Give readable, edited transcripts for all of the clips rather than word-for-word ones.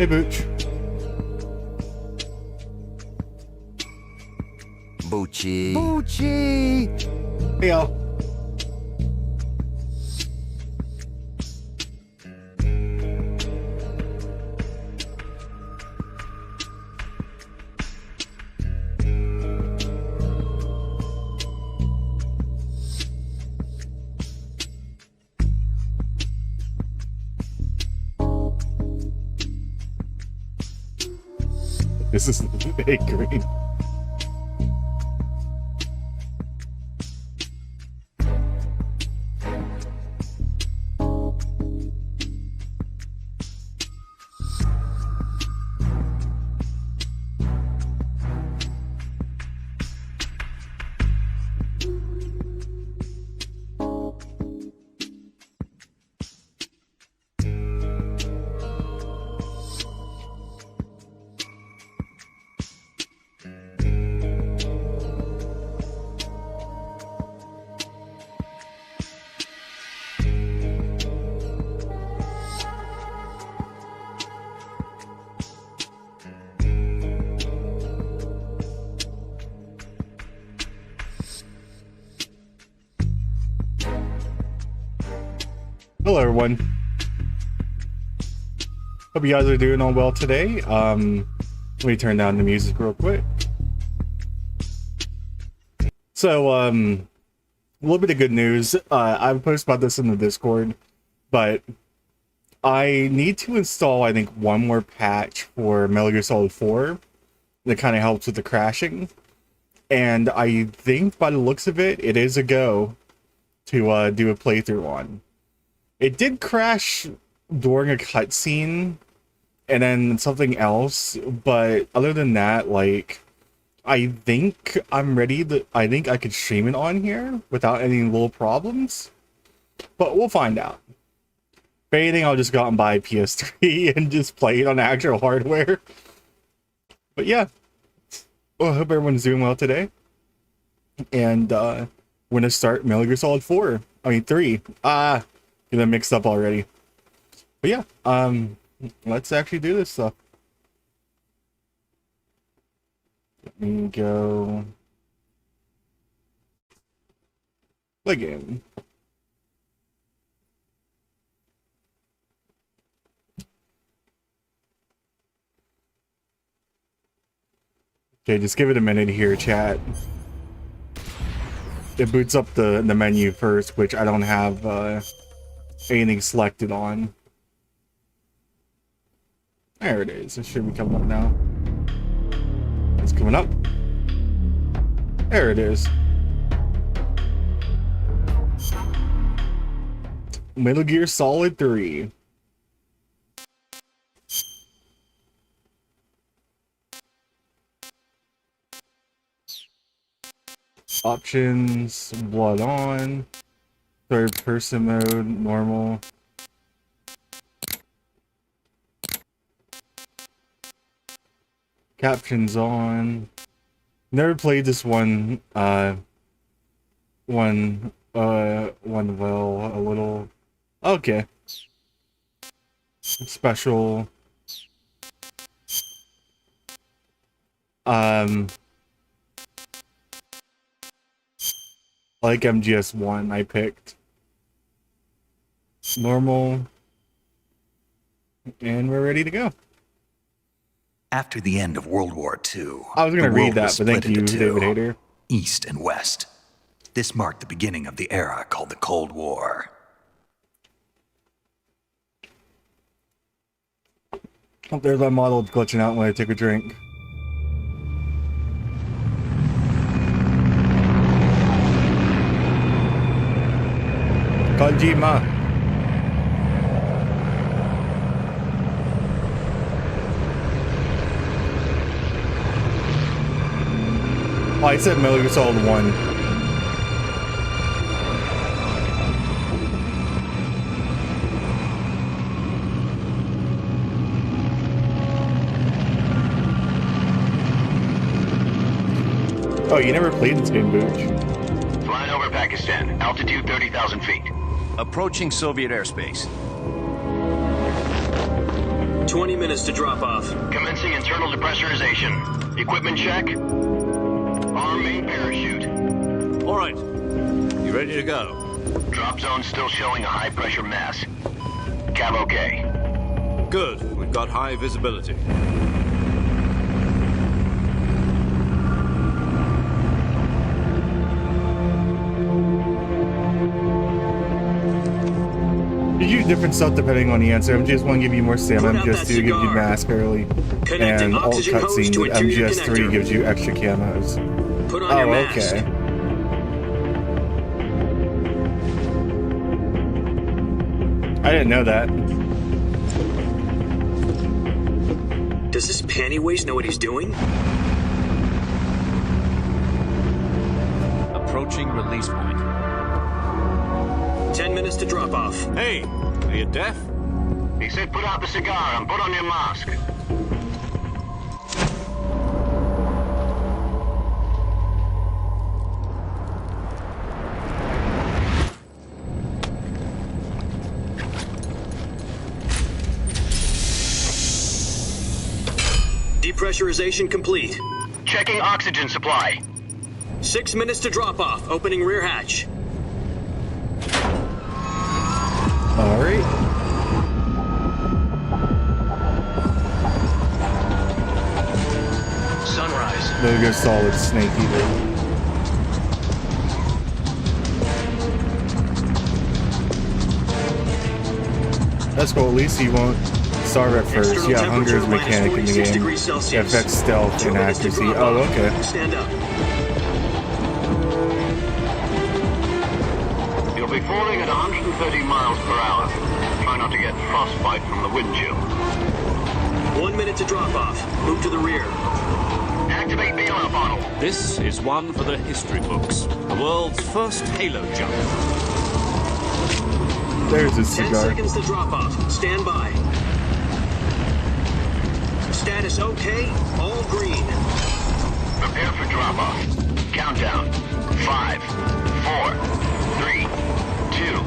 Hey, Booch. Boochie. Boochie! Hey, y'all. This is big green. Hello, everyone. Hope you guys are doing all well today. Let me turn down the music real quick. So, a little bit of good news. I've posted about this in the Discord, but I need to install, I think, one more patch for Metal Gear Solid 4 that kind of helps with the crashing. And I think, by the looks of it, it is a go to do a playthrough on. It did crash during a cutscene and then something else, but other than that, like, I think I'm ready to, I think I could stream it on here without any little problems, but we'll find out. If anything, I'll just go out and buy a PS3 and just play it on actual hardware. But yeah, well, I hope everyone's doing well today. And we're gonna start Metal Gear Solid 4. I mean 3. Get them mixed up already. But yeah, let's actually do this stuff. Let me go play game. Okay, just give it a minute here, chat. It boots up the menu first, which I don't have anything selected on. There it is. It should be coming up now. It's coming up. There it is. Metal Gear Solid 3. Options, blood on, third person mode, normal. Captions on. Never played this one, one well, a little. Okay. Special. Like MGS1, I picked normal, and we're ready to go. After the end of World War II, I was going to read that, but thank you, David Hayter. East and West. This marked the beginning of the era called the Cold War. Oh, there's my model glitching out when I take a drink. Kojima. Oh, I said Metal Gear Solid 1. Oh, you never played this game, Booch? Flying over Pakistan, altitude 30,000 feet. Approaching Soviet airspace. 20 minutes to drop off. Commencing internal depressurization. Equipment check. Arm main parachute. All right. You ready to go? Drop zone still showing a high pressure mass. Cav okay. Good. We've got high visibility. You use different stuff depending on the answer. MGS1 give you more stamina, Put out MGS2 that gives you cigar. mask early, Connecting and alt oxygen hose cutscenes. to interior MGS3 connector. gives you extra camos. Put on your Oh, mask. okay. I didn't know that. Does this panty waste know what he's doing? Approaching release point. 10 minutes to drop off. Hey, are you deaf? He said put out the cigar and put on your mask. Depressurization complete. Checking oxygen supply. 6 minutes to drop off. Opening rear hatch. Alright. Sunrise. There goes solid snake eater. That's cool, at least you won't starve at first. External Yeah, hunger is a temperature mechanic in the -46 game. degrees It Celsius. affects stealth 2 and minutes to accuracy. drop Oh, off. okay. Stand up. You'll be falling at 130 miles per hour. Try not to get frostbite from the wind chill. 1 minute to drop off. Move to the rear. Activate bailout bottle. This is one for the history books. The world's first halo jump. There's a 10 cigar. seconds to drop off. Stand by. Status okay. All green. Prepare for drop off. Countdown. 5, 4, 3, 2,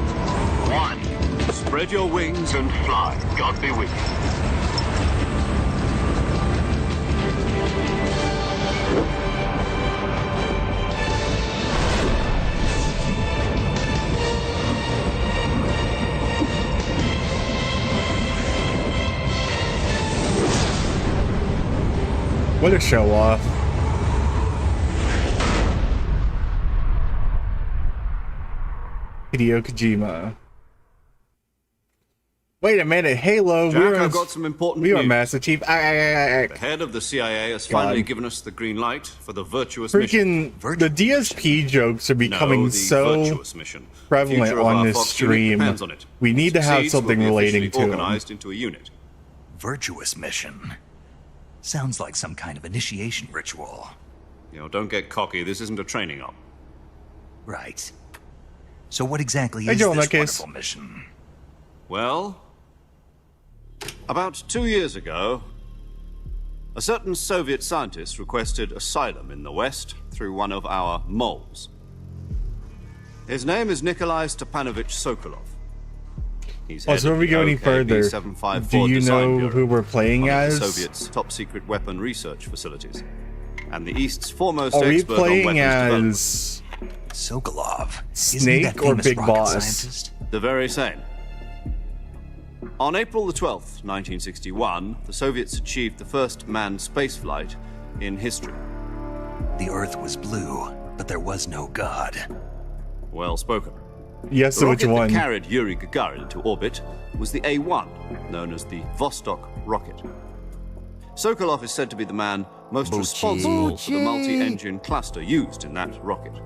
1. Spread your wings And fly. God be with you. What a show off. Hideo Kojima. Wait a minute, Halo. Jack, I've got some important we are news. Master Chief. The head of the CIA has finally God. given us the green light for the virtuous mission. Freaking the DSP jokes are becoming No, the so virtuous mission. The prevalent future of on our this Fox unit stream. depends on it. We need to have Succeeds, something we'll be relating officially to 'em. organized into a unit. Virtuous mission. Sounds like some kind of initiation ritual. You know, don't get cocky. This isn't a training op. Right. So what exactly Hey, is Joel, in this that case. wonderful mission? Well, about 2 years ago, a certain Soviet scientist requested asylum in the West through one of our moles. His name is Nikolai Stepanovich Sokolov. He's Oh, so head if of we the go any further, do 754 you Design know Bureau, who we're playing one of as? the Soviets' top-secret weapon research facilities, and the East's foremost Are we expert on playing weapons development. as Sokolov. Isn't he Snake that or famous Big rocket Boss? scientist? The very same. On April the 12th, 1961, the Soviets achieved the first manned spaceflight in history. The Earth was blue, but there was no God. Well spoken. yes? The So which rocket one? that carried Yuri Gagarin to orbit was the A-1, known as the Vostok rocket. Sokolov is said to be the man most responsible for the multi-engine cluster used in that rocket.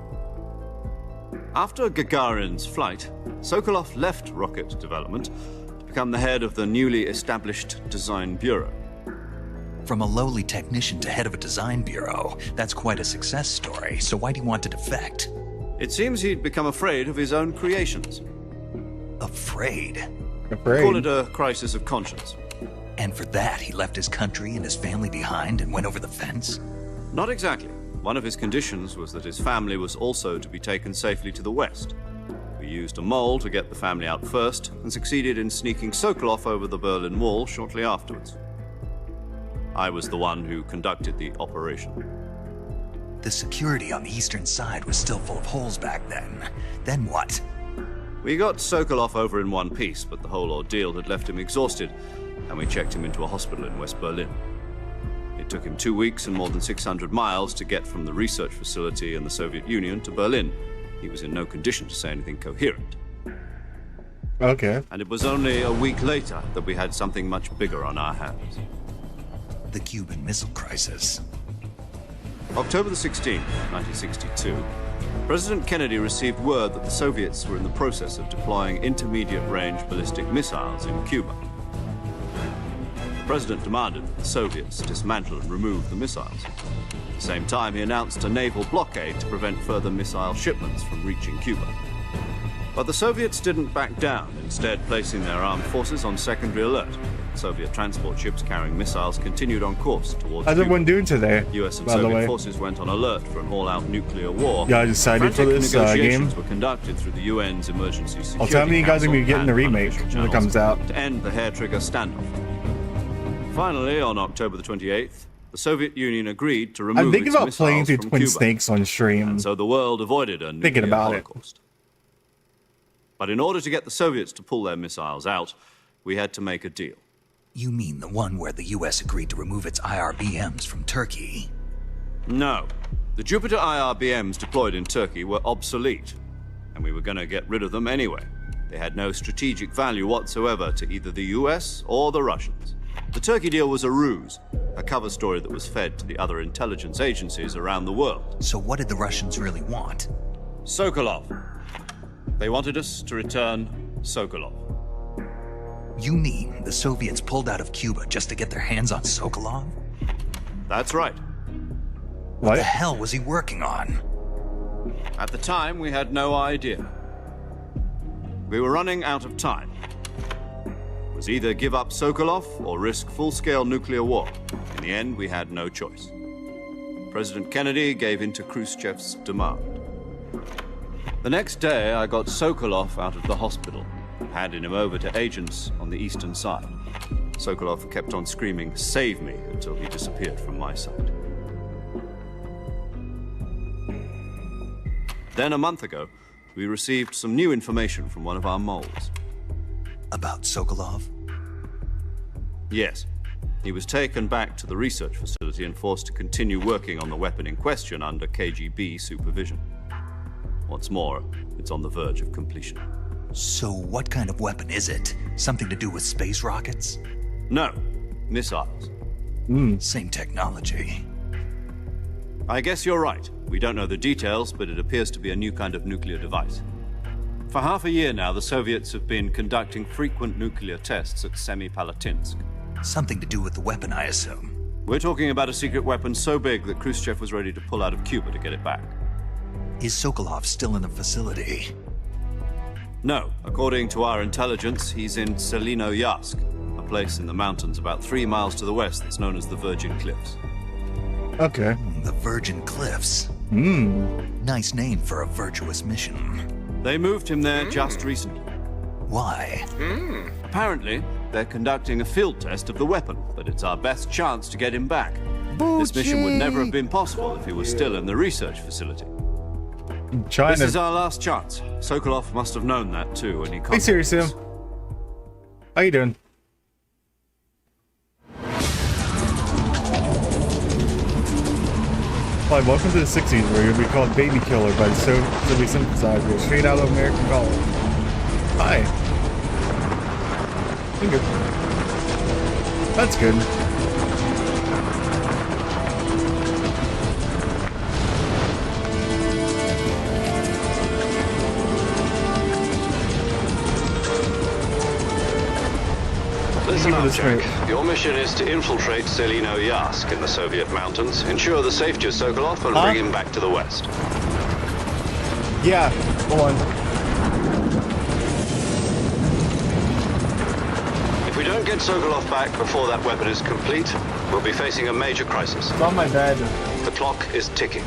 After Gagarin's flight, Sokolov left rocket development to become the head of the newly established Design Bureau. From a lowly technician to head of a design bureau, that's quite a success story. So why do you want to defect? It seems he'd become afraid of his own creations. Afraid. Afraid. Call it a crisis of conscience. And for that, he left his country and his family behind and went over the fence? Not exactly. One of his conditions was that his family was also to be taken safely to the West. For We used a mole to get the family out first and succeeded in sneaking Sokolov over the Berlin Wall shortly afterwards. I was the one who conducted the operation. The security on the eastern side was still full of holes back then. Then what? We got Sokolov over in one piece, but the whole ordeal had left him exhausted, and we checked him into a hospital in West Berlin. It took him 2 weeks and more than 600 miles to get from the research facility in the Soviet Union to Berlin. He was in no condition to say anything coherent. Okay. And it was only a week later that we had something much bigger on our hands. The Cuban Missile Crisis. October the 16th, 1962, President Kennedy received word that the Soviets were in the process of deploying intermediate-range ballistic missiles in Cuba. The president demanded that the Soviets dismantle and remove the missiles. At the same time, he announced a naval blockade to prevent further missile shipments from reaching Cuba. But the Soviets didn't back down, instead placing their armed forces on secondary alert. Soviet transport ships carrying missiles continued on course towards How's Cuba. everyone doing today? US and by the Soviet way? forces went on alert for an all-out nuclear war. Yeah, I decided for Frantic this negotiations game. were conducted through the UN's Emergency Security I'll tell me you guys are Council gonna be getting the and remake unofficial when it channels comes out. to end the hair-trigger standoff. Finally, on October the 28th, the Soviet Union agreed to remove I'm thinking its about playing missiles through from Twin Cuba. Snakes on stream. And so the world avoided a nuclear about it. holocaust. But in order to get the Soviets to pull their missiles out, we had to make a deal. You mean the one where the US agreed to remove its IRBMs from Turkey? No. The Jupiter IRBMs deployed in Turkey were obsolete, and we were going to get rid of them anyway. They had no strategic value whatsoever to either the US or the Russians. The Turkey deal was a ruse, a cover story that was fed to the other intelligence agencies around the world. So what did the Russians really want? Sokolov. They wanted us to return Sokolov. You mean the Soviets pulled out of Cuba just to get their hands on Sokolov? That's right. What What? the hell was he working on? At the time, we had no idea. We were running out of time. It was either give up Sokolov or risk full-scale nuclear war. In the end, we had no choice. President Kennedy gave in to Khrushchev's demand. The next day, I got Sokolov out of the hospital, handing him over to agents on the eastern side. Sokolov kept on screaming, "Save me," until he disappeared from my sight. Then a month ago, we received some new information from one of our moles. About Sokolov? Yes. He was taken back to the research facility and forced to continue working on the weapon in question under KGB supervision. What's more, it's on the verge of completion. So what kind of weapon is it? Something to do with space rockets? No, missiles. Same technology. I guess you're right. We don't know the details, but it appears to be a new kind of nuclear device. For half a year now, the Soviets have been conducting frequent nuclear tests at Semipalatinsk. Something to do with the weapon, I assume. We're talking about a secret weapon so big that Khrushchev was ready to pull out of Cuba to get it back. Is Sokolov still in the facility? No, according to our intelligence, he's in Selinoyarsk, a place in the mountains about 3 miles to the west that's known as the Virgin Cliffs. Okay. The Virgin Cliffs. Nice name for a virtuous mission. They moved him there just recently. Why? Apparently, they're conducting a field test of the weapon, but it's our best chance to get him back. This mission would never have been possible if he was still in the research facility. China. This is our last chance. Sokolov must have known that too, and he Hey, contacted serious us. him. How you doing? Hi, welcome to the 60s, where you'll be called Baby Killer by the Soviet synthesizer, straight out of American college. Hi. I'm good. That's good. Listen up, this Jack. right. Your mission is to infiltrate Selinoyarsk in the Soviet mountains, ensure the safety of Sokolov, and bring him back to the west. Yeah, hold on. If we don't get Sokolov back before that weapon is complete, we'll be facing a major crisis. It's on my bed. The clock is ticking.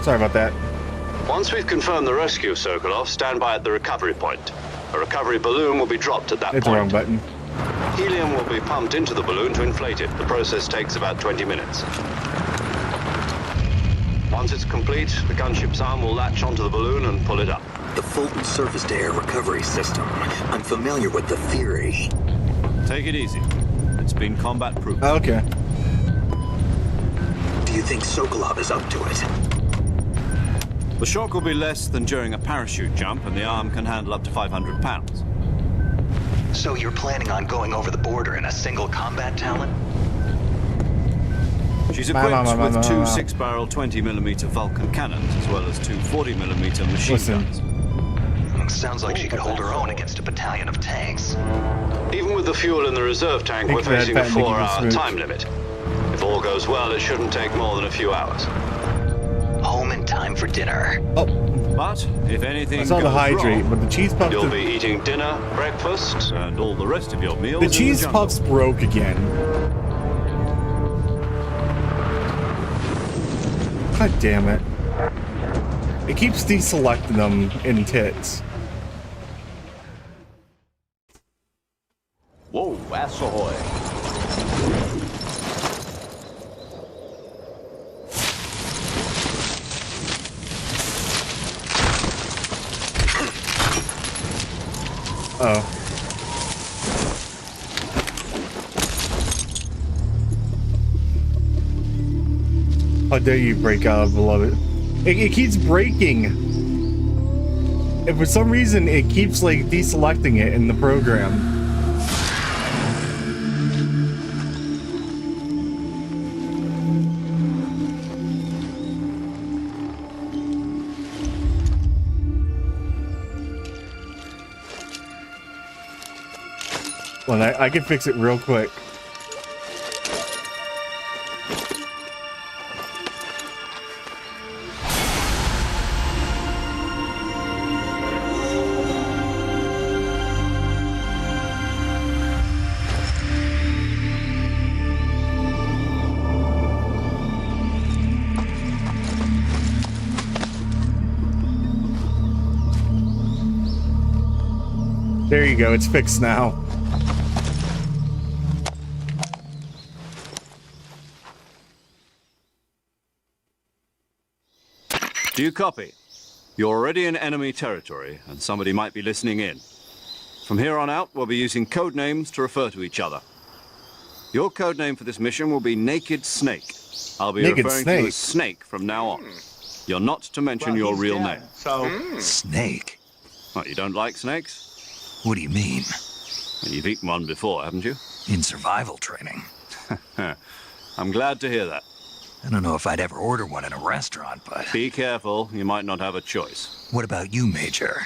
Sorry about that. Once we've confirmed the rescue of Sokolov, stand by at the recovery point. A recovery balloon will be dropped at that Hit the wrong point. button. Helium will be pumped into the balloon to inflate it. The process takes about 20 minutes. Once it's complete, the gunship's arm will latch onto the balloon and pull it up. The Fulton surface-to-air recovery system. I'm familiar with the theory. Take it easy. It's been combat-proof. Okay. Do you think Sokolov is up to it? The shock will be less than during a parachute jump, and the arm can handle up to 500 pounds. So you're planning on going over the border in a single combat talent? She's equipped with two 6-barrel 20mm Vulcan cannons, as well as two 40mm machine guns. Sounds like she could hold her own against a battalion of tanks. Even with the fuel in the reserve tank, Thank we're you for that, facing a Pat. Thank you for 4-hour smooth. time limit. If all goes well, it shouldn't take more than a few hours. Home in time for dinner. Oh, But if anything I saw the goes hydrate, wrong, but the cheese puffs. You'll be eating dinner, breakfast, and all the rest of your meals The in cheese jungle. puffs broke again. God damn it. It keeps deselecting them in tits. Whoa, ass ahoy. Oh. How dare you break out, beloved? It keeps breaking. And for some reason, it keeps like deselecting it in the program. Well, I can fix it real quick. There you go, it's fixed now. Do you copy? You're already in enemy territory, and somebody might be listening in. From here on out, we'll be using code names to refer to each other. Your code name for this mission will be Naked Snake. I'll be Naked referring to you Snake. as Snake from now on. You're not to mention your real name. Snake? What, you don't like snakes? What do you mean? Well, you've eaten one before, haven't you? In survival training. I'm glad to hear that. I don't know if I'd ever order one in a restaurant, but... Be careful, you might not have a choice. What about you, Major?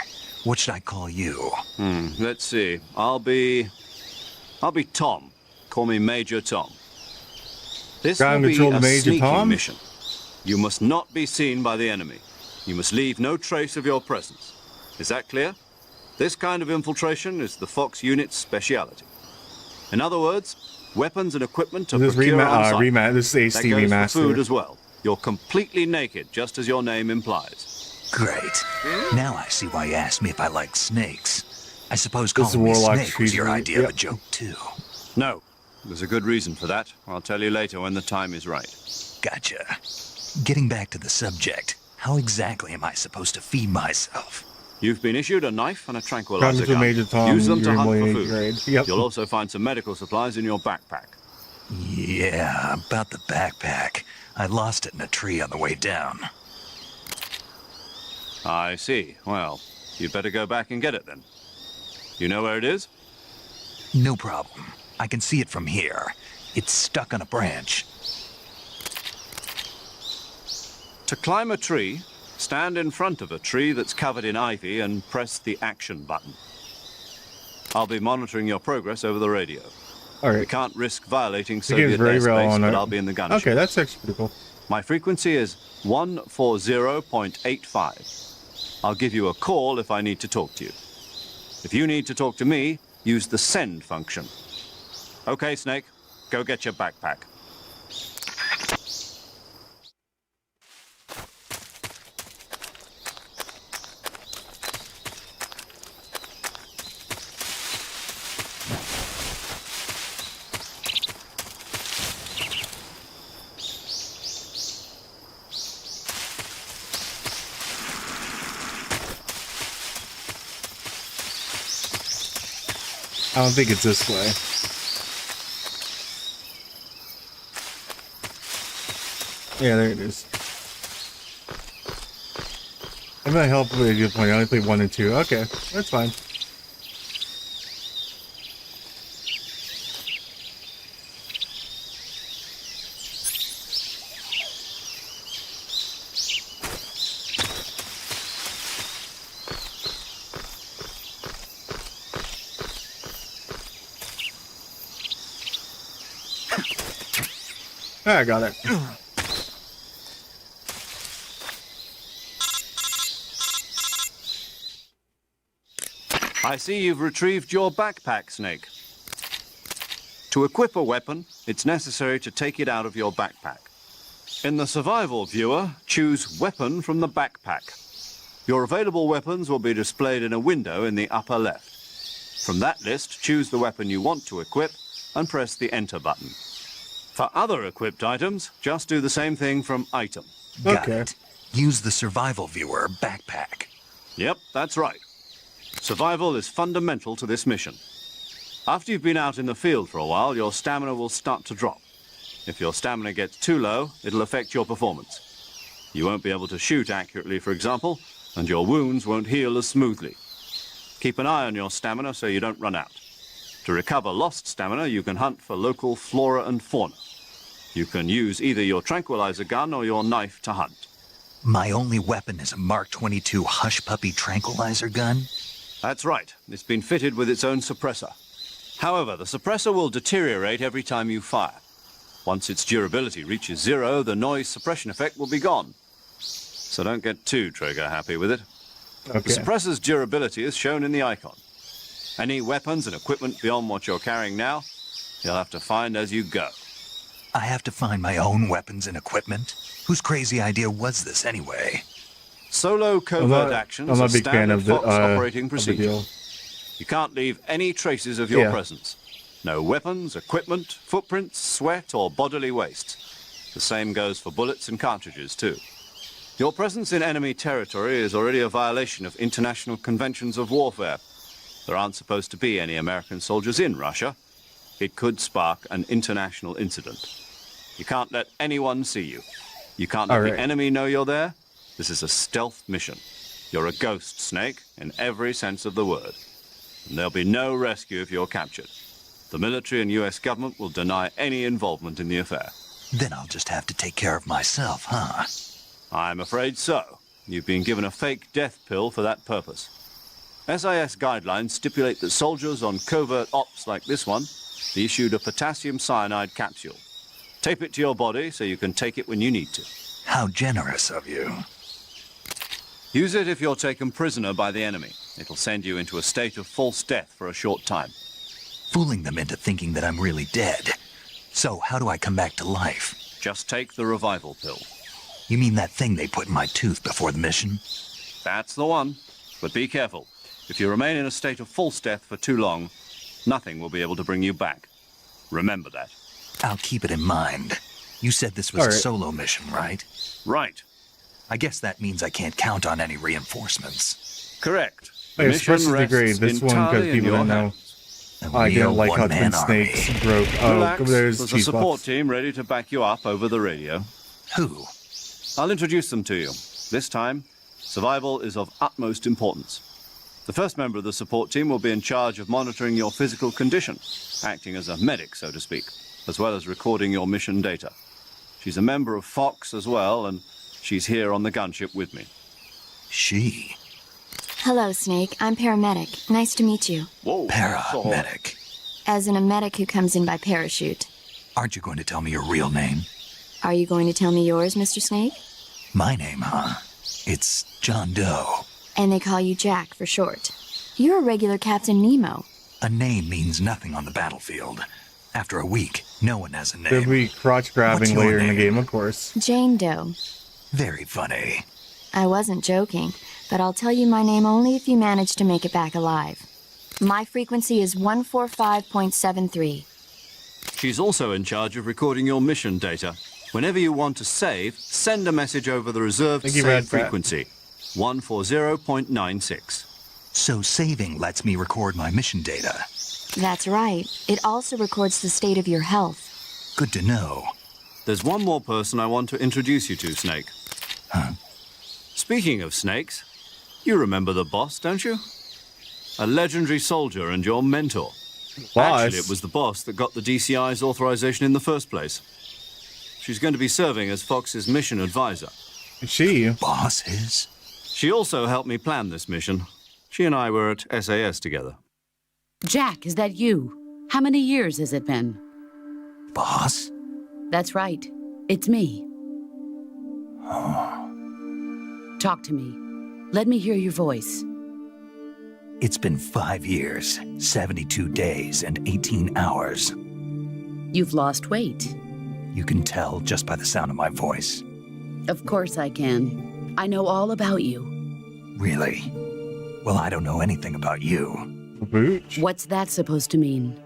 What should I call you? Let's see. I'll be Tom. Call me Major Tom. This Ground will be control to a Major sneaking Tom? mission. You must not be seen by the enemy. You must leave no trace of your presence. Is that clear? This kind of infiltration is the Fox unit's speciality. In other words, weapons and equipment are This procured on site. this is That HD goes for remaster. food as well. You're completely naked, just as your name implies. Great. Now I see why you asked me if I like snakes. I suppose This is calling me Warlock's Snake was your future. idea of Yep. a joke, too. No, there's a good reason for that. I'll tell you later when the time is right. Gotcha. Getting back to the subject, how exactly am I supposed to feed myself? You've been issued a knife and a tranquilizer Ground control gun. Major Tom, Use them to you're hunt in for eighth food. grade. Yep. You'll also find some medical supplies in your backpack. Yeah, about the backpack. I lost it in a tree on the way down. I see. Well, you'd better go back and get it then. You know where it is? No problem. I can see it from here. It's stuck on a branch. To climb a tree, stand in front of a tree that's covered in ivy and press the action button. I'll be monitoring your progress over the radio. All We right. can't risk violating The game's Soviet very real airspace, on but it. I'll be in the gunship. Okay, that's actually pretty cool. My frequency is 140.85. I'll give you a call if I need to talk to you. If you need to talk to me, use the send function. Okay, Snake, go get your backpack. I don't think it's this way. Yeah, there it is. I'm gonna help with a good point. I only played 1 and 2. Okay, that's fine. I got it. I see you've retrieved your backpack, Snake. To equip a weapon, it's necessary to take it out of your backpack. In the survival viewer, choose Weapon from the backpack. Your available weapons will be displayed in a window in the upper left. From that list, choose the weapon you want to equip and press the Enter button. For other equipped items, just do the same thing from Item. Got Okay. it. Use the survival viewer backpack. Yep, that's right. Survival is fundamental to this mission. After you've been out in the field for a while, your stamina will start to drop. If your stamina gets too low, it'll affect your performance. You won't be able to shoot accurately, for example, and your wounds won't heal as smoothly. Keep an eye on your stamina so you don't run out. To recover lost stamina, you can hunt for local flora and fauna. You can use either your tranquilizer gun or your knife to hunt. My only weapon is a Mark 22 Hush Puppy tranquilizer gun. That's right. It's been fitted with its own suppressor. However, the suppressor will deteriorate every time you fire. Once its durability reaches 0, the noise suppression effect will be gone. So don't get too trigger happy with it. The Okay. suppressor's durability is shown in the icon. Any weapons and equipment beyond what you're carrying now, you'll have to find as you go. I have to find my own weapons and equipment? Whose crazy idea was this anyway? Solo covert actions I'm are not a big fan standard of the Fox operating of the procedure. deal. You can't leave any traces of your Yeah. presence. No weapons, equipment, footprints, sweat, or bodily waste. The same goes for bullets and cartridges, too. Your presence in enemy territory is already a violation of international conventions of warfare. There aren't supposed to be any American soldiers in Russia. It could spark an international incident. You can't let anyone see you. You can't let All right. the enemy know you're there. This is a stealth mission. You're a ghost, Snake, in every sense of the word. And there'll be no rescue if you're captured. The military and US government will deny any involvement in the affair. Then I'll just have to take care of myself, huh? I'm afraid so. You've been given a fake death pill for that purpose. SIS guidelines stipulate that soldiers on covert ops like this one be issued a potassium cyanide capsule. Tape it to your body so you can take it when you need to. How generous of you. Use it if you're taken prisoner by the enemy. It'll send you into a state of false death for a short time. Fooling them into thinking that I'm really dead. So how do I come back to life? Just take the revival pill. You mean that thing they put in my tooth before the mission? That's the one. But be careful. If you remain in a state of false death for too long, nothing will be able to bring you back. Remember that. I'll keep it in mind. You said this was All a right. solo mission, right? Right. I guess that means I can't count on any reinforcements. Correct. The Okay, mission suppressor degrade. rests This one, entirely because in people your don't know. hands. A I real didn't like how one-man Twin army. Snakes broke. Oh, Relax. there's There's a cheese support box. team ready to back you up over the radio. Who? I'll introduce them to you. This time, survival is of utmost importance. The first member of the support team will be in charge of monitoring your physical condition, acting as a medic, so to speak, as well as recording your mission data. She's a member of Fox as well, and she's here on the gunship with me. She. Hello, Snake. I'm paramedic. Nice to meet you. Whoa. Paramedic. As in a medic who comes in by parachute. Aren't you going to tell me your real name? Are you going to tell me yours, Mr. Snake? My name, huh? It's John Doe. And they call you Jack for short. You're a regular Captain Nemo. A name means nothing on the battlefield. After a week, no one has a There'll name. be crotch grabbing What's your later in the name? game, of course. Jane Doe. Very funny. I wasn't joking, but I'll tell you my name only if you manage to make it back alive. My frequency is 145.73. She's also in charge of recording your mission data. Whenever you want to save, send a message over the reserved Thank you, save Red Fat. frequency, 140.96. So saving lets me record my mission data. That's right. It also records the state of your health. Good to know. There's one more person I want to introduce you to, Snake. Huh? Speaking of snakes, you remember the boss, don't you? A legendary soldier and your mentor. Boss? Actually, it was the boss that got the DCI's authorization in the first place. She's going to be serving as Fox's mission advisor. She? Boss is? She also helped me plan this mission. She and I were at SAS together. Jack, is that you? How many years has it been? Boss? That's right. It's me. Talk to me. Let me hear your voice. It's been 5 years, 72 days, and 18 hours. You've lost weight. You can tell just by the sound of my voice. Of course I can. I know all about you. Really? Well, I don't know anything about you. Booch? What's that supposed to mean?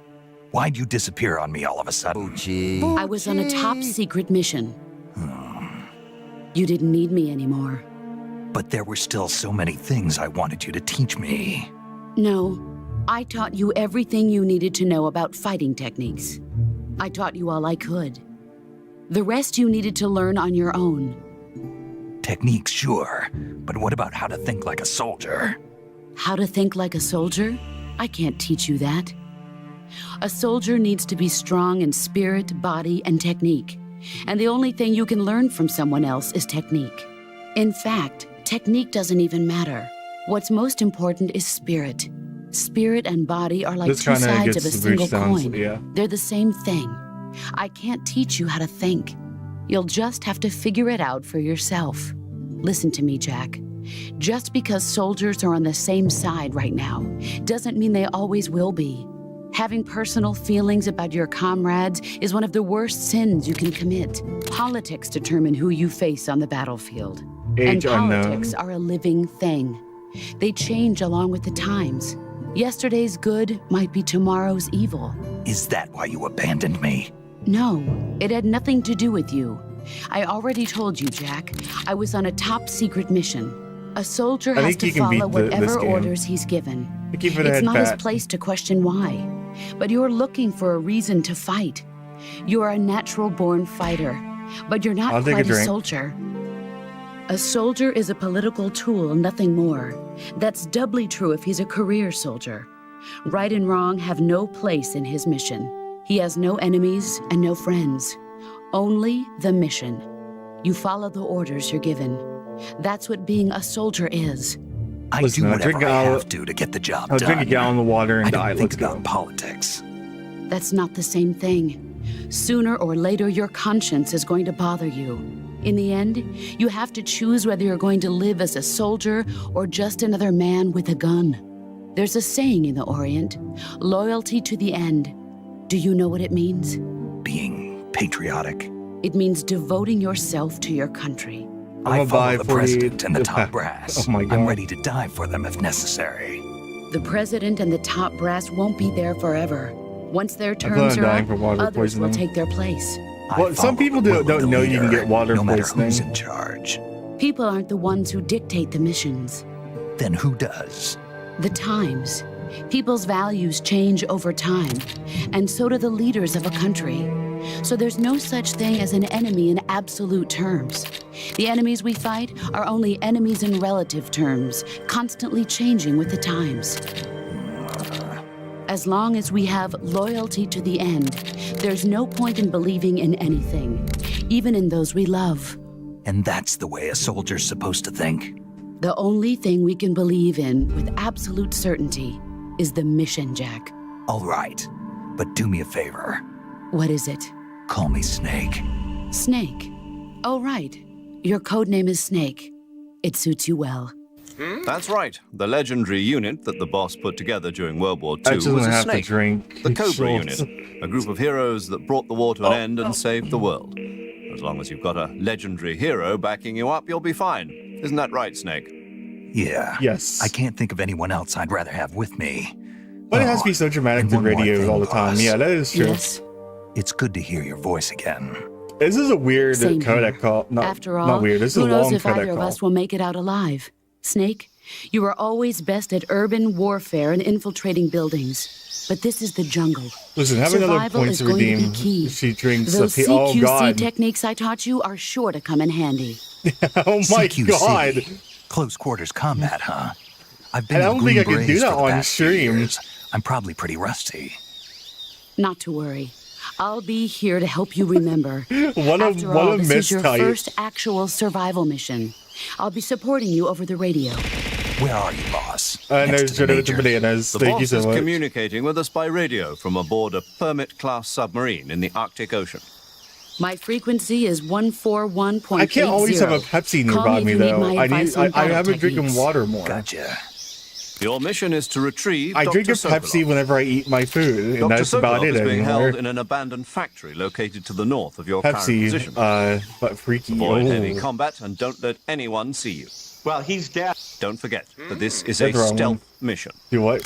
Why'd you disappear on me all of a sudden? I was on a top secret mission. You didn't need me anymore. But there were still so many things I wanted you to teach me. No, I taught you everything you needed to know about fighting techniques. I taught you all I could. The rest you needed to learn on your own. Techniques, sure. But what about how to think like a soldier? How to think like a soldier? I can't teach you that. A soldier needs to be strong in spirit, body, and technique. And the only thing you can learn from someone else is technique. In fact, technique doesn't even matter. What's most important is spirit. Spirit and body are like This two kinda sides gets of a single sounds, coin. yeah. They're the same thing. I can't teach you how to think. You'll just have to figure it out for yourself. Listen to me, Jack. Just because soldiers are on the same side right now doesn't mean they always will be. Having personal feelings about your comrades is one of the worst sins you can commit. Politics determine who you face on the battlefield. Age And unknown. politics are a living thing. They change along with the times. Yesterday's good might be tomorrow's evil. Is that why you abandoned me? No, it had nothing to do with you. I already told you, Jack. I was on a top secret mission. A soldier I has think to he can beat follow this whatever game. orders he's given. Keep it It's head not his fat. place to question why. But you're looking for a reason to fight. You are a natural-born fighter, but you're not I'll take a quite a drink. soldier. A soldier is a political tool, nothing more. That's doubly true if he's a career soldier. Right and wrong have no place in his mission. He has no enemies and no friends. Only the mission. You follow the orders you're given. That's what being a soldier is. I Listen, do I'll whatever drink I a- have to get the job I'll done. drink a gallon of water and I die. don't think Let's go. about politics. That's not the same thing. Sooner or later, your conscience is going to bother you. In the end, you have to choose whether you're going to live as a soldier or just another man with a gun. There's a saying in the Orient, loyalty to the end. Do you know what it means? Being patriotic. It means devoting yourself to your country. I gonna follow buy the 48 president and the top brass. Oh my I'm God. ready to die for them if necessary. The president and the top brass won't be there forever. Once their plan terms on are dying up, for water others will poisoning. take their place. I Well, some follow people the will of don't the know you can leader, get water no matter poisoning. who's in charge. People aren't the ones who dictate the missions. Then who does? The times. People's values change over time, and so do the leaders of a country. So there's no such thing as an enemy in absolute terms. The enemies we fight are only enemies in relative terms, constantly changing with the times. As long as we have loyalty to the end, there's no point in believing in anything, even in those we love. And that's the way a soldier's supposed to think. The only thing we can believe in with absolute certainty is the mission, Jack. All right, but do me a favor. What is it? Call me Snake. Snake. Oh, right. Your code name is Snake. It suits you well. That's right. The legendary unit that the boss put together during World War I II just was gonna a have to snake. drink. The Cobra Schultz. Unit, a group of heroes that brought the war to an end and saved the world. As long as you've got a legendary hero backing you up, you'll be fine. Isn't that right, Snake? Yeah. Yes. I can't think of anyone else I'd rather have with me. But it has to be so dramatic and to one more radio thing, all the time. boss. Yeah, that is true. Yes. It's good to hear your voice again. This is a weird Same codec here. call. Not, After all, not weird. This is who a knows long if either codec of call. us will make it out alive? Snake, you are always best at urban warfare and infiltrating buildings. but this is the jungle. Listen, have another Survival point is to going to be redeem. key. She drinks Those a oh CQC god. techniques I taught you are sure to come in handy. Oh my CQC. god. Close quarters combat, huh? I've been I with don't Green think I can do Berets that for the on past few stream. years. I'm probably pretty rusty. Not to worry. I'll be here to help you remember. What After all, a this is your mistype. first actual survival mission. I'll be supporting you over the radio. Where are you, boss? And Next there's to the Jennifer major. Bananas. The Thank you boss so is much. communicating with us by radio from aboard a Permit-class submarine in the Arctic Ocean. My frequency is 141.80. I can't always have a Pepsi Call nearby if me you need though. my advice on I battle haven't drinking techniques. water more. Gotcha. Your mission is to retrieve I drink a Dr. Pepsi Sokolov. whenever I eat my food, and Dr. that's about Sokolov it is being anymore. held in an abandoned factory located to the north of your current Pepsi, position. but freaky. Avoid heavy Oh. combat and don't let anyone see you. Well, he's dead. Don't forget that this is That's a the wrong stealth one. mission. Do what?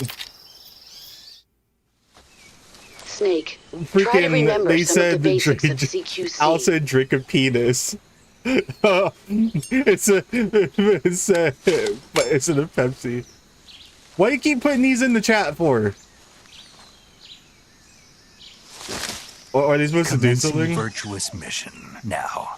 Snake, try to Freaking, remember they some of the said basics drink. of CQC. Al said drink a penis. it's a Pepsi. Why do you keep putting these in the chat for? Or are they supposed to do Commencing something? virtuous mission now.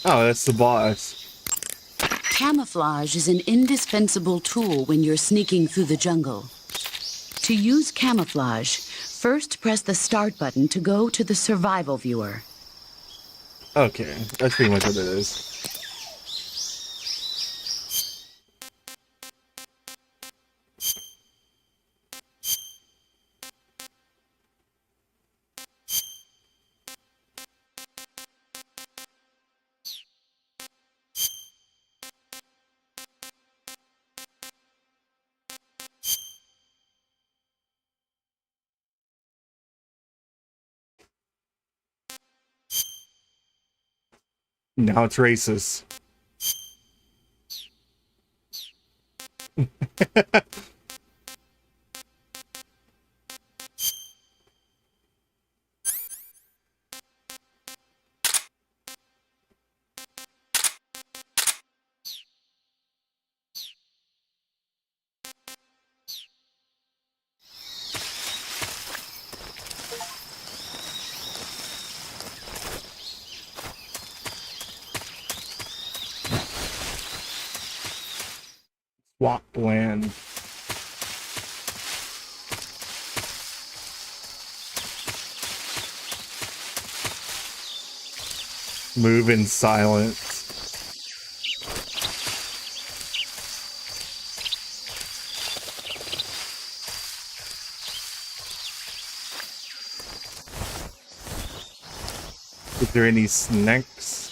Oh, that's the boss. Camouflage is an indispensable tool when you're sneaking through the jungle. To use camouflage, first press the start button to go to the survival viewer. Okay, that's pretty much what it is. Now it's racist. Swap land. Move in silence. Is there any snacks?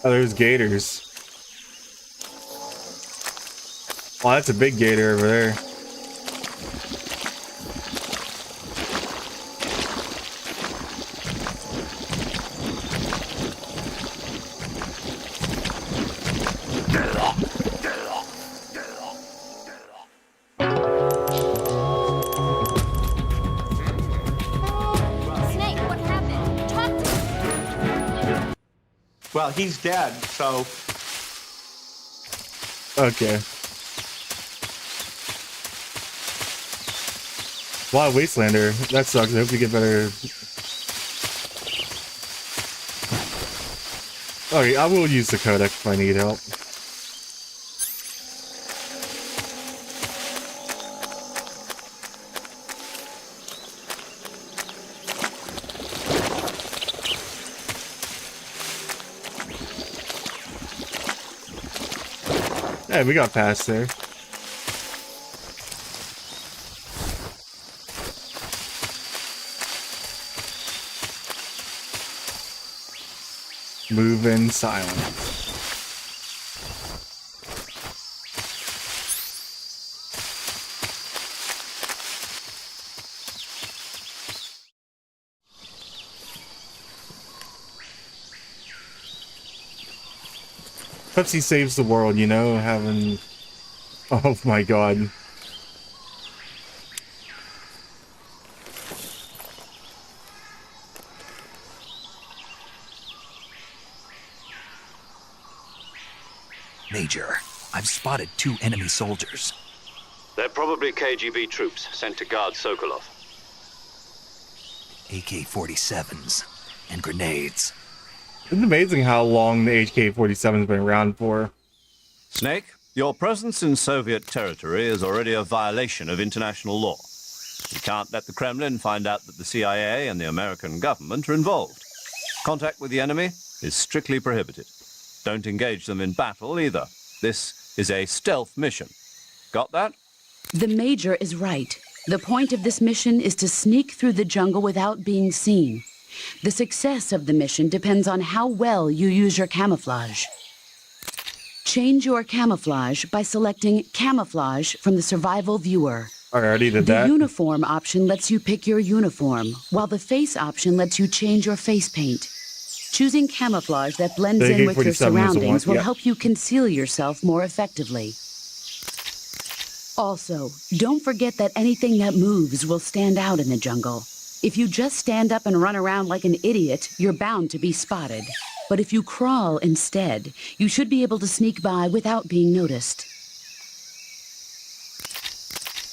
Oh, there's gators. Oh, that's a big gator over there. Snake, what happened? Talk to me. Well, he's dead, so Okay. Wow, Wastelander. That sucks. I hope you get better. Okay, I will use the codec if I need help. Yeah, we got past there. Move in silence. Pepsi saves the world, you know, having... Oh my god. Major, I've spotted 2 enemy soldiers. They're probably KGB troops sent to guard Sokolov. AK-47s and grenades. It's amazing how long the HK-47's been around for. Snake, your presence in Soviet territory is already a violation of international law. You can't let the Kremlin find out that the CIA and the American government are involved. Contact with the enemy is strictly prohibited. Don't engage them in battle either. This is a stealth mission. Got that? The Major is right. The point of this mission is to sneak through the jungle without being seen. The success of the mission depends on how well you use your camouflage. Change your camouflage by selecting Camouflage from the Survival Viewer. I already did The that. Uniform option lets you pick your uniform, while the Face option lets you change your face paint. Choosing camouflage that blends The in with your AK-47 is the one, surroundings will yeah. help you conceal yourself more effectively. Also, don't forget that anything that moves will stand out in the jungle. If you just stand up and run around like an idiot, you're bound to be spotted. But if you crawl instead, you should be able to sneak by without being noticed.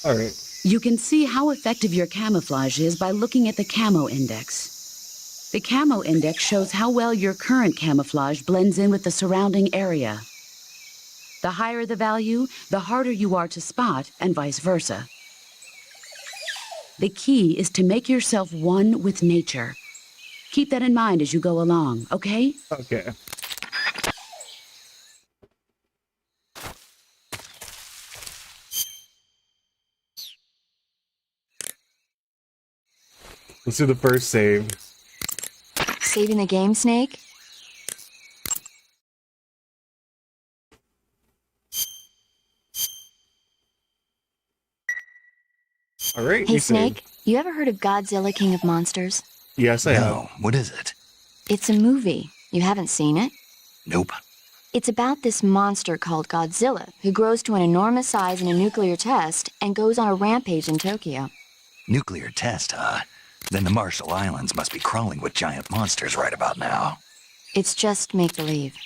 Alright. You can see how effective your camouflage is by looking at the Camo Index. The Camo Index shows how well your current camouflage blends in with the surrounding area. The higher the value, the harder you are to spot, and vice versa. The key is to make yourself one with nature. Keep that in mind as you go along, okay? Okay. Let's do the first save. Saving the game, Snake? Alright, Hey, you Snake, saved. you ever heard of Godzilla King of Monsters? Yes, I have. No, what is it? It's a movie. You haven't seen it? Nope. It's about this monster called Godzilla, who grows to an enormous size in a nuclear test and goes on a rampage in Tokyo. Nuclear test, huh? Then the Marshall Islands must be crawling with giant monsters right about now. It's just make-believe.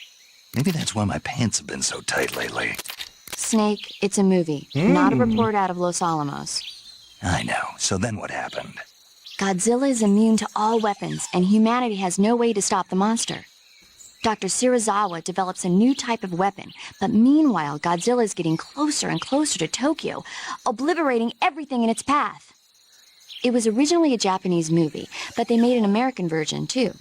Maybe that's why my pants have been so tight lately. Snake, it's a movie, not a report out of Los Alamos. I know. So then what happened? Godzilla is immune to all weapons, and humanity has no way to stop the monster. Dr. Shirazawa develops a new type of weapon, but meanwhile, Godzilla is getting closer and closer to Tokyo, obliterating everything in its path. It was originally a Japanese movie, but they made an American version, too.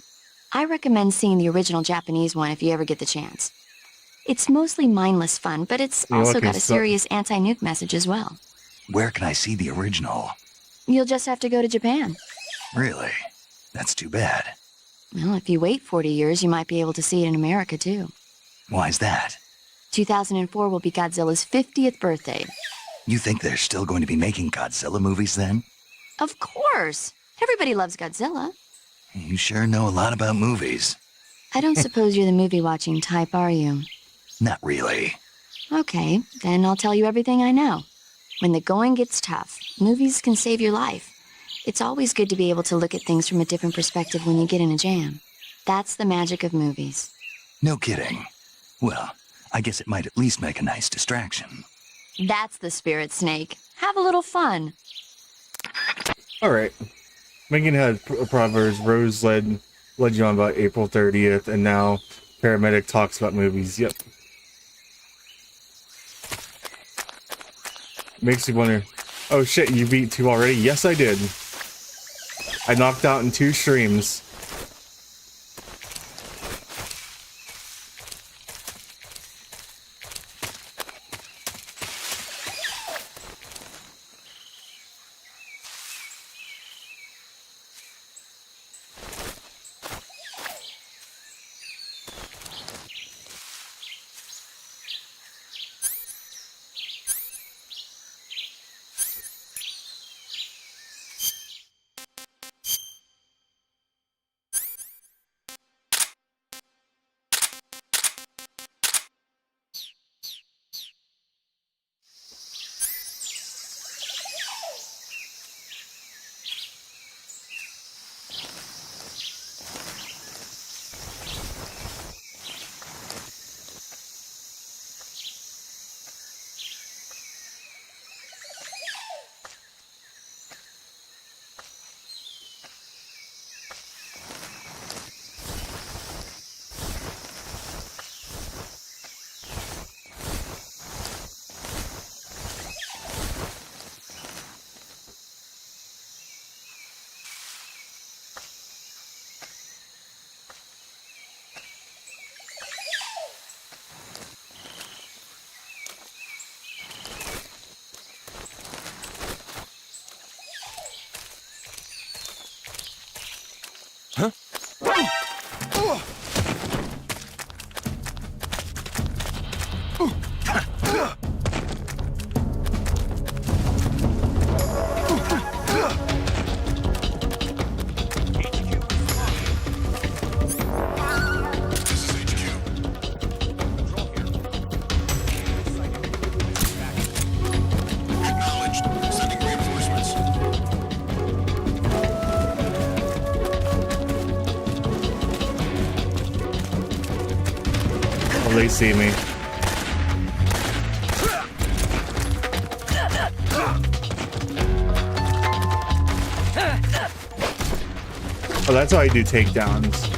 I recommend seeing the original Japanese one if you ever get the chance. It's mostly mindless fun, but it's also got a serious anti-nuke message as well. Where can I see the original? You'll just have to go to Japan. Really? That's too bad. Well, if you wait 40 years, you might be able to see it in America, too. Why's that? 2004 will be Godzilla's 50th birthday. You think they're still going to be making Godzilla movies then? Of course! Everybody loves Godzilla. You sure know a lot about movies. I don't suppose you're the movie-watching type, are you? Not really. Okay, then I'll tell you everything I know. When the going gets tough, movies can save your life. It's always good to be able to look at things from a different perspective when you get in a jam. That's the magic of movies. No kidding. Well, I guess it might at least make a nice distraction. That's the spirit, Snake. Have a little fun. Alright. Megan had Proverbs, Rose led you on about April 30th, and now Paramedic talks about movies. Yep. Makes you wonder, oh shit, you beat 2 already? Yes, I did. I knocked out in 2 streams. Oh, they see me. Oh, that's how I do takedowns.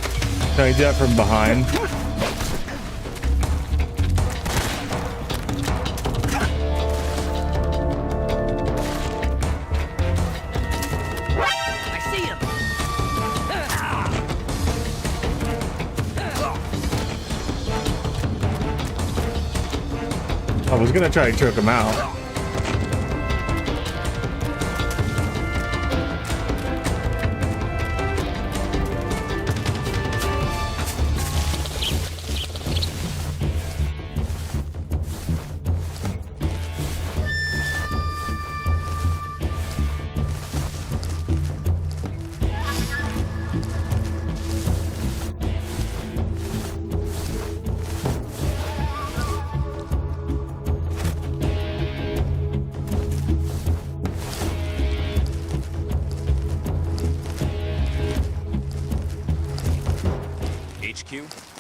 Can I do that from behind? I see him. I was gonna try to choke him out.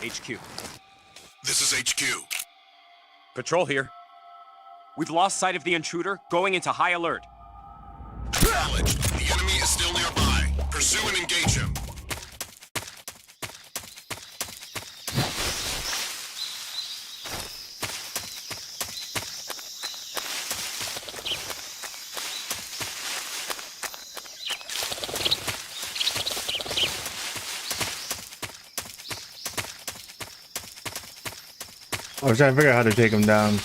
HQ. This is HQ. Patrol here. We've lost sight of the intruder, going into high alert. Acknowledged. The enemy is still nearby. Pursue and engage him. I was trying to figure out how to take him down.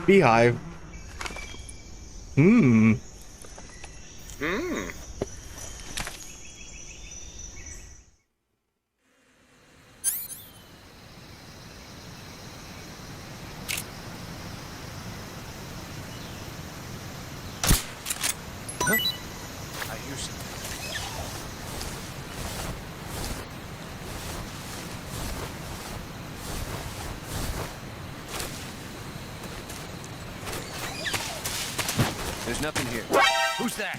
Beehive. Hmm. I hear something. There's nothing here. Who's that?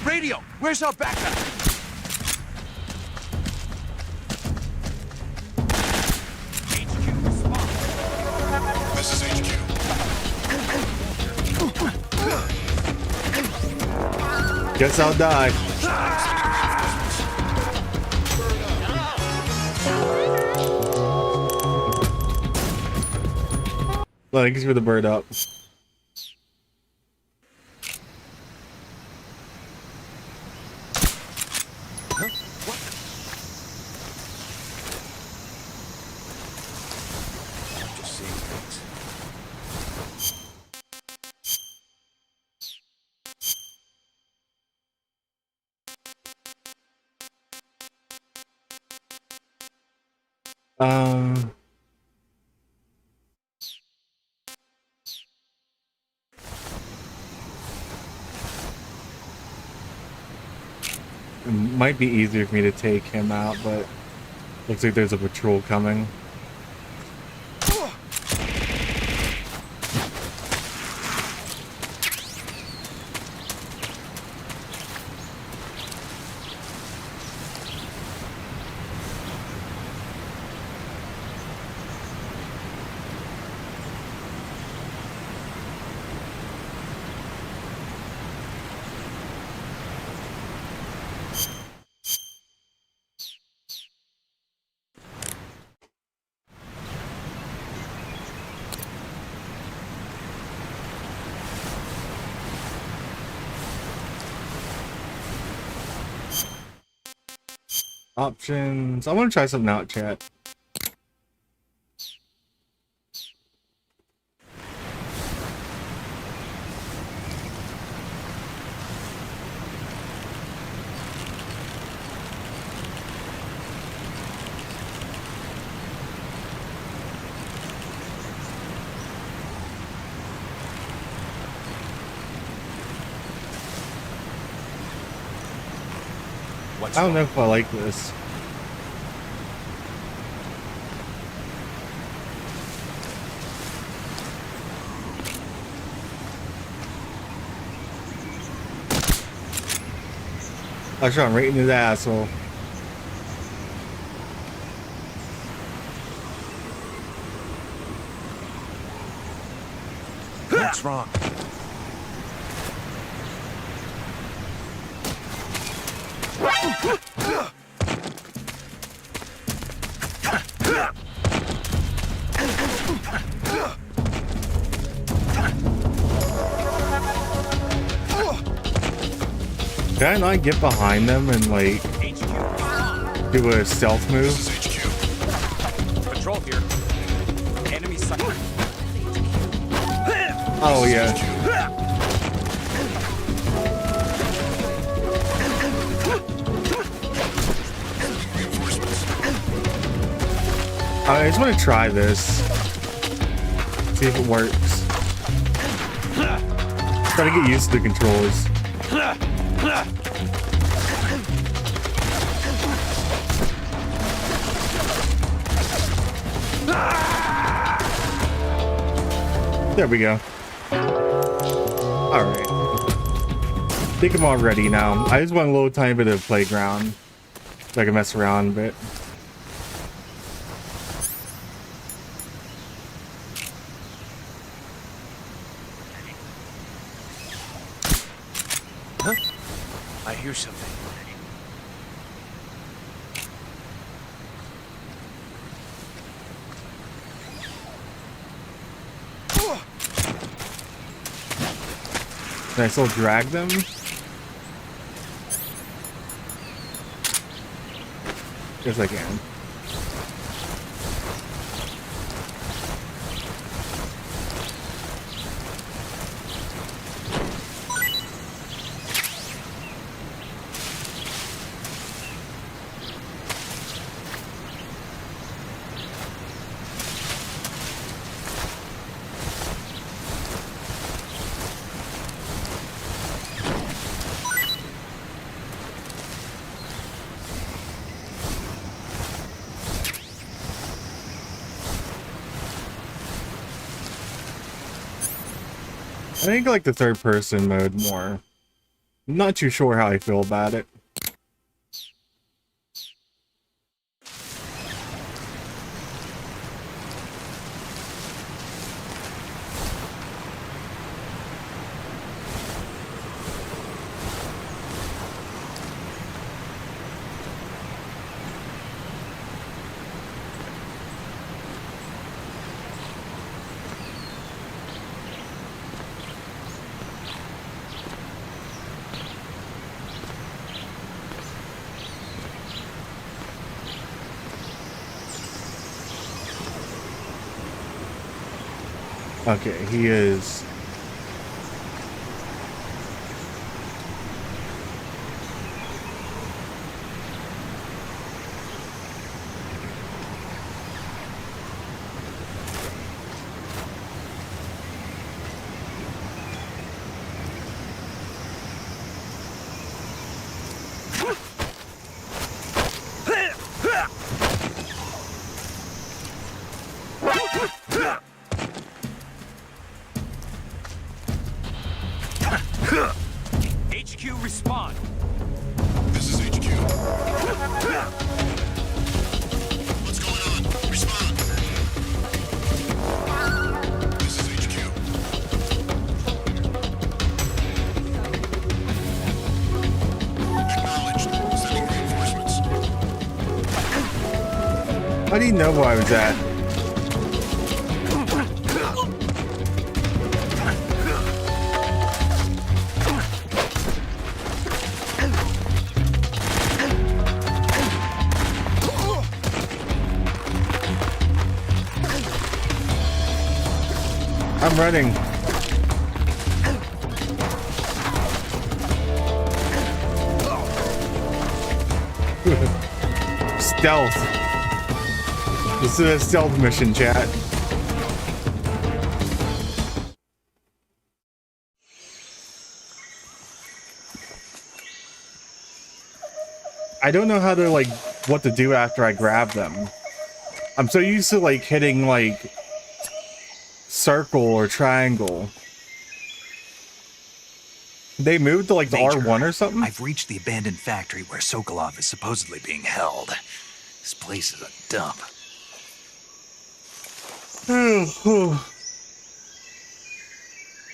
Radio! Where's our backup? HQ, respond. This is HQ. Guess I'll die. Thanks for the bird up. It might be easier for me to take him out, but looks like there's a patrol coming. Options. I want to try something out, chat. I don't know if I like this. I shot him right into the asshole. What's wrong? Can I not get behind them and like do a stealth move? Patrol here. Enemy sight. Oh yeah. I just want to try this. See if it works. Try to get used to the controls. There we go. Alright. I think I'm all ready now. I just want a little tiny bit of playground so I can mess around a bit. Huh? I hear something. Can I still drag them? Yes, I can. I think I like the third person mode more. I'm not too sure how I feel about it. Okay, he is. HQ respond. This is HQ. What's going on? Respond. This is HQ. Acknowledged. Sending reinforcements. How do you know where I was at? I'm running. Stealth. This is a stealth mission, chat. I don't know how to, like, what to do after I grab them. I'm so used to, like, hitting, like, circle or triangle. They moved to, like, the Major, R1 or something? I've reached the abandoned factory where Sokolov is supposedly being held. This place is a dump.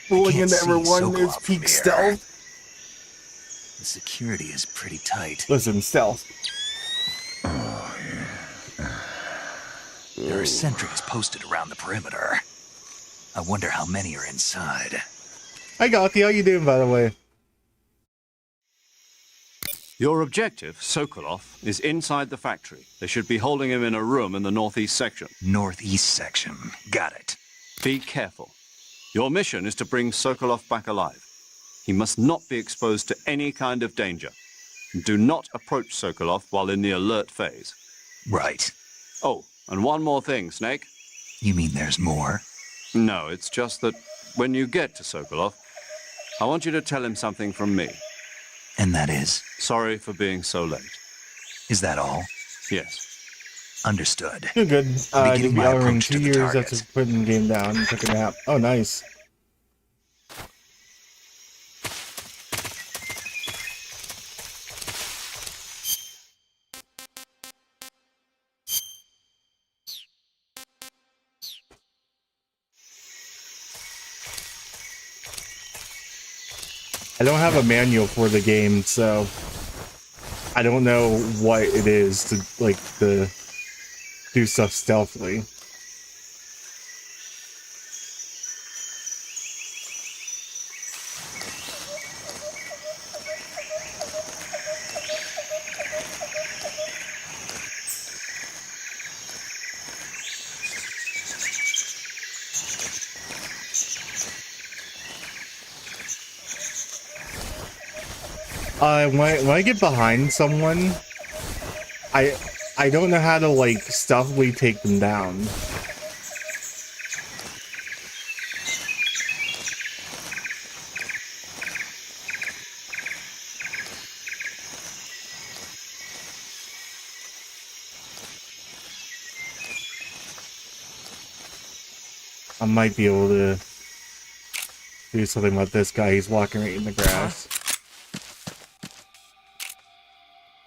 Pulling can't into see everyone Sokolov is from peak here. stealth. The security is pretty tight. Listen, stealth. There are sentries posted around the perimeter. I wonder how many are inside. Hi, Gothi. How you doing, by the way? Your objective, Sokolov, is inside the factory. They should be holding him in a room in the northeast section. Northeast section. Got it. Be careful. Your mission is to bring Sokolov back alive. He must not be exposed to any kind of danger. Do not approach Sokolov while in the alert phase. Right. Oh, and one more thing, Snake. You mean there's more? No, it's just that when you get to Sokolov, I want you to tell him something from me. And that is? Sorry for being so late. Is that all? Yes. Understood. You're good. Beginning You'll be my honoring approach to 2 the years target. after putting the game down and took a nap. Oh, nice. I don't have a manual for the game, so I don't know what it is to, like, to do stuff stealthily. When I get behind someone, I don't know how to, like, stealthily take them down. I might be able to do something about this guy. He's walking right in the grass.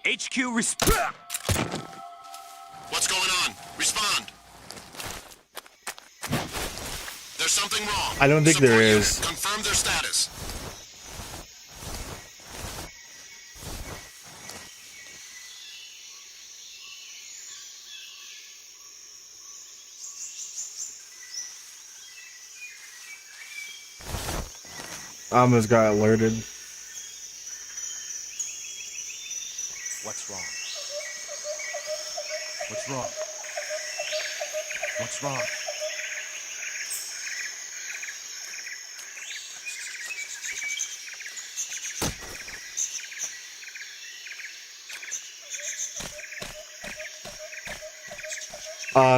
HQ respect. What's going on? Respond. There's something wrong. I don't think there Support is. unit, confirm their status. I almost got alerted. What's wrong? What's wrong? What's wrong?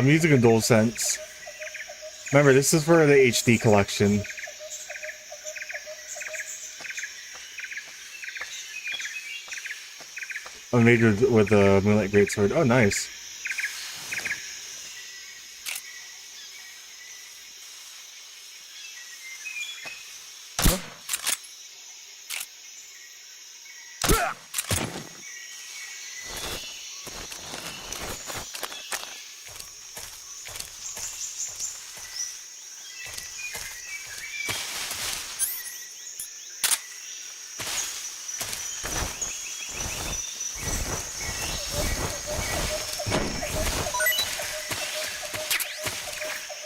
Music and DualSense. Remember, this is for the HD collection. I'm majored with the Moonlight Greatsword. Oh, nice.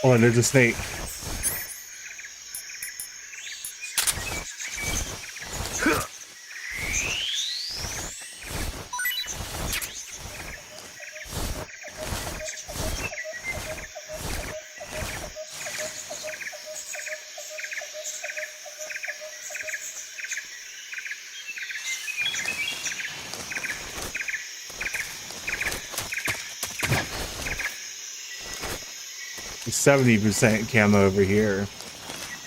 Oh, and there's a snake. 70% camo over here.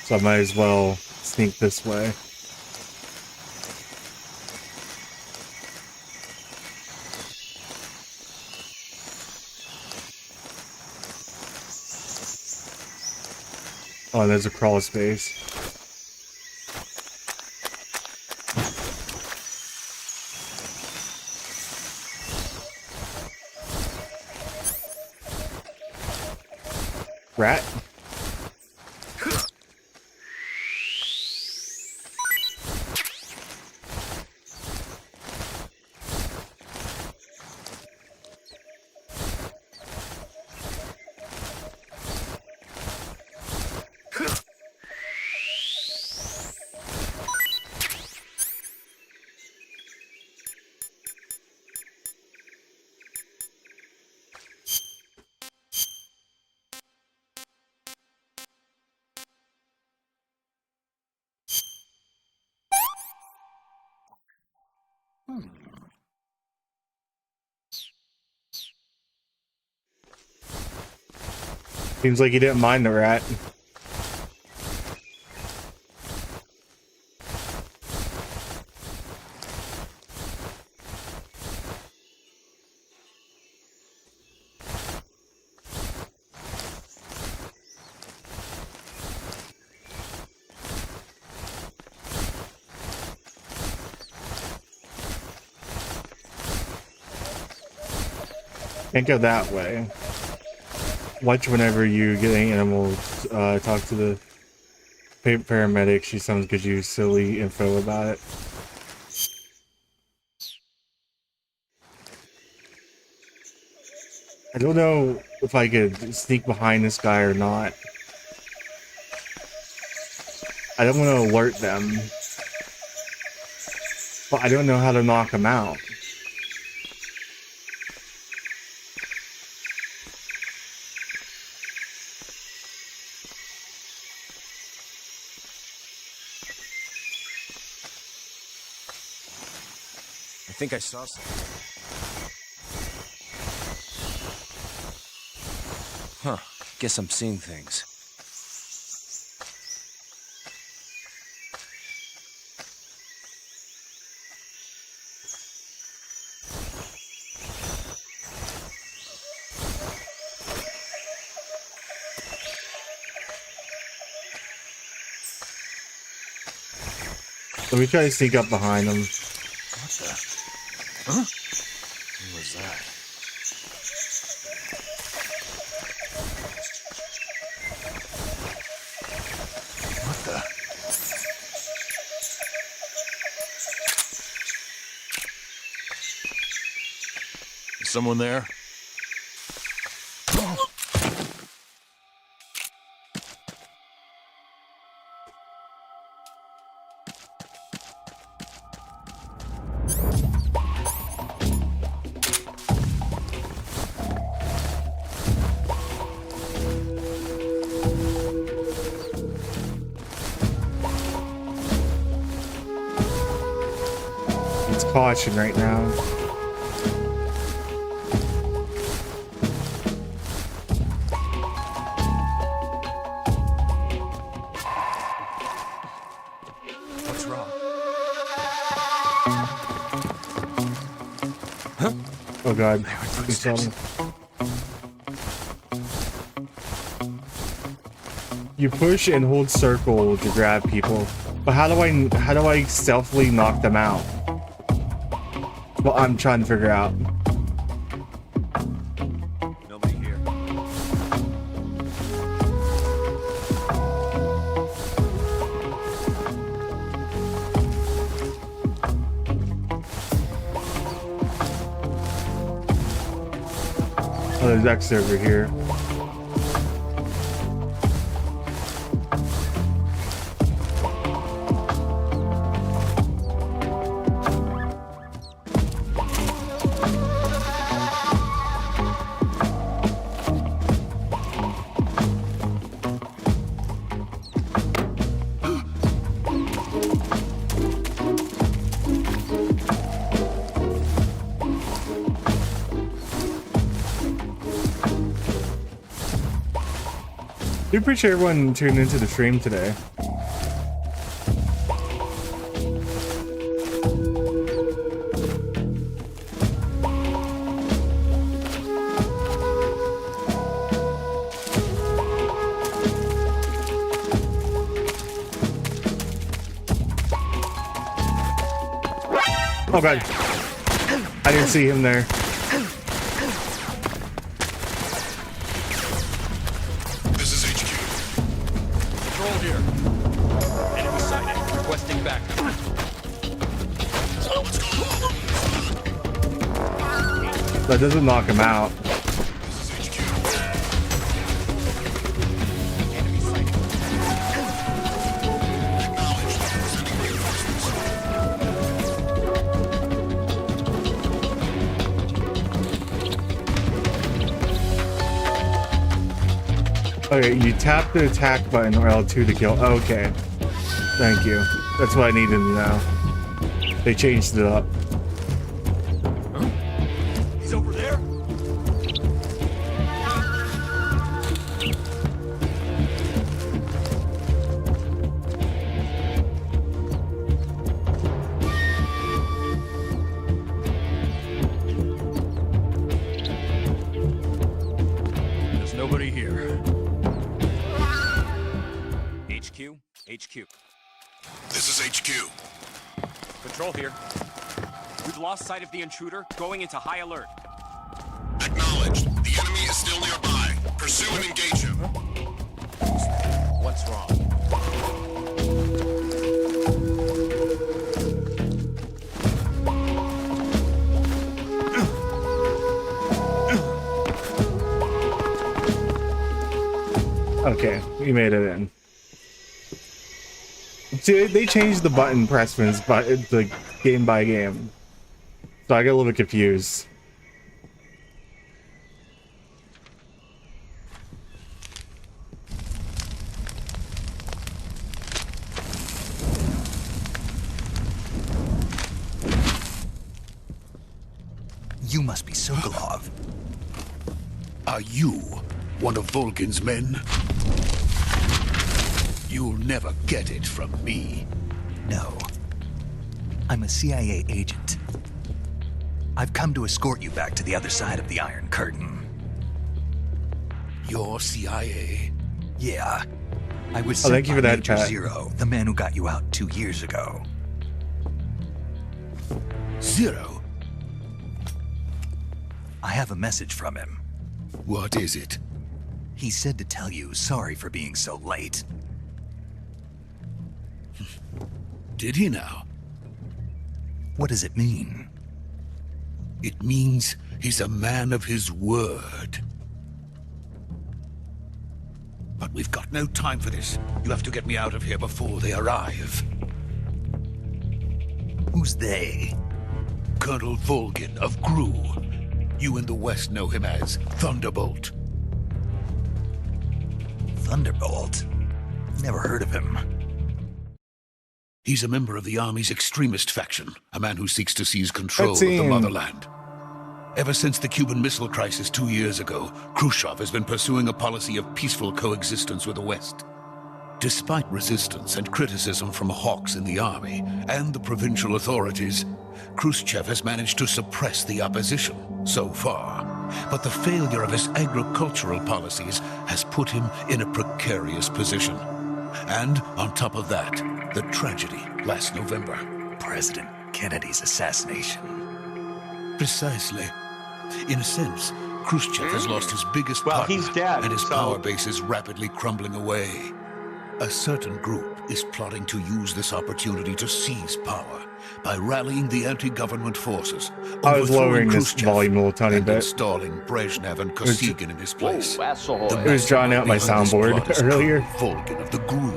So I might as well sneak this way. Oh, there's a crawl space. Rat. Seems like he didn't mind the rat. Can't go that way. Watch whenever you get an animal, talk to the paramedic. She sometimes gives you silly info about it. I don't know if I could sneak behind this guy or not. I don't want to alert them, but I don't know how to knock them out. I think I saw something. Huh. Guess I'm seeing things. Let me try to sneak up behind him. What the? Huh? What was that? What the? Is someone there? Caution right now. What's wrong? Huh? Oh god. You push and hold circle to grab people, but how do I stealthily knock them out? Well, I'm trying to figure out. Nobody here. Oh, there's X over here. We appreciate everyone tuning into the stream today. Oh god, I didn't see him there. This is HQ. Patrol here. Enemy sighted. Requesting backup. What's going on? That doesn't knock him out. This is HQ. Enemy sighted. Acknowledged. Sending reinforcements. Okay, you tap the attack button or L2 to kill. Okay. Thank you. That's what I needed to know. They changed it up. He's over there. There's nobody here. HQ. This is HQ. Patrol here. We've lost sight of the intruder, going into high alert. Acknowledged. The enemy is still nearby. Pursue and engage him. What's wrong? Okay, we made it in. See, they changed the button pressments, but it's like game by game. So I get a little bit confused. You must be Sokolov. Are you one of Volgin's men? You'll never get it from me. No. I'm a CIA agent. I've come to escort you back to the other side of the Iron Curtain. You're CIA? Yeah. I was Oh, thank you for that, Major Pat. Zero, the man who got you out 2 years ago. Zero? I have a message from him. What is it? He said to tell you sorry for being so late. Did he now? What does it mean? It means he's a man of his word. But we've got no time for this. You have to get me out of here before they arrive. Who's they? Colonel Volgin of GRU. You in the West know him as Thunderbolt. Thunderbolt? Never heard of him. He's a member of the Army's extremist faction, a man who seeks to seize control of the Cutscene. motherland. Ever since the Cuban Missile Crisis 2 years ago, Khrushchev has been pursuing a policy of peaceful coexistence with the West. Despite resistance and criticism from hawks in the army and the provincial authorities, Khrushchev has managed to suppress the opposition so far. But the failure of his agricultural policies has put him in a precarious position. And on top of that, the tragedy last November. President Kennedy's assassination. Precisely. In a sense, Khrushchev has lost his biggest Well, partner, he's dead, and his so- power base is rapidly crumbling away. A certain group is plotting to use this opportunity to seize power by rallying the anti-government forces, I was overthrowing lowering this Khrushchev, volume a little tiny and bit. installing Brezhnev and Kosygin in his place. It was drawing out my soundboard earlier. Volgin of the GRU.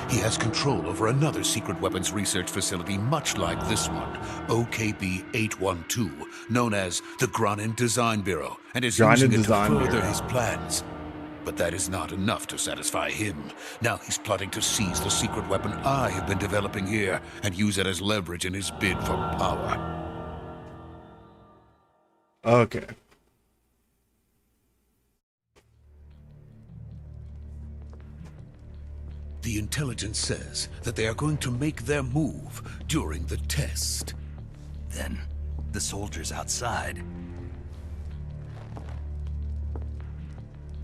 He has control over another secret weapons research facility much like this one, OKB-812, known as the Granin Design Bureau, and is Granin using it to Design further Bureau. his plans. But that is not enough to satisfy him. Now he's plotting to seize the secret weapon I have been developing here and use it as leverage in his bid for power. Okay. The intelligence says that they are going to make their move during the test. Then, the soldiers outside.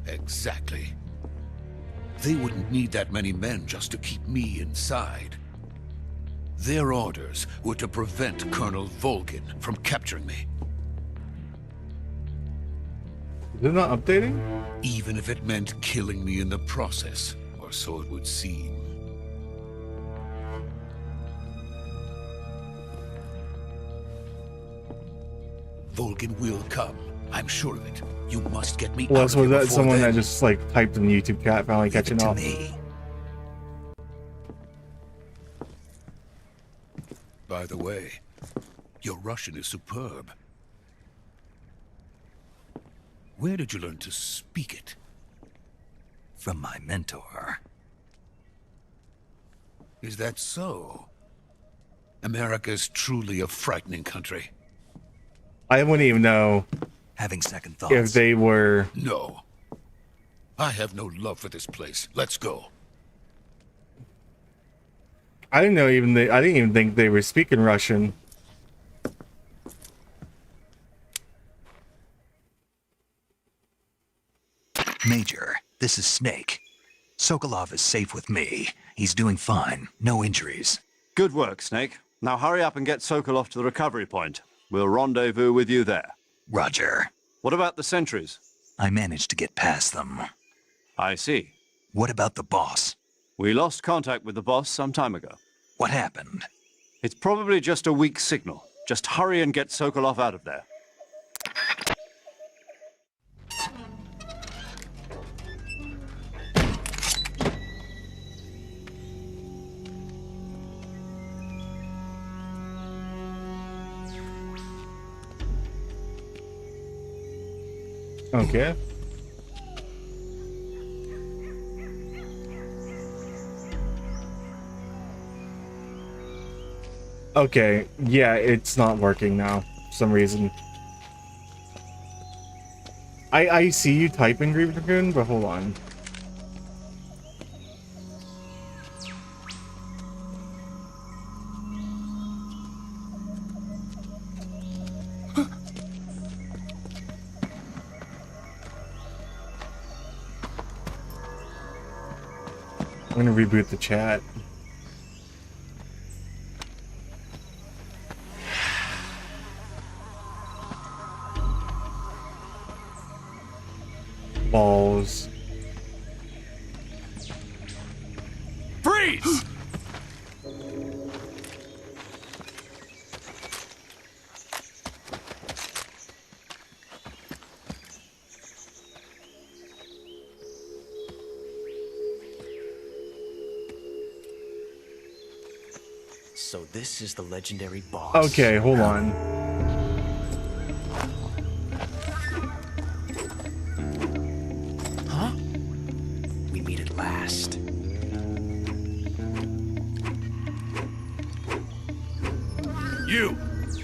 Exactly. They wouldn't need that many men just to keep me inside. Their orders were to prevent Colonel Volgin from capturing me. They're not updating? Even if it meant killing me in the process, or so it would seem. Volgin will come. I'm sure of it. You must get me Well, out so of here that before someone then. that just like typed in the YouTube chat finally catching up. Me. By the way, your Russian is superb. Where did you learn to speak it? From my mentor. Is that so? America's truly a frightening country. I wouldn't even know Having second thoughts. if they were. No. I have no love for this place. Let's go. I didn't know even I didn't even think they were speaking Russian. Major, this is Snake. Sokolov is safe with me. He's doing fine. No injuries. Good work, Snake. Now hurry up and get Sokolov to the recovery point. We'll rendezvous with you there. Roger. What about the sentries? I managed to get past them. I see. What about the boss? We lost contact with the boss some time ago. What happened? It's probably just a weak signal. Just hurry and get Sokolov out of there. Okay. Okay, yeah, it's not working now for some reason. I see you typing Green Dragoon, but hold on. I'm gonna reboot the chat. Balls. Freeze! So this is the legendary boss. Okay, hold on. Huh? We meet at last.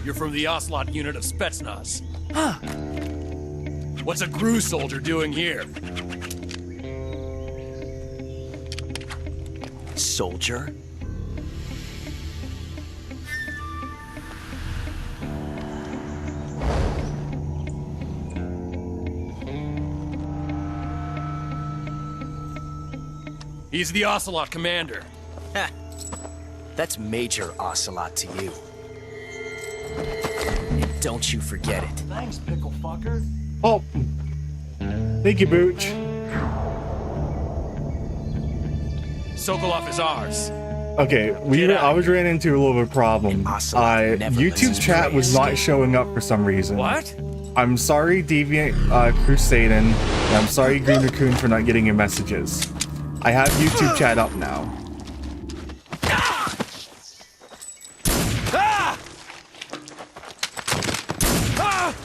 You're from the Ocelot unit of Spetsnaz. Huh. What's a GRU soldier doing here? Soldier? He's the Ocelot commander. Ha! That's Major Ocelot to you. And don't you forget it. Thanks, pickle fucker. Oh, thank you, Booch. Sokolov is ours. Okay, I was ran into a little bit of a problem. YouTube chat was not showing up for some reason. What? I'm sorry, Deviant Crusaden, and I'm sorry, Green Raccoon, for not getting your messages. I have YouTube chat up now.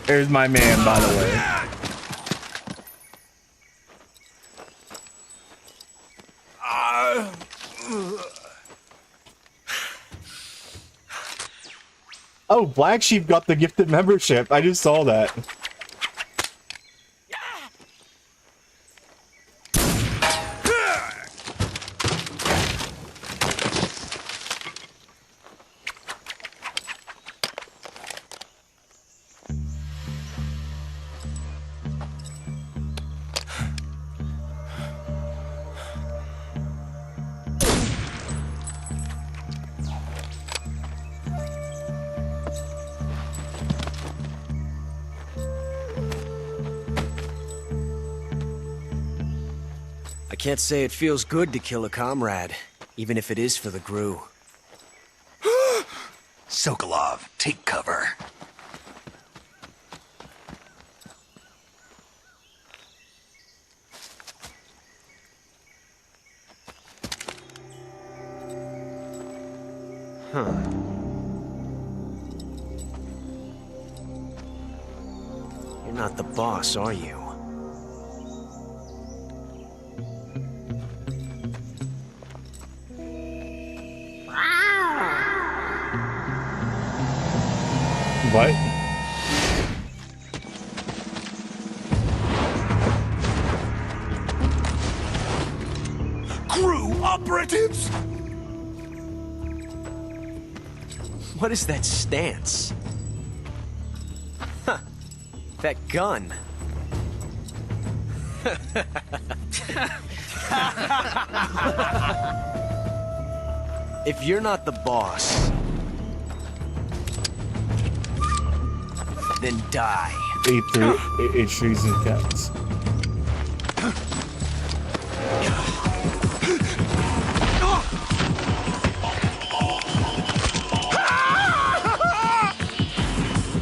There's my man, by the way. Oh, Black Sheep got the gifted membership. I just saw that. I can't say it feels good to kill a comrade, even if it is for the GRU. Sokolov, take cover. Huh. You're not the boss, are you? What? GRU operatives? What is that stance? Huh. That gun. If you're not the boss, then die. Eight trees and cats.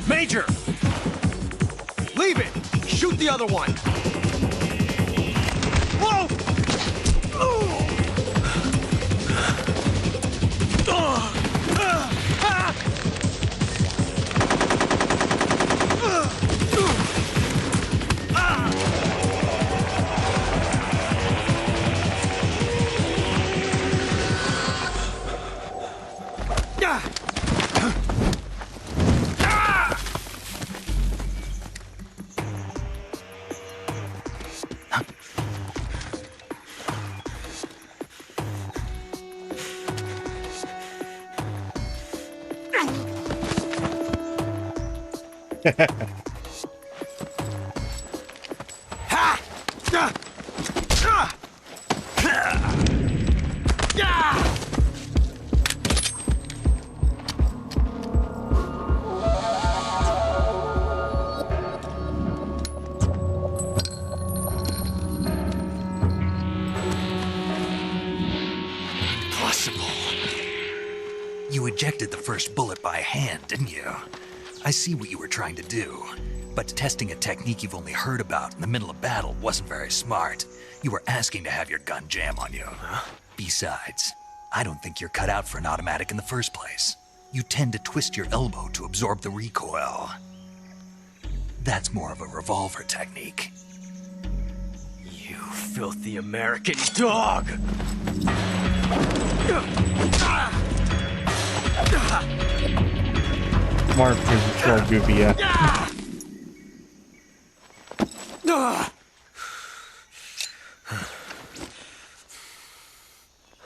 Major! Leave it! Shoot the other one! Whoa! You ejected the first bullet by hand, didn't you? I see what you were trying to do. But testing a technique you've only heard about in the middle of battle wasn't very smart. You were asking to have your gun jam on you. Besides, I don't think you're cut out for an automatic in the first place. You tend to twist your elbow to absorb the recoil. That's more of a revolver technique. You filthy American dog! Mark is control goofy, yeah.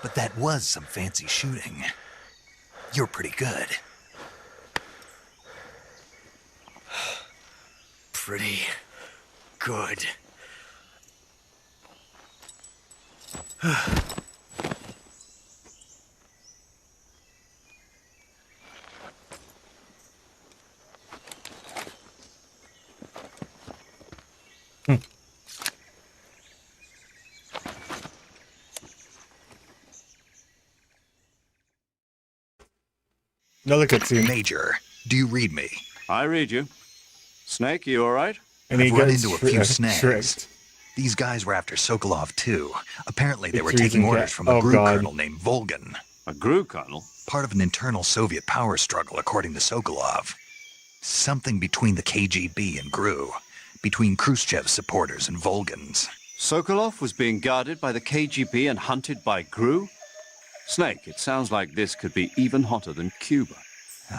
But that was some fancy shooting. You're pretty good. Pretty good. Another cutscene. Major, do you read me? I read you. Snake, you all right? And he I've run gets into a few snags. tricked. These guys were after Sokolov too. Apparently they were Trees taking and orders cat- from a oh, GRU God. colonel named Volgan. A GRU colonel? Part of an internal Soviet power struggle, according to Sokolov. Something between the KGB and GRU. Between Khrushchev's supporters and Volgan's. Sokolov was being guarded by the KGB and hunted by GRU? Snake, it sounds like this could be even hotter than Cuba.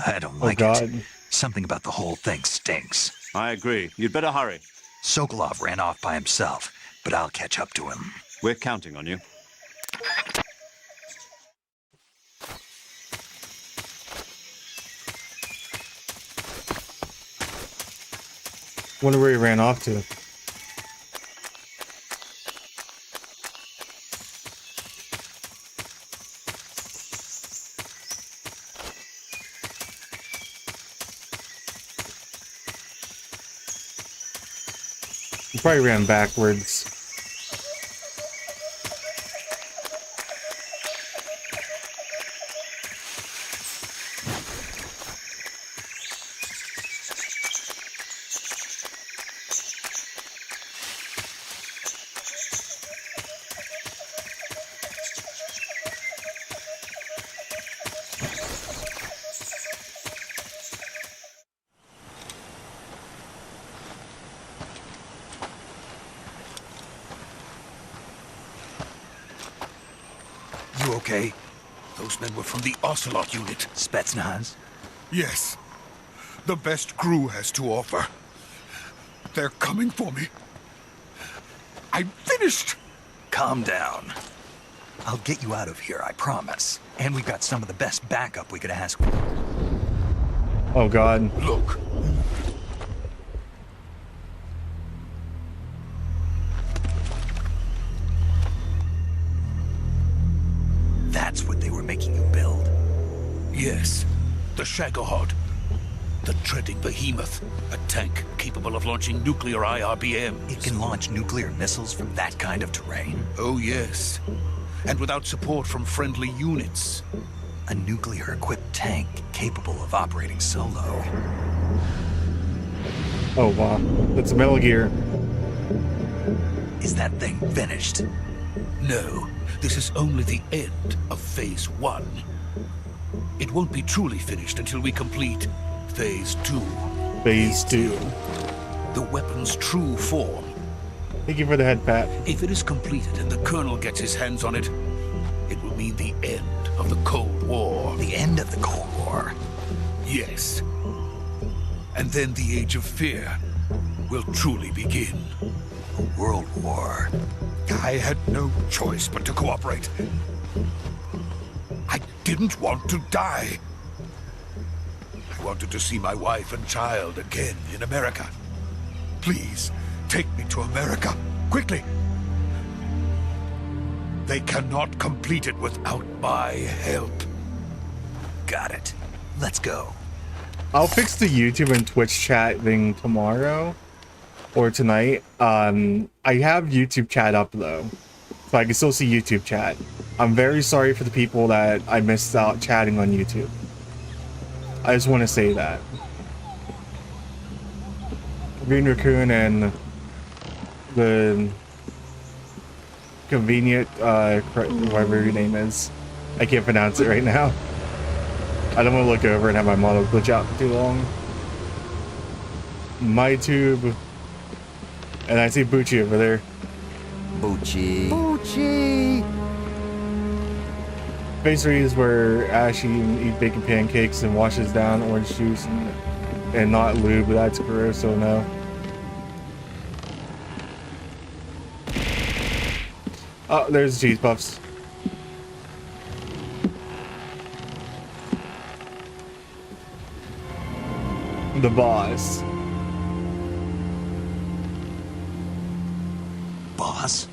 I don't like it. Something about the whole thing stinks. I agree. You'd better hurry. Sokolov ran off by himself, but I'll catch up to him. We're counting on you. Wonder where he ran off to. He probably ran backwards. You okay? Those men were from the Ocelot unit. Spetsnaz? Yes. The best crew has to offer. They're coming for me. I'm finished! Calm down. I'll get you out of here, I promise. And we've got some of the best backup we could ask for. Oh god. Look. That's what they were making you build? Yes. The Shagohod. The treading behemoth. A tank capable of launching nuclear IRBMs. It can launch nuclear missiles from that kind of terrain? Oh, yes. And without support from friendly units. A nuclear-equipped tank capable of operating solo. Oh wow. That's Metal Gear. Is that thing finished? No. This is only the end of Phase 1. It won't be truly finished until we complete Phase 2. Phase 2. The weapon's true form. Thank you for the head pat. If it is completed and the Colonel gets his hands on it, it will mean the end of the Cold War. The end of the Cold War? Yes. And then the Age of Fear will truly begin. A world war. I had no choice but to cooperate. I didn't want to die. I wanted to see my wife and child again in America. Please, take me to America, quickly. They cannot complete it without my help. Got it. Let's go. I'll fix the YouTube and Twitch chat thing tomorrow or tonight. I have YouTube chat up though, so I can still see YouTube chat. I'm very sorry for the people that I missed out chatting on YouTube. I just want to say that. Green Raccoon and the convenient, whatever your name is. I can't pronounce it right now. I don't want to look over and have my model glitch out too long. MyTube. And I see Bucci over there. Bucci. Bucci! Phase 3 is where Ashy eats bacon pancakes and washes down orange juice and not lube. That's gross, so no. Oh, there's cheese puffs. The boss. Boss?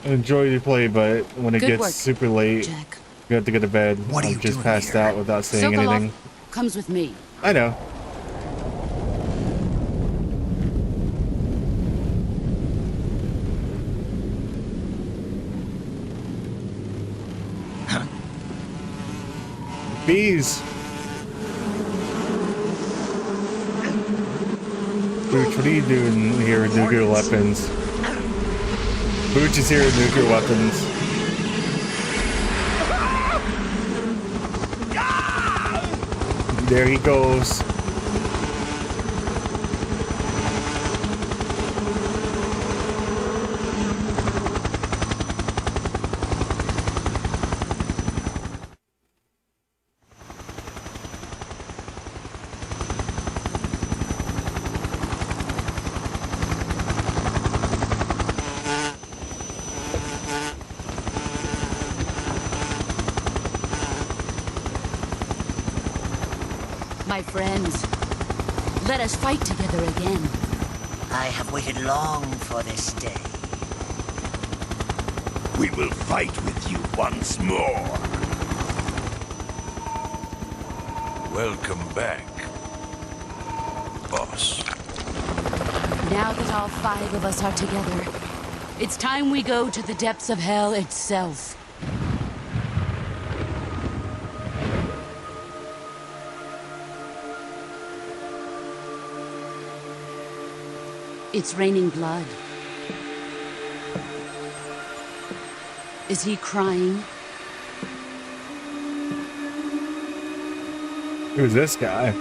Enjoy the play, but when it Good gets work, super late, Jack. you have to go to bed. What are I'm you just doing passed here? out without saying Sokolov anything. comes with me. I know. Bees. Booch, what are you doing here with nuclear weapons? Booch is here with nuclear weapons. There he goes. My friends, let us fight together again. I have waited long for this day. We will fight with you once more. Welcome back, boss. Now that all 5 of us are together, it's time we go to the depths of hell itself. It's raining blood. Is he crying? Who's this guy?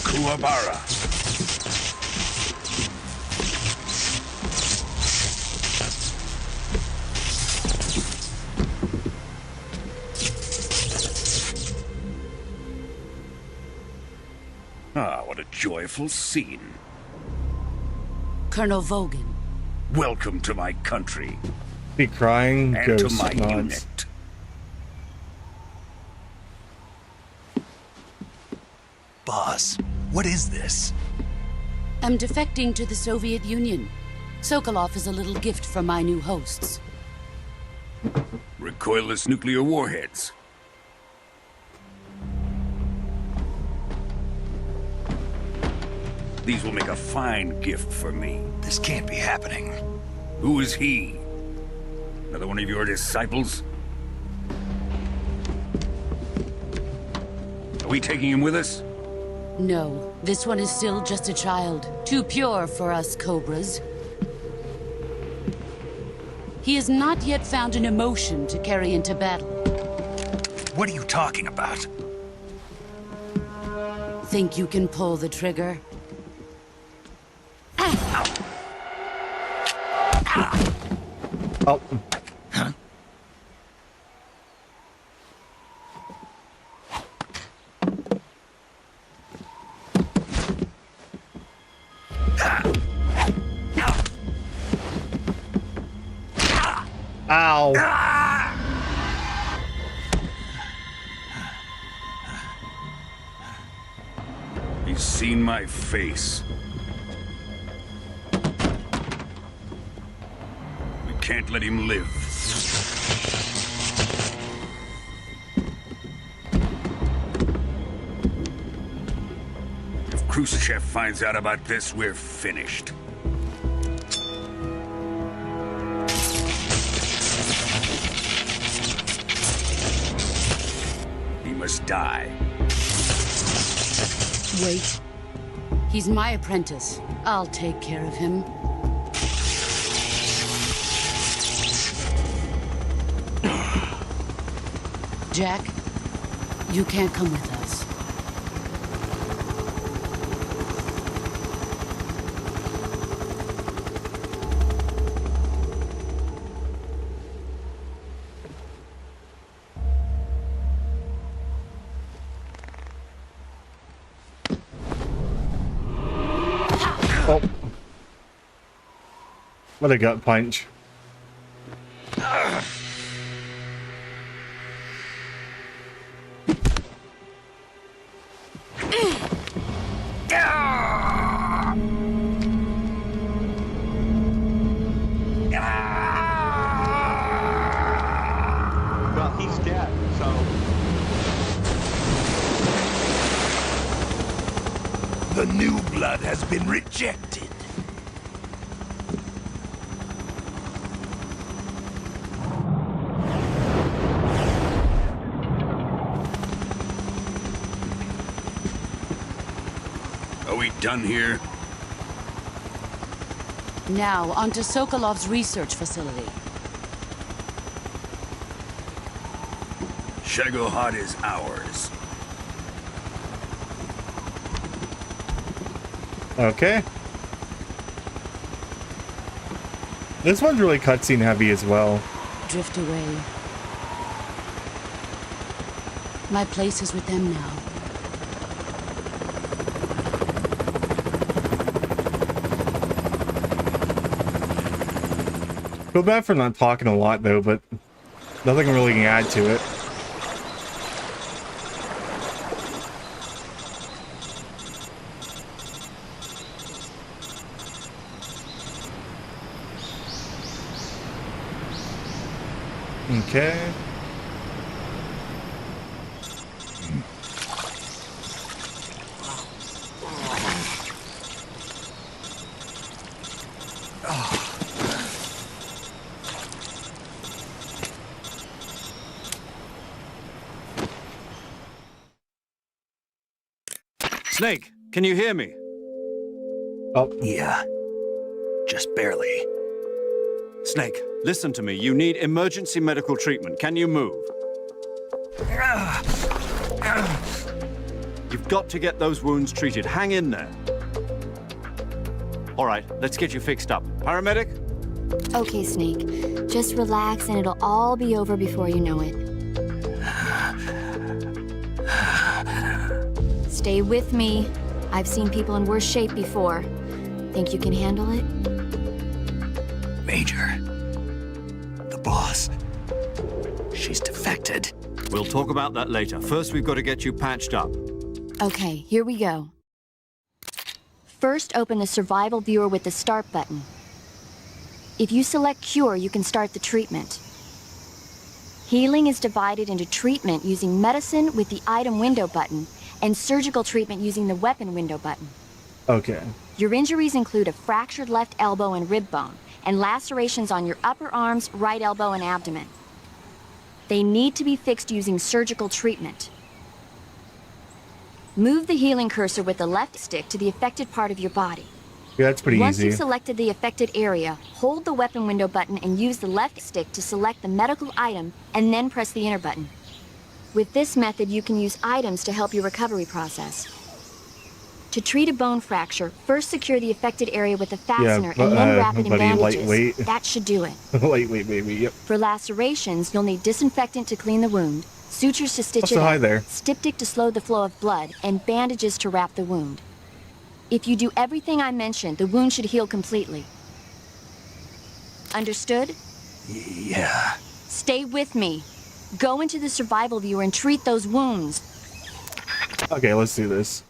Kuwabara. Ah, what a joyful scene. Colonel Vogan. Welcome to my country. Be crying, and ghost to my nods. unit. Boss, what is this? I'm defecting to the Soviet Union. Sokolov is a little gift from my new hosts. Recoilless nuclear warheads. These will make a fine gift for me. This can't be happening. Who is he? Another one of your disciples? Are we taking him with us? No, this one is still just a child. Too pure for us Cobras. He has not yet found an emotion to carry into battle. What are you talking about? Think you can pull the trigger? Oh. Huh? Ow. He's seen my face. We can't let him live. If Khrushchev finds out about this, we're finished. He must die. Wait. He's my apprentice. I'll take care of him. Jack, you can't come with us. Oh. What a gut punch. Well, he's dead, so... The new blood has been rejected. Are we done here? Now, onto Sokolov's research facility. Shagohod is ours. Okay. This one's really cutscene heavy as well. Drift away. My place is with them now. Feel bad for not talking a lot though, but nothing really can add to it. Okay. Snake, can you hear me? Oh. Yeah. Just barely. Snake, listen to me. You need emergency medical treatment. Can you move? You've got to get those wounds treated. Hang in there. All right, let's get you fixed up. Paramedic? Okay, Snake. Just relax and it'll all be over before you know it. Stay with me. I've seen people in worse shape before. Think you can handle it? Major. The boss. She's defected. We'll talk about that later. First, we've got to get you patched up. Okay, here we go. First, open the survival viewer with the start button. If you select cure, you can start the treatment. Healing is divided into treatment using medicine with the item window button and surgical treatment using the weapon window button. Okay. Your injuries include a fractured left elbow and rib bone, and lacerations on your upper arms, right elbow, and abdomen. They need to be fixed using surgical treatment. Move the healing cursor with the left stick to the affected part of your body. Yeah, that's pretty Once easy. you've selected the affected area, hold the weapon window button and use the left stick to select the medical item, and then press the enter button. With this method, you can use items to help your recovery process. To treat a bone fracture, first secure the affected area with a fastener and then wrap it in bandages. Lightweight. That should do it. Lightweight, baby, yep. For lacerations, you'll need disinfectant to clean the wound, sutures to stitch it hi up, there. styptic to slow the flow of blood, and bandages to wrap the wound. If you do everything I mentioned, the wound should heal completely. Understood? Yeah. Stay with me. Go into the survival viewer and treat those wounds. Okay, let's do this.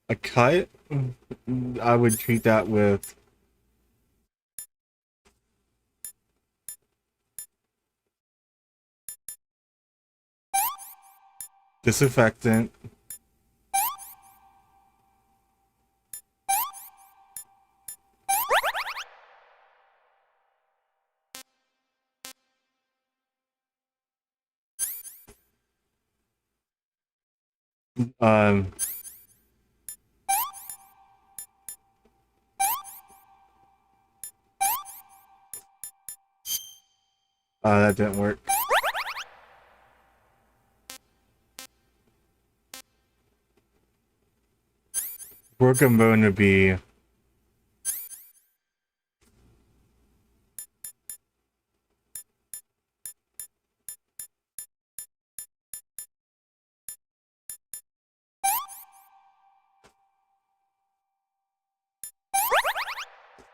A cut? I would treat that with disinfectant. That didn't work. Broken bone would be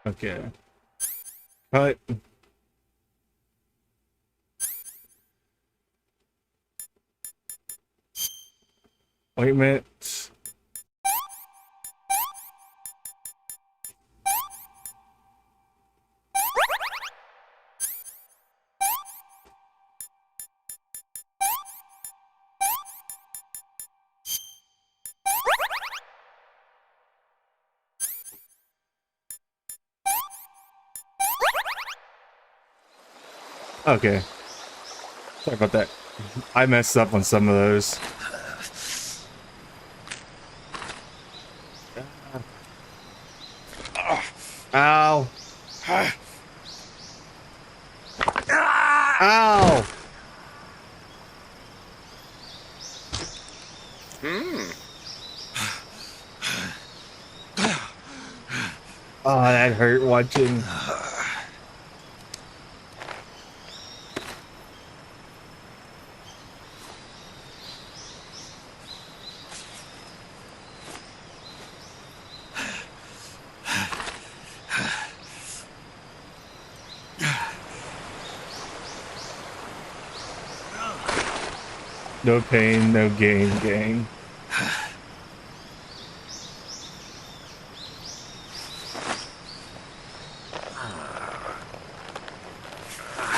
okay. Cut. Ointment. Okay. Sorry about that. I messed up on some of those. Ow. Ow. Oh, that hurt watching. No pain, no gain, gang.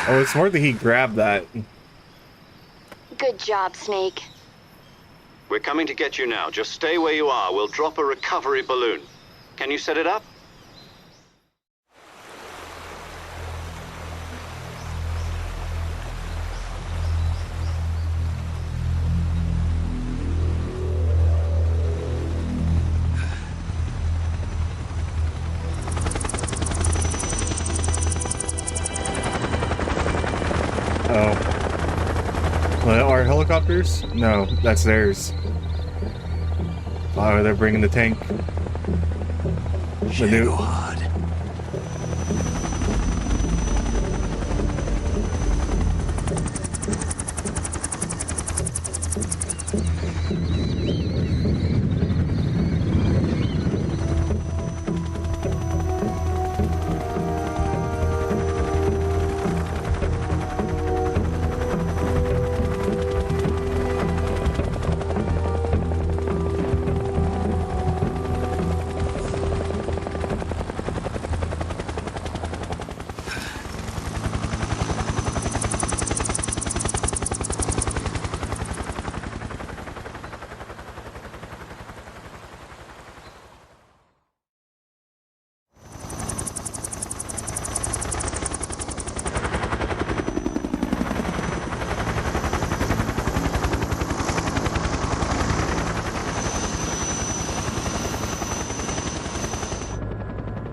Oh, it's more that he grabbed that. Good job, Snake. We're coming to get you now. Just stay where you are. We'll drop a recovery balloon. Can you set it up? Oh. Well, our helicopters? No, that's theirs. Oh, they're bringing the tank. The new...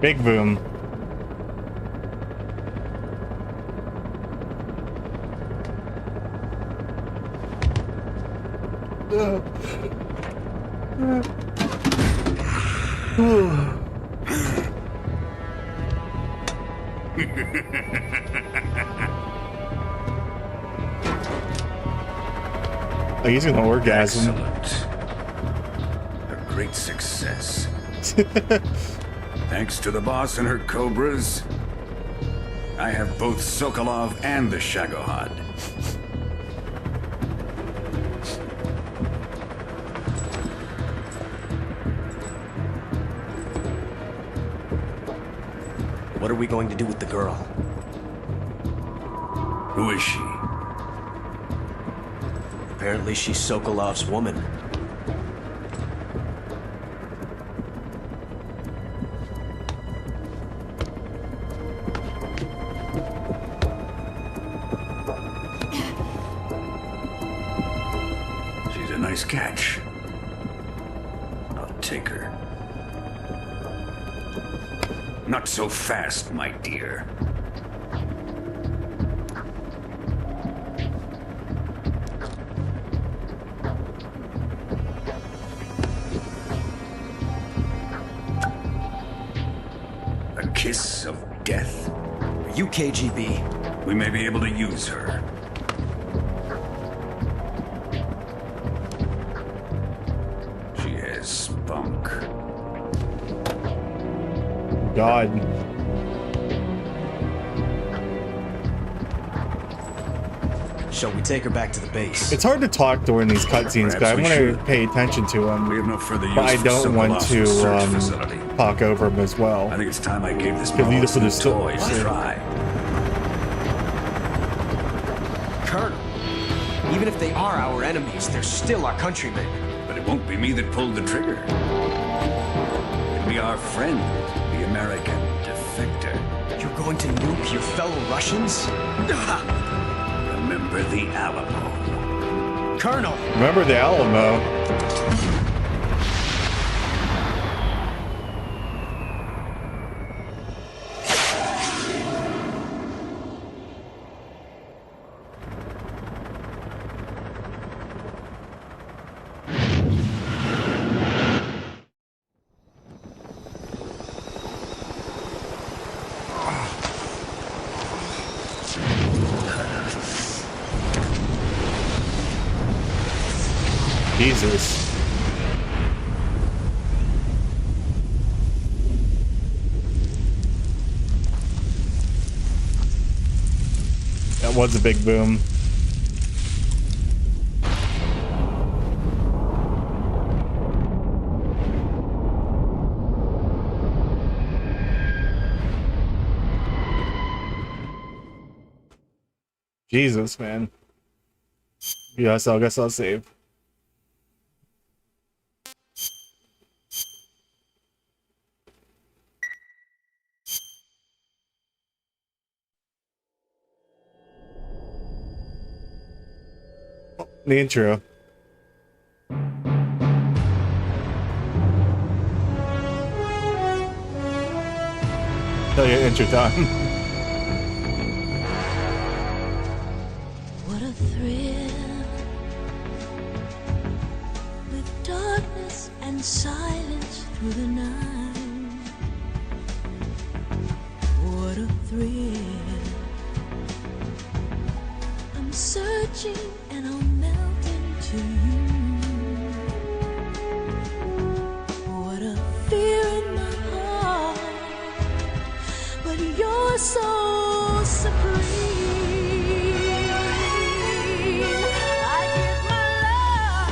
Big boom. Oh, he's gonna orgasm. Excellent. A great success. Thanks to the boss and her cobras, I have both Sokolov and the Shagohod. What are we going to do with the girl? Who is she? Apparently she's Sokolov's woman. She's a nice catch. I'll take her. Not so fast, my dear. A kiss of death. Are you KGB? We may be able to use her. She has spunk. God. Shall we take her back to the base? It's hard to talk during these cutscenes because I want to pay attention to them. We have no further use but I for don't want Sokolov's to research facility. talk over them as well. I think it's time I gave this Because modest for the new toy a try. Colonel, even if they are our enemies, they're still our countrymen. But it won't be me that pulled the trigger. It'll be our friend, the American defector. You're going to nuke your fellow Russians? Remember the Alamo. Colonel! Remember the Alamo. Jesus. That was a big boom. Jesus, man. Yes, I guess I'll save. The intro. Tell you intro time. a thrill, with darkness and silence through the night. What a thrill. I'm searching and I'll melt into you. What a fear in my heart, but you're so supreme. I give my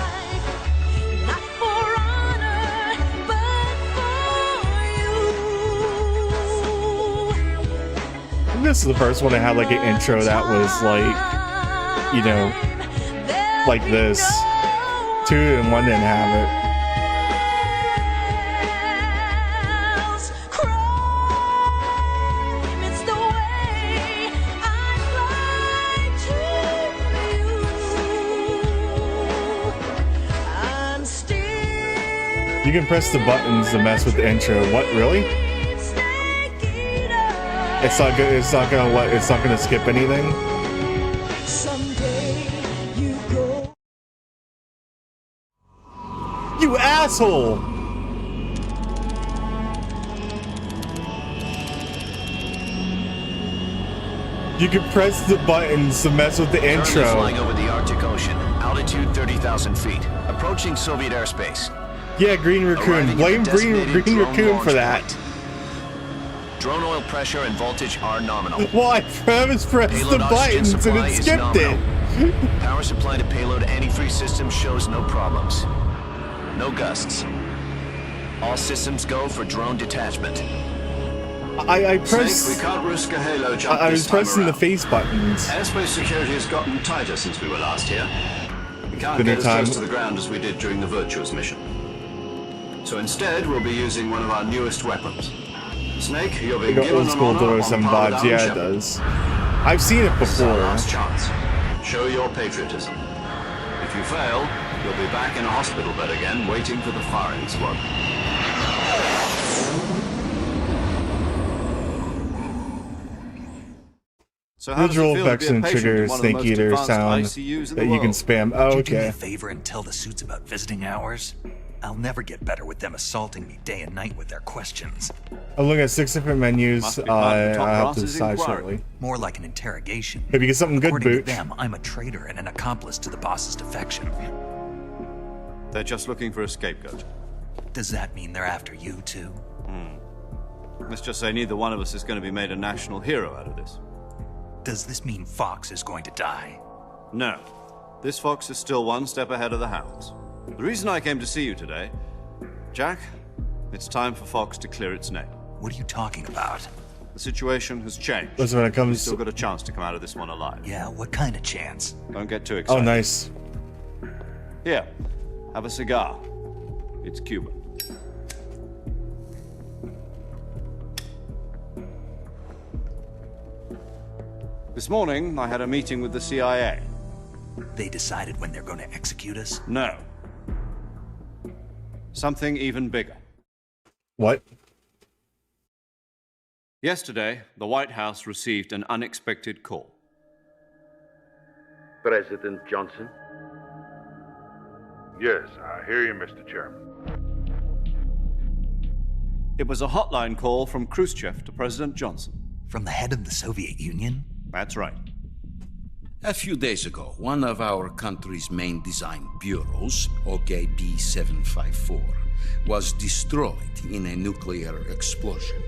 life, not for honor, but for you. This is the first one I had like an intro that was like, you know, like this. 2 and 1 didn't have it. You can press the buttons to mess with the intro. What, really? It's not good. It's not gonna what? It's not gonna skip anything. You asshole! You can press the buttons to mess with the intro. Flying over the Arctic Ocean, altitude 30,000 feet, approaching Soviet airspace. Yeah, Green Raccoon. Blame Green Raccoon for that. Drone oil pressure and voltage are nominal. Well, I pressed the buttons and it skipped it. Power supply to payload antifreeze system shows no problems. No gusts. All systems go for drone detachment. I pressed. Snake, we can't risk a halo jump. I was pressing the face buttons. Airspace security has gotten tighter since we were last here. We can't get as close to the ground as we did during the Virtuous mission. So instead, we'll be using one of our newest weapons. Snake, you're being given old school Dora 7 vibes. Yeah, it does. I've seen it before. Last chance. Show your patriotism. If you fail, you'll be back in a hospital bed again, waiting for the firing squad. So visual effects and trigger snake eater sound that you can spam. Oh, Could you do me okay. a favor and tell the suits about visiting hours? I'll never get better with them assaulting me day and night with their questions. I'm looking at 6 different menus. I have to decide shortly. More like an interrogation. Maybe get something good, According Booch. to them, I'm a traitor and an accomplice to the boss's defection. They're just looking for a scapegoat. Does that mean they're after you too? Let's just say neither one of us is going to be made a national hero out of this. Does this mean Fox is going to die? No. This fox is still one step ahead of the hounds. The reason I came to see you today, Jack, it's time for Fox to clear its name. What are you talking about? The situation has changed. Listen, when it comes We've still got a chance to come out of this one alive. Yeah, what kind of chance? Don't get too excited. Oh, nice. Here, have a cigar. It's Cuban. This morning, I had a meeting with the CIA. They decided when they're going to execute us? No. Something even bigger. What? Yesterday, the White House received an unexpected call. President Johnson? Yes, I hear you, Mr. Chairman. It was a hotline call from Khrushchev to President Johnson. From the head of the Soviet Union? That's right. A few days ago, one of our country's main design bureaus, OKB 754, was destroyed in a nuclear explosion.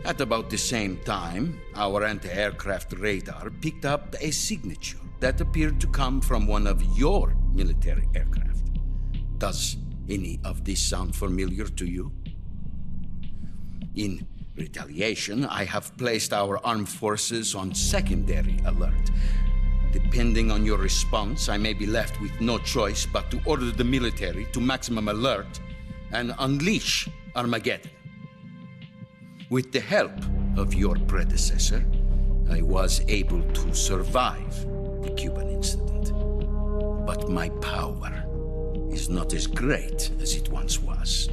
At about the same time, our anti-aircraft radar picked up a signature that appeared to come from one of your military aircraft. Does any of this sound familiar to you? In retaliation, I have placed our armed forces on secondary alert. Depending on your response, I may be left with no choice but to order the military to maximum alert and unleash Armageddon. With the help of your predecessor, I was able to survive the Cuban incident. But my power is not as great as it once was.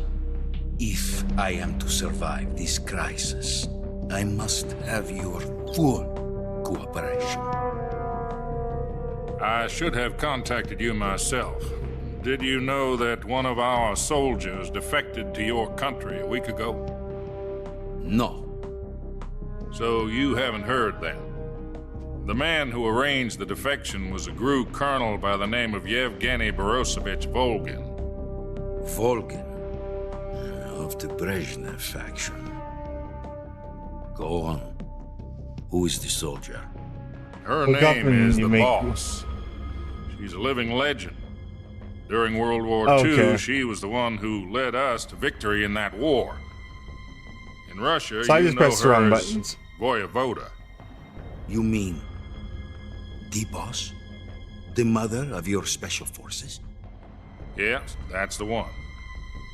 If I am to survive this crisis, I must have your full cooperation. I should have contacted you myself. Did you know that one of our soldiers defected to your country a week ago? No. So you haven't heard then. The man who arranged the defection was a GRU colonel by the name of Yevgeny Borosovich Volgin. Volgin? Of the Brezhnev faction. Go on. Who is the soldier? Her name is the Boss. She's a living legend. During World War II, she was the one who led us to victory in that war. In Russia, so you know her as buttons. Voyevoda. You mean the Boss? The mother of your special forces? Yes, that's the one.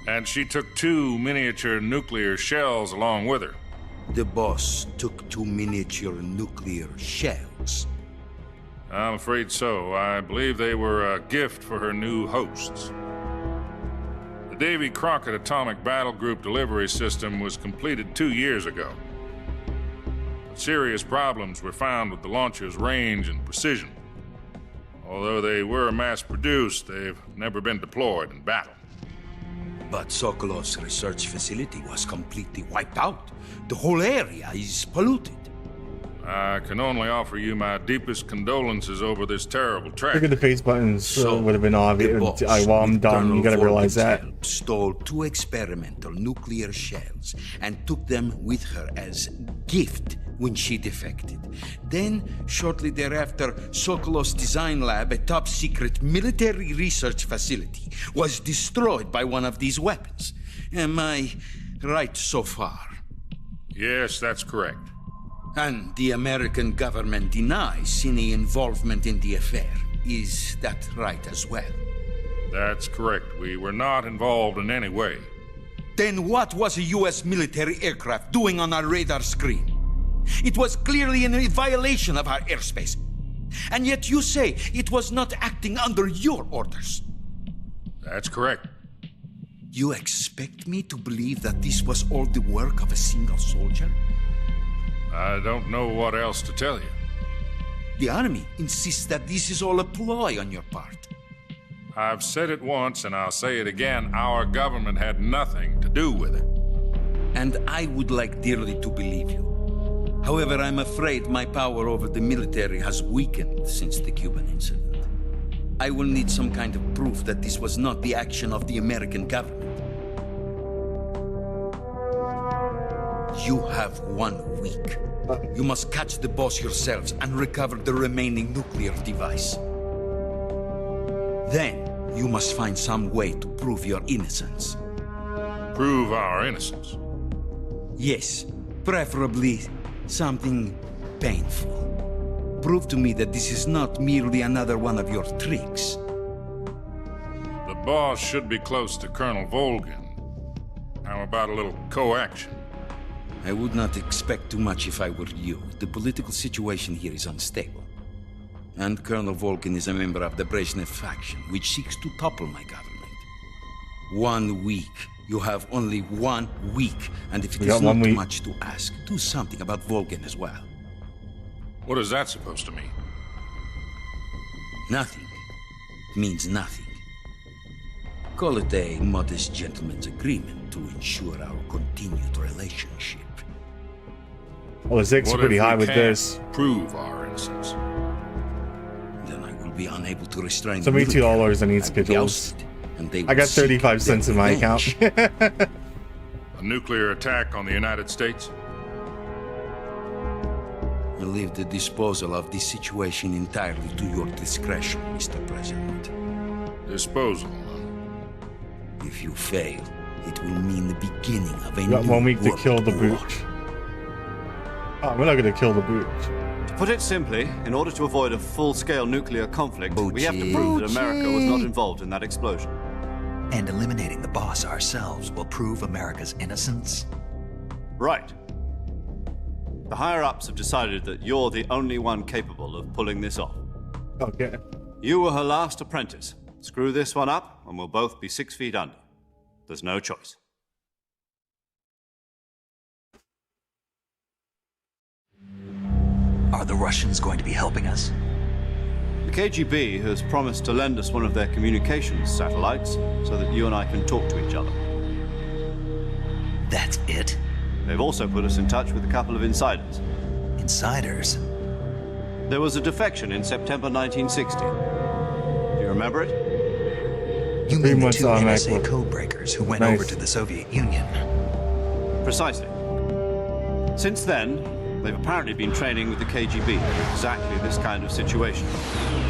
And she took 2 miniature nuclear shells along with her. The Boss took 2 miniature nuclear shells? I'm afraid so. I believe they were a gift for her new hosts. The Davy Crockett Atomic Battle Group delivery system was completed 2 years ago. But serious problems were found with the launcher's range and precision. Although they were mass-produced, they've never been deployed in battle. But Sokolov's research facility was completely wiped out. The whole area is polluted. I can only offer you my deepest condolences over this terrible tragedy. Look at the face buttons. Would have been obvious. While I'm dumb, you gotta realize that. Stole 2 experimental nuclear shells and took them with her as gift when she defected. Then, shortly thereafter, Sokolov's design lab, a top-secret military research facility, was destroyed by one of these weapons. Am I right so far? Yes, that's correct. And the American government denies any involvement in the affair. Is that right as well? That's correct. We were not involved in any way. Then what was a U.S. military aircraft doing on our radar screen? It was clearly in violation of our airspace. And yet you say it was not acting under your orders. That's correct. You expect me to believe that this was all the work of a single soldier? I don't know what else to tell you. The army insists that this is all a ploy on your part. I've said it once and I'll say it again. Our government had nothing to do with it. And I would like dearly to believe you. However, I'm afraid my power over the military has weakened since the Cuban incident. I will need some kind of proof that this was not the action of the American government. You have 1 week. You must catch the boss yourselves and recover the remaining nuclear device. Then, you must find some way to prove your innocence. Prove our innocence? Yes, preferably something painful. Prove to me that this is not merely another one of your tricks. The boss should be close to Colonel Volgin. How about a little co-action? I would not expect too much if I were you. The political situation here is unstable. And Colonel Volgin is a member of the Brezhnev faction, which seeks to topple my government. 1 week. You have only 1 week. And if it is not too much to ask, do something about Volgin as well. What is that supposed to mean? Nothing. It means nothing. Call it a modest gentleman's agreement to ensure our continued relationship. Well, the stakes are pretty high with this. Prove our innocence. Then I will be unable to restrain. So me $2 on each schedules. I got 35 cents in my account. A nuclear attack on the United States? I leave the disposal of this situation entirely to your discretion, Mr. President. Disposal? If you fail, it will mean the beginning of a new got 1 week to kill the war. boot. Oh, we're not gonna kill the boot. To put it simply, in order to avoid a full-scale nuclear conflict, we have to prove that America was not involved in that explosion. And eliminating the boss ourselves will prove America's innocence? Right. The higher-ups have decided that you're the only one capable of pulling this off. Okay. You were her last apprentice. Screw this one up, and we'll both be 6 feet under. There's no choice. Are the Russians going to be helping us? KGB has promised to lend us one of their communications satellites so that you and I can talk to each other. That's it? They've also put us in touch with a couple of insiders. Insiders? There was a defection in September 1960. Do you remember it? You mean the two NSA codebreakers who went over to the Soviet Union? Precisely. Since then, they've apparently been training with the KGB for exactly this kind of situation.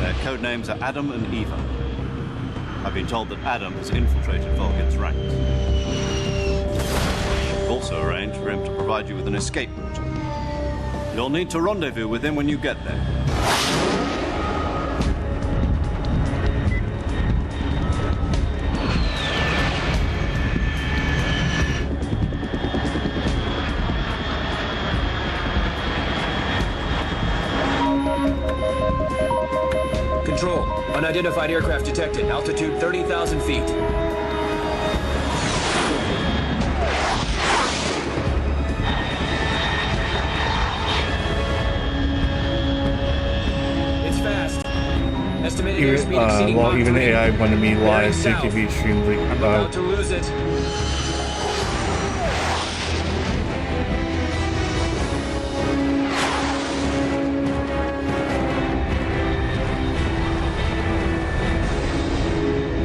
Their code names are Adam and Eva. I've been told that Adam has infiltrated Vulcan's ranks. I've also arranged for him to provide you with an escape route. You'll need to rendezvous with him when you get there. Control. Unidentified aircraft detected. Altitude 30,000 feet. It's fast. Estimated airspeed exceeding Mach 3. Even AI wanted me live, so it could be extremely I'm about to lose it.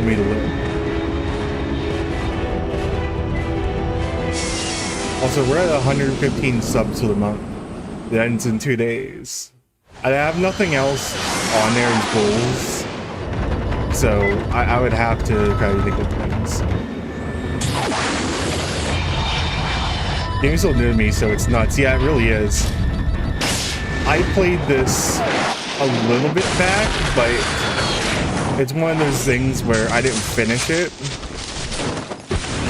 me to live. Also, we're at 115 subs for the month. It ends in 2 days. I have nothing else on there as goals, so I would have to kind of think of things. Game's still new to me, so it's nuts. Yeah, it really is. I played this a little bit back, but it's one of those things where I didn't finish it.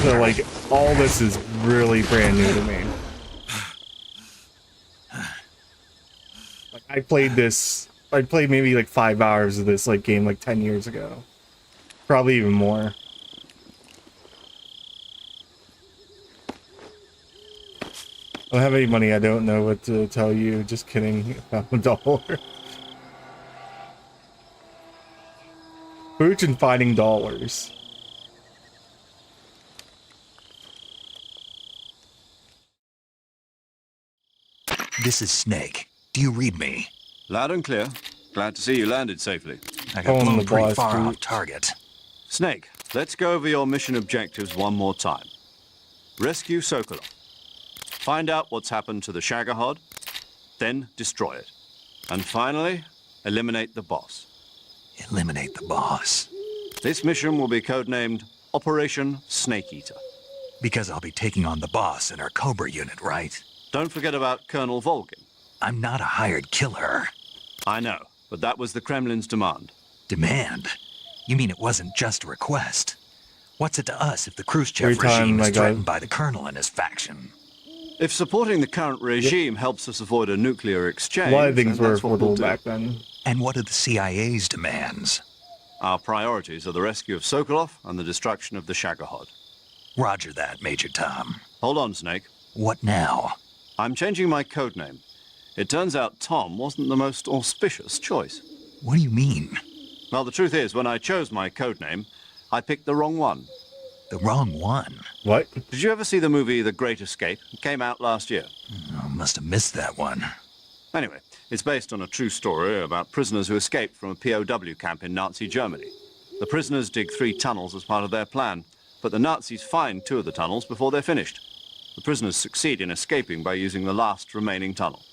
So, like, all this is really brand new to me. Like, I played maybe like 5 hours of this like game like 10 years ago. Probably even more. I don't have any money. I don't know what to tell you. Just kidding. $1. Pooch and finding dollars. This is Snake. Do you read me? Loud and clear. Glad to see you landed safely. I got blown pretty far off target. Snake, let's go over your mission objectives one more time. Rescue Sokolov. Find out what's happened to the Shagohod, then destroy it. And finally, eliminate the boss. Eliminate the boss. This mission will be codenamed Operation Snake Eater. Because I'll be taking on the boss in our Cobra unit, right? Don't forget about Colonel Volgin. I'm not a hired killer. I know, but that was the Kremlin's demand. Demand? You mean it wasn't just a request? What's it to us if the Khrushchev regime is threatened by the Colonel and his faction? If supporting the current regime helps us avoid a nuclear exchange, a lot of things were affordable back then. And what are the CIA's demands? Our priorities are the rescue of Sokolov and the destruction of the Shagohod. Roger that, Major Tom. Hold on, Snake. What now? I'm changing my codename. It turns out Tom wasn't the most auspicious choice. What do you mean? Well, the truth is, when I chose my codename, I picked the wrong one. The wrong one? What? Did you ever see the movie The Great Escape? It came out last year. I must have missed that one. Anyway, it's based on a true story about prisoners who escaped from a POW camp in Nazi Germany. The prisoners dig 3 tunnels as part of their plan, but the Nazis find 2 of the tunnels before they're finished. The prisoners succeed in escaping by using the last remaining tunnel.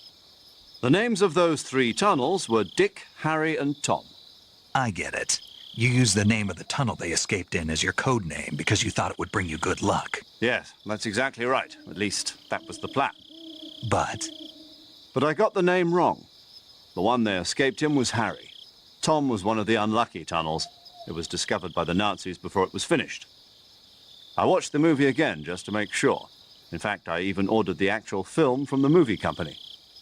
The names of those 3 tunnels were Dick, Harry, and Tom. I get it. You used the name of the tunnel they escaped in as your code name because you thought it would bring you good luck. Yes, that's exactly right. At least, that was the plan. But I got the name wrong. The one they escaped in was Harry. Tom was one of the unlucky tunnels. It was discovered by the Nazis before it was finished. I watched the movie again just to make sure. In fact, I even ordered the actual film from the movie company.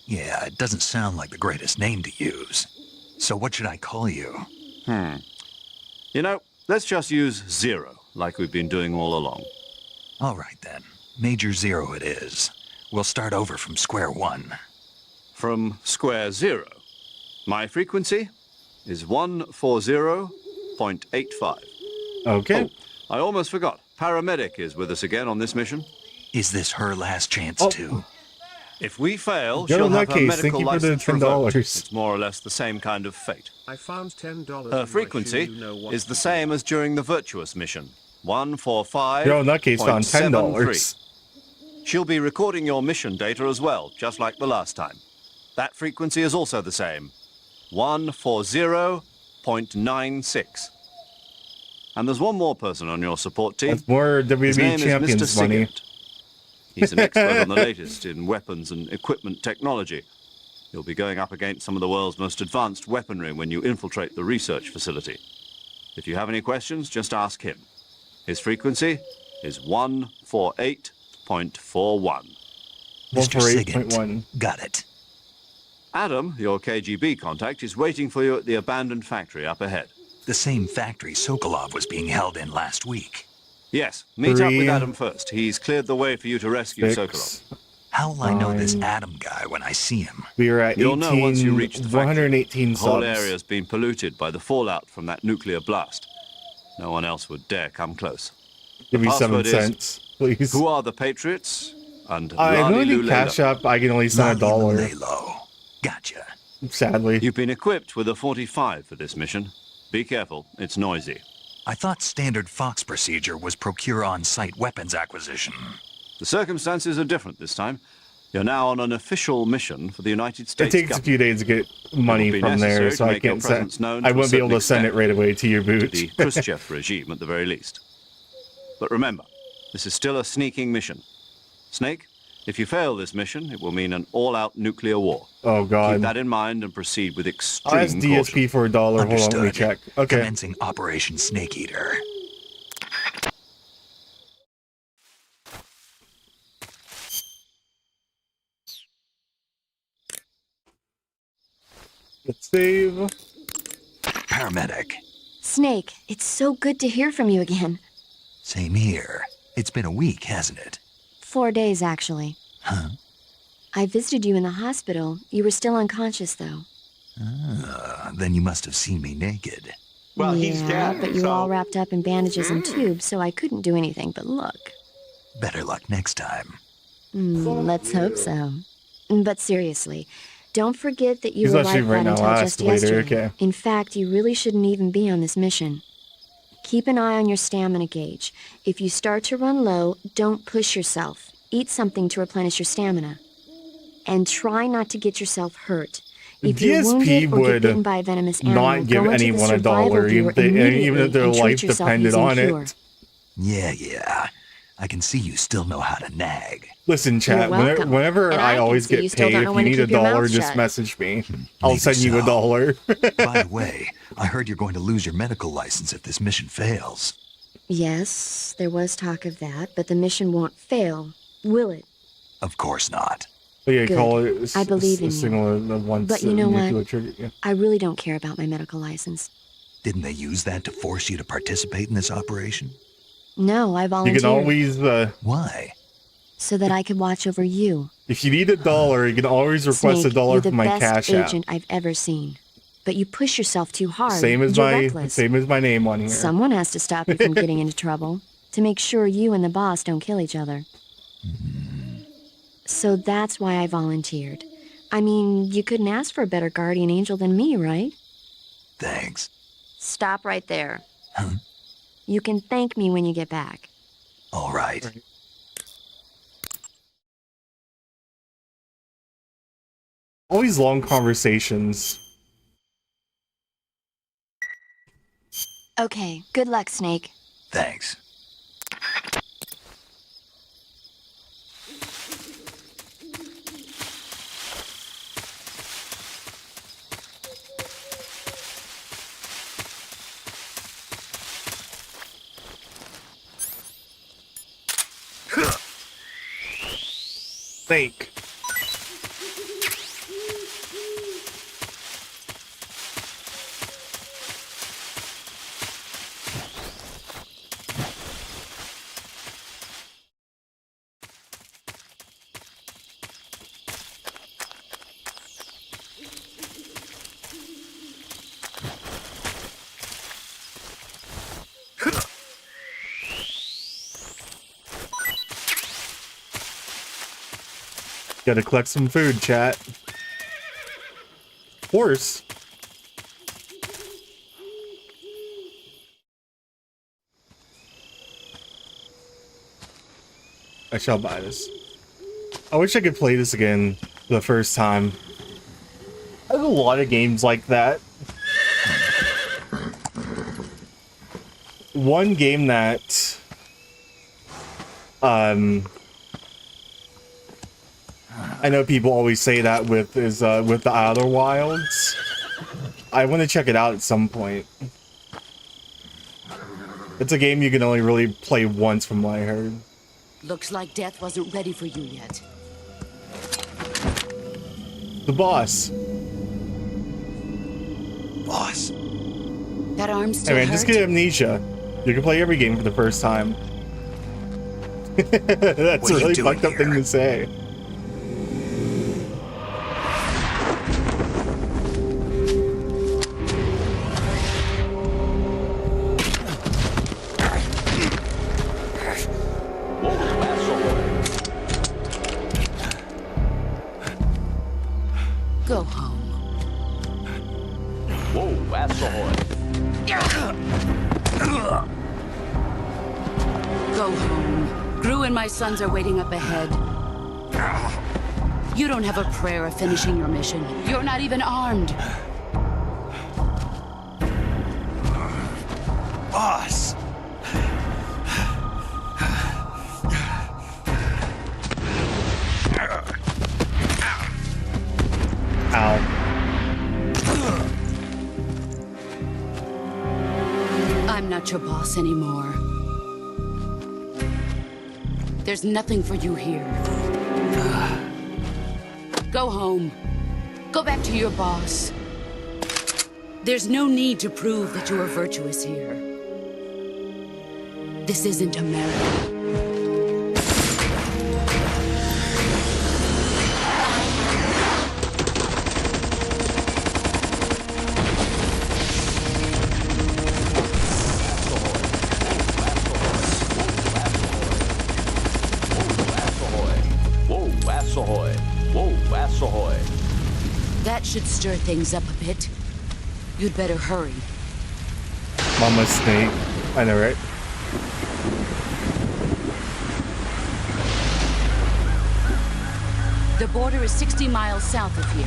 Yeah, it doesn't sound like the greatest name to use. So what should I call you? You know, let's just use Zero, like we've been doing all along. All right, then. Major Zero it is. We'll start over from square one. From square 0. My frequency? is 140.85. Okay. Oh, I almost forgot. Paramedic is with us again on this mission. Is this her last chance, too? If we fail, Well, she'll in have that her case, medical thank you for the license revoked. $10. It's more or less the same kind of fate. I found $10. Her frequency is the same as during the Virtuous mission. 145. Yo, in that case, found $10. She'll be recording your mission data as well, just like the last time. That frequency is also the same. 140.96. And there's one more person on your support team. That's more His name WWE is champions Mr. money. Sigurd. He's an expert on the latest in weapons and equipment technology. You'll be going up against some of the world's most advanced weaponry when you infiltrate the research facility. If you have any questions, just ask him. His frequency is 148.41. Mr. Sigurd. Got it. Adam, your KGB contact, is waiting for you at the abandoned factory up ahead. The same factory Sokolov was being held in last week. Yes, meet up with Adam first. He's cleared the way for you to rescue Sokolov. How will I know this Adam guy when I see him? We are at You'll know once you reach the factory. 118 The whole subs. area's been polluted by the fallout from that nuclear blast. No one else would dare come close. Give The me 7 password is, cents, please. Who are the Patriots? And I Lali only Lulelo. Cash App. I can only send $1. Gotcha. Sadly. You've been equipped with a 45 for this mission. Be careful, it's noisy. I thought standard Fox procedure was procure on-site weapons acquisition. The circumstances are different this time. You're now on an official mission for the United It States takes a few days to get money from there, so I can't send. I wouldn't be able to send it right away to your boot. The Khrushchev regime, at the very least. But remember, this is still a sneaking mission. Snake, if you fail this mission, it will mean an all-out nuclear war. Oh God! Keep that in mind and proceed with extreme I'll ask DSP for $1. Hold on, let me check. Okay. Commencing Operation Snake Eater. Let's save. Paramedic. Snake, it's so good to hear from you again. Same here. It's been a week, hasn't it? 4 days, actually. Huh? I visited you in the hospital. You were still unconscious, though. Then you must have seen me naked. Well, yeah, he's dead, but you were so- all wrapped up in bandages and tubes, so I couldn't do anything but look. Better luck next time. Let's hope so. But seriously, don't forget that you He's were not like shooting right that now. until I'll just ask later, yesterday. okay. In fact, you really shouldn't even be on this mission. Keep an eye on your stamina gauge. If you start to run low, don't push yourself. Eat something to replenish your stamina. And try not to get yourself hurt. If you're DSP wounded or get would bitten by a venomous animal, not give go into the anyone survival $1, viewer even immediately if their and treat life yourself depended using on Cure. it. Yeah. I can see you still know how to nag. Listen, chat. You're welcome. Whenever And I I always can see you get still paid, don't if know you when to need keep your mouth $1, just shut. message me. I'll Maybe send you so. $1. By the way, I heard you're going to lose your medical license if this mission fails. Yes, there was talk of that, but the mission won't fail, will it? Of course not. But yeah, Good. call it. I believe in you. Single once. But you know nuclear what? trigger, yeah. I really don't care about my medical license. Didn't they use that to force you to participate in this operation? No, I You volunteered. can always. Why? So that I could watch over you. If you need $1, you can always request Snake, $1 you're the from my best Cash App. agent I've ever seen. But you push yourself too hard. Same as You're my reckless. name on here. Someone has to stop you from getting into trouble. To make sure you and the boss don't kill each other. So that's why I volunteered. I mean, you couldn't ask for a better guardian angel than me, right? Thanks. Stop right there. Huh? You can thank me when you get back. All right. Always long conversations. Okay, good luck, Snake. Thanks. Snake. Gotta collect some food, chat. Horse. I shall buy this. I wish I could play this again for the first time. I have a lot of games like that. One game that I know people always say that with is with the Outer Wilds. I want to check it out at some point. It's a game you can only really play once from what I heard. Looks like death wasn't ready for you yet. The boss. Boss. That arm still Hey man, hurt? just get amnesia. You can play every game for the first time. That's What a are you really doing fucked up thing to say. Go home. Whoa, ass ahoy. Go home. Gru and my sons are waiting up ahead. You don't have a prayer of finishing your mission. You're not even armed. Boss! Ow. I'm not your boss anymore. There's nothing for you here. Go home. Go back to your boss. There's no need to prove that you are virtuous here. This isn't America. That should stir things up a bit. You'd better hurry. Mama snake. I know, right? The border is 60 miles south of here.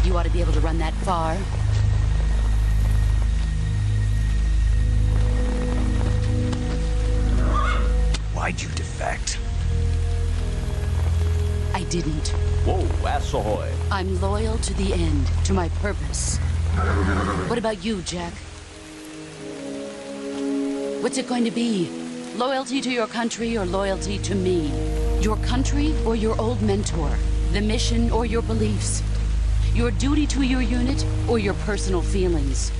You ought to be able to run that far. Why'd you defect? I didn't. Whoa, ass ahoy. I'm loyal to the end, to my purpose. What about you, Jack? What's it going to be? Loyalty to your country or loyalty to me? Your country or your old mentor? The mission or your beliefs? Your duty to your unit or your personal feelings?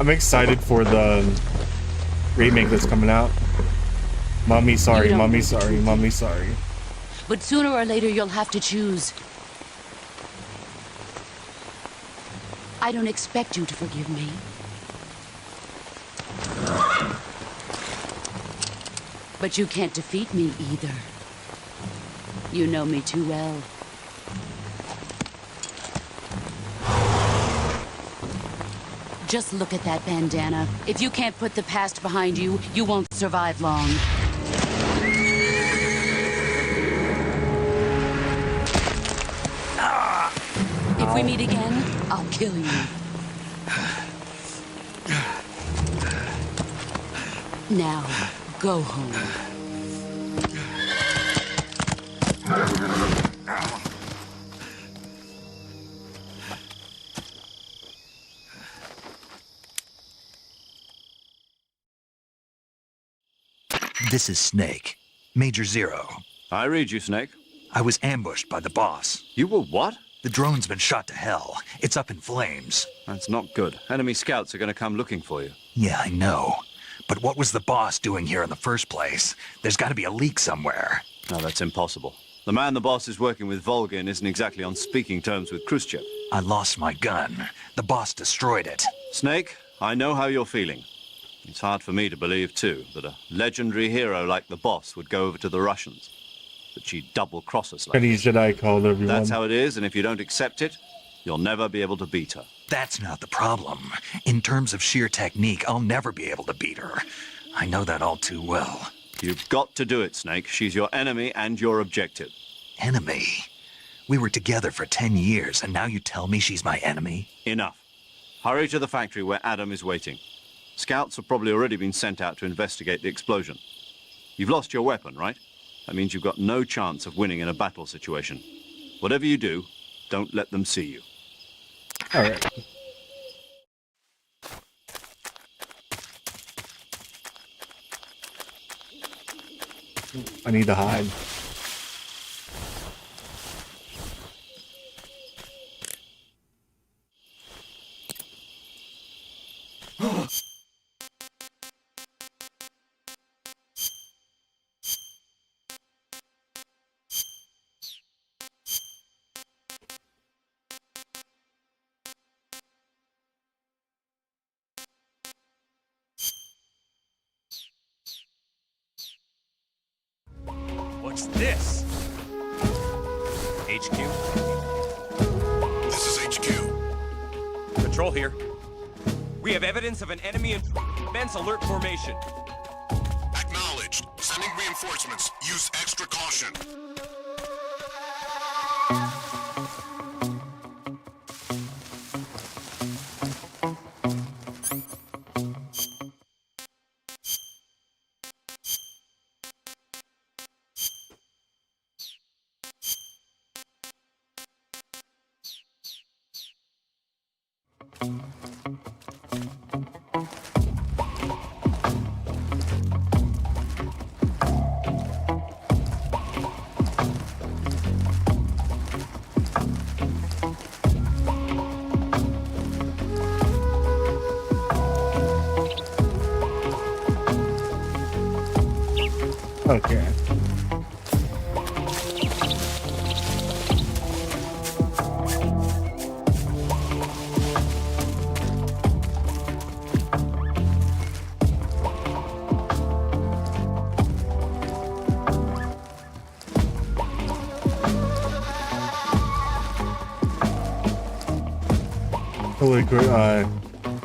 I'm excited for the remake that's coming out. Mommy sorry, mommy sorry, mommy sorry. But sooner or later you'll have to choose. I don't expect you to forgive me. But you can't defeat me either. You know me too well. Just look at that bandana. If you can't put the past behind you, you won't survive long. If we meet again, I'll kill you. Now, go home. This is Snake. Major Zero. I read you, Snake. I was ambushed by the boss. You were what? The drone's been shot to hell. It's up in flames. That's not good. Enemy scouts are going to come looking for you. Yeah, I know. But what was the boss doing here in the first place? There's got to be a leak somewhere. No, that's impossible. The man the boss is working with, Volgin, isn't exactly on speaking terms with Khrushchev. I lost my gun. The boss destroyed it. Snake, I know how you're feeling. It's hard for me to believe, too, that a legendary hero like the boss would go over to the Russians. that she'd double-cross us like Penny Jedi called everyone. That's how it is, and if you don't accept it, you'll never be able to beat her. That's not the problem. In terms of sheer technique, I'll never be able to beat her. I know that all too well. You've got to do it, Snake. She's your enemy and your objective. Enemy? We were together for 10 years, and now you tell me she's my enemy? Enough. Hurry to the factory where Adam is waiting. Scouts have probably already been sent out to investigate the explosion. You've lost your weapon, right? That means you've got no chance of winning in a battle situation. Whatever you do, don't let them see you. All right. I need to hide. What's this? HQ? This is HQ. Patrol here. We have evidence of an enemy in immense alert formation. Acknowledged. Sending reinforcements. Use extra caution. Okay.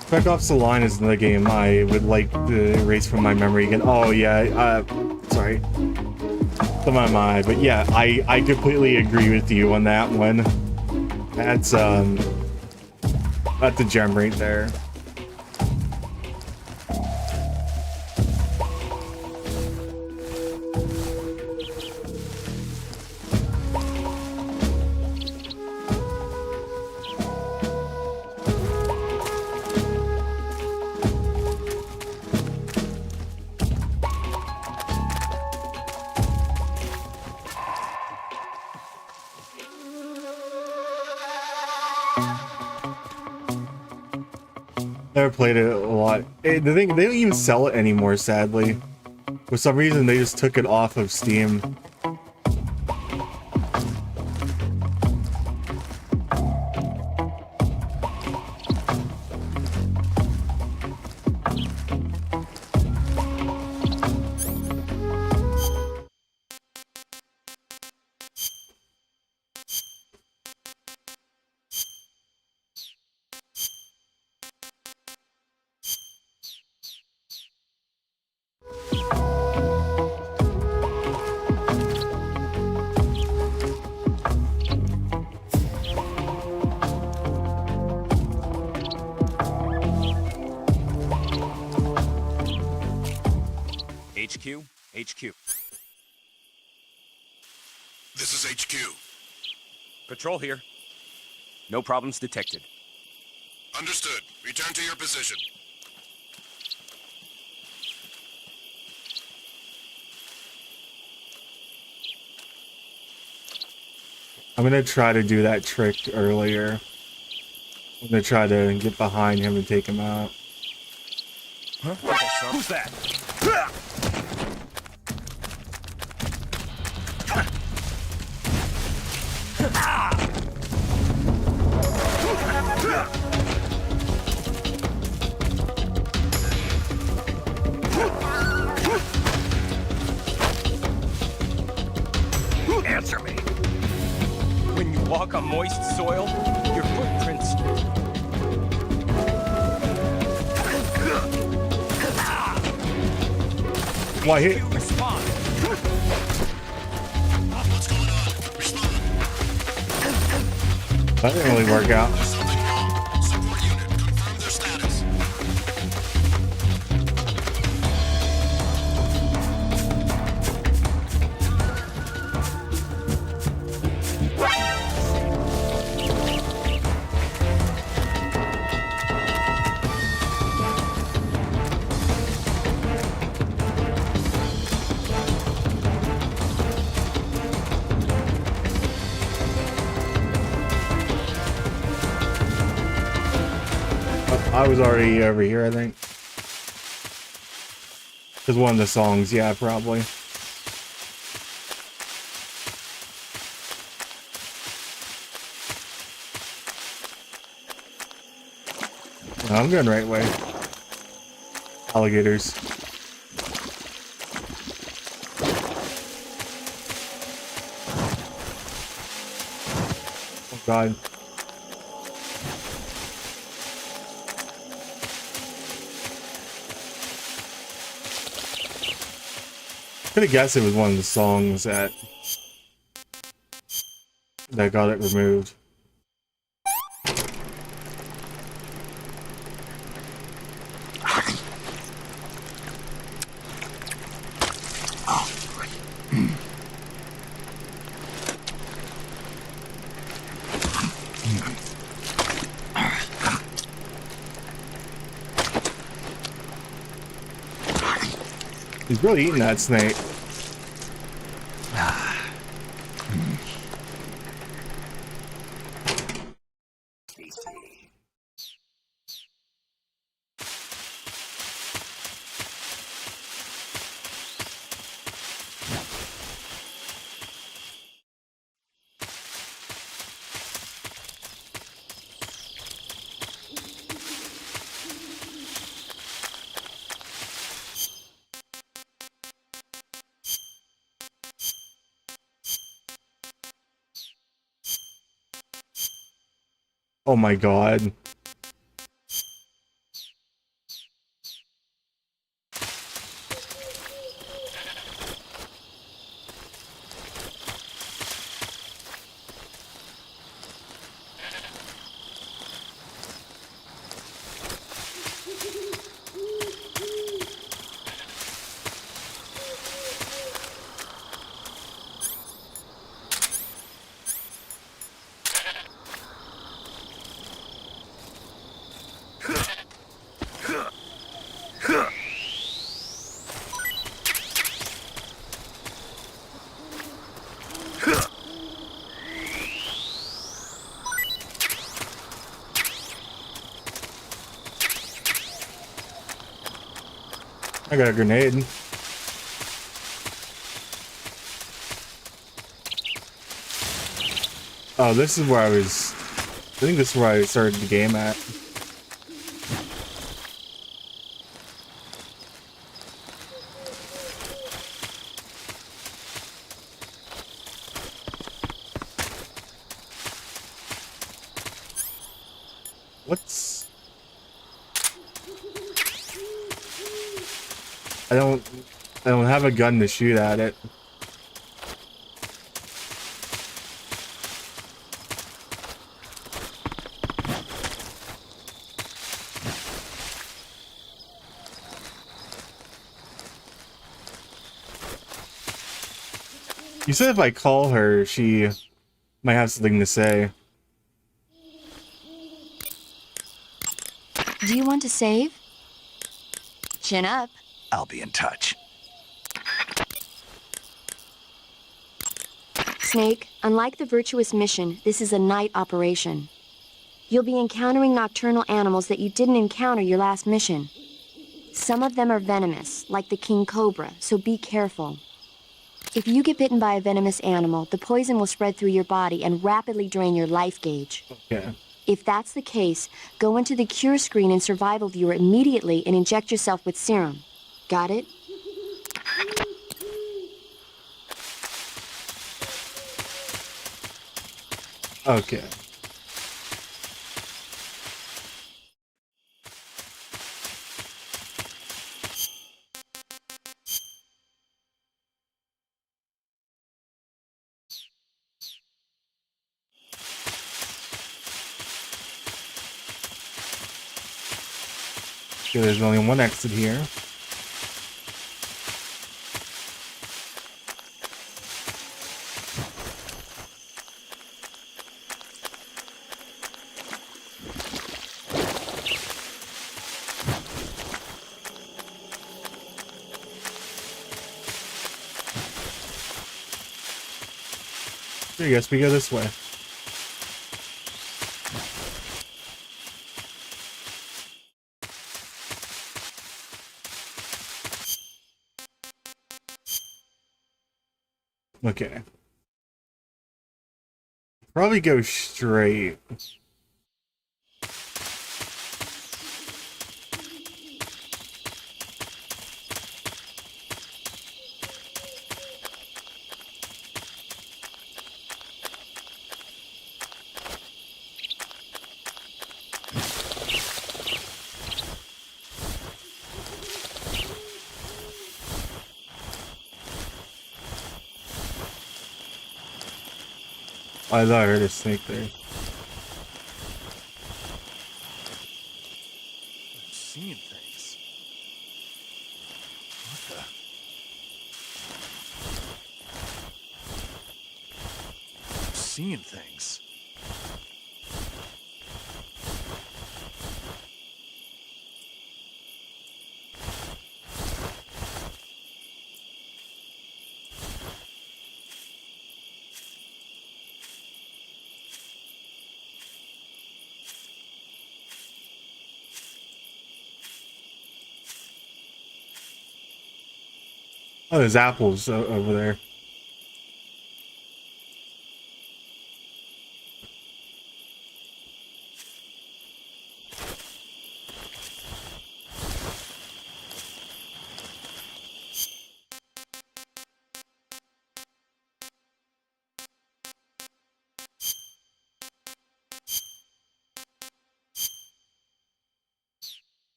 Spec Ops: The Line is another game I would like to erase from my memory again. Oh yeah, sorry. Some of my, but yeah, I completely agree with you on that one. That's a gem right there. Never played it a lot. The thing, they don't even sell it anymore, sadly. For some reason, they just took it off of Steam. HQ. This is HQ. Patrol here. No problems detected. Understood. Return to your position. I'm gonna try to do that trick earlier. I'm gonna try to get behind him and take him out. Huh? Who's that? moist soil, your footprints. Why hit? Respond. What's going on? Respond. That didn't really work out. There's something wrong. Support unit, confirm their status. I was already over here, I think. Because one of the songs, yeah, probably. No, I'm going right way. Alligators. Oh god. Could have guessed it was one of the songs that got it removed. He's really eating that snake. Oh my god. I got a grenade. Oh, this is where I was... I think this is where I started the game at. What's... I don't have a gun to shoot at it. You said if I call her, she might have something to say. Do you want to save? Chin up. I'll be in touch. Snake, unlike the Virtuous mission, this is a night operation. You'll be encountering nocturnal animals that you didn't encounter your last mission. Some of them are venomous, like the king cobra, so be careful. If you get bitten by a venomous animal, the poison will spread through your body and rapidly drain your life gauge. Okay. If that's the case, go into the cure screen and survival viewer immediately and inject yourself with serum. Got it? Okay. Okay, there's only one exit here. I guess we go this way. Okay. Probably go straight. I thought I heard a snake there. I'm seeing things. What the? I'm seeing things. Oh, there's apples over there.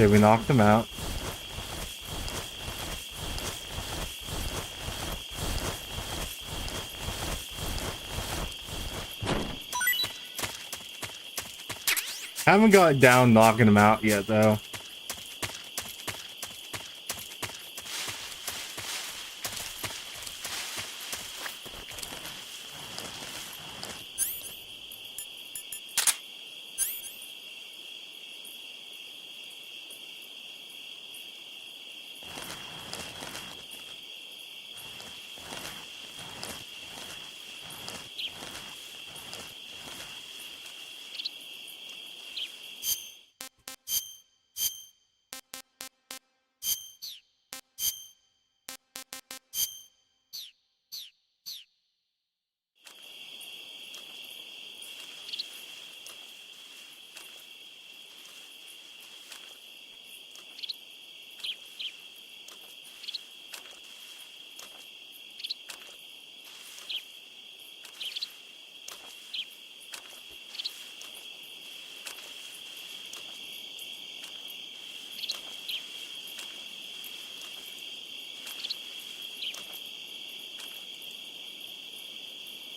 Okay, we knocked them out. Haven't got down knocking them out yet, though.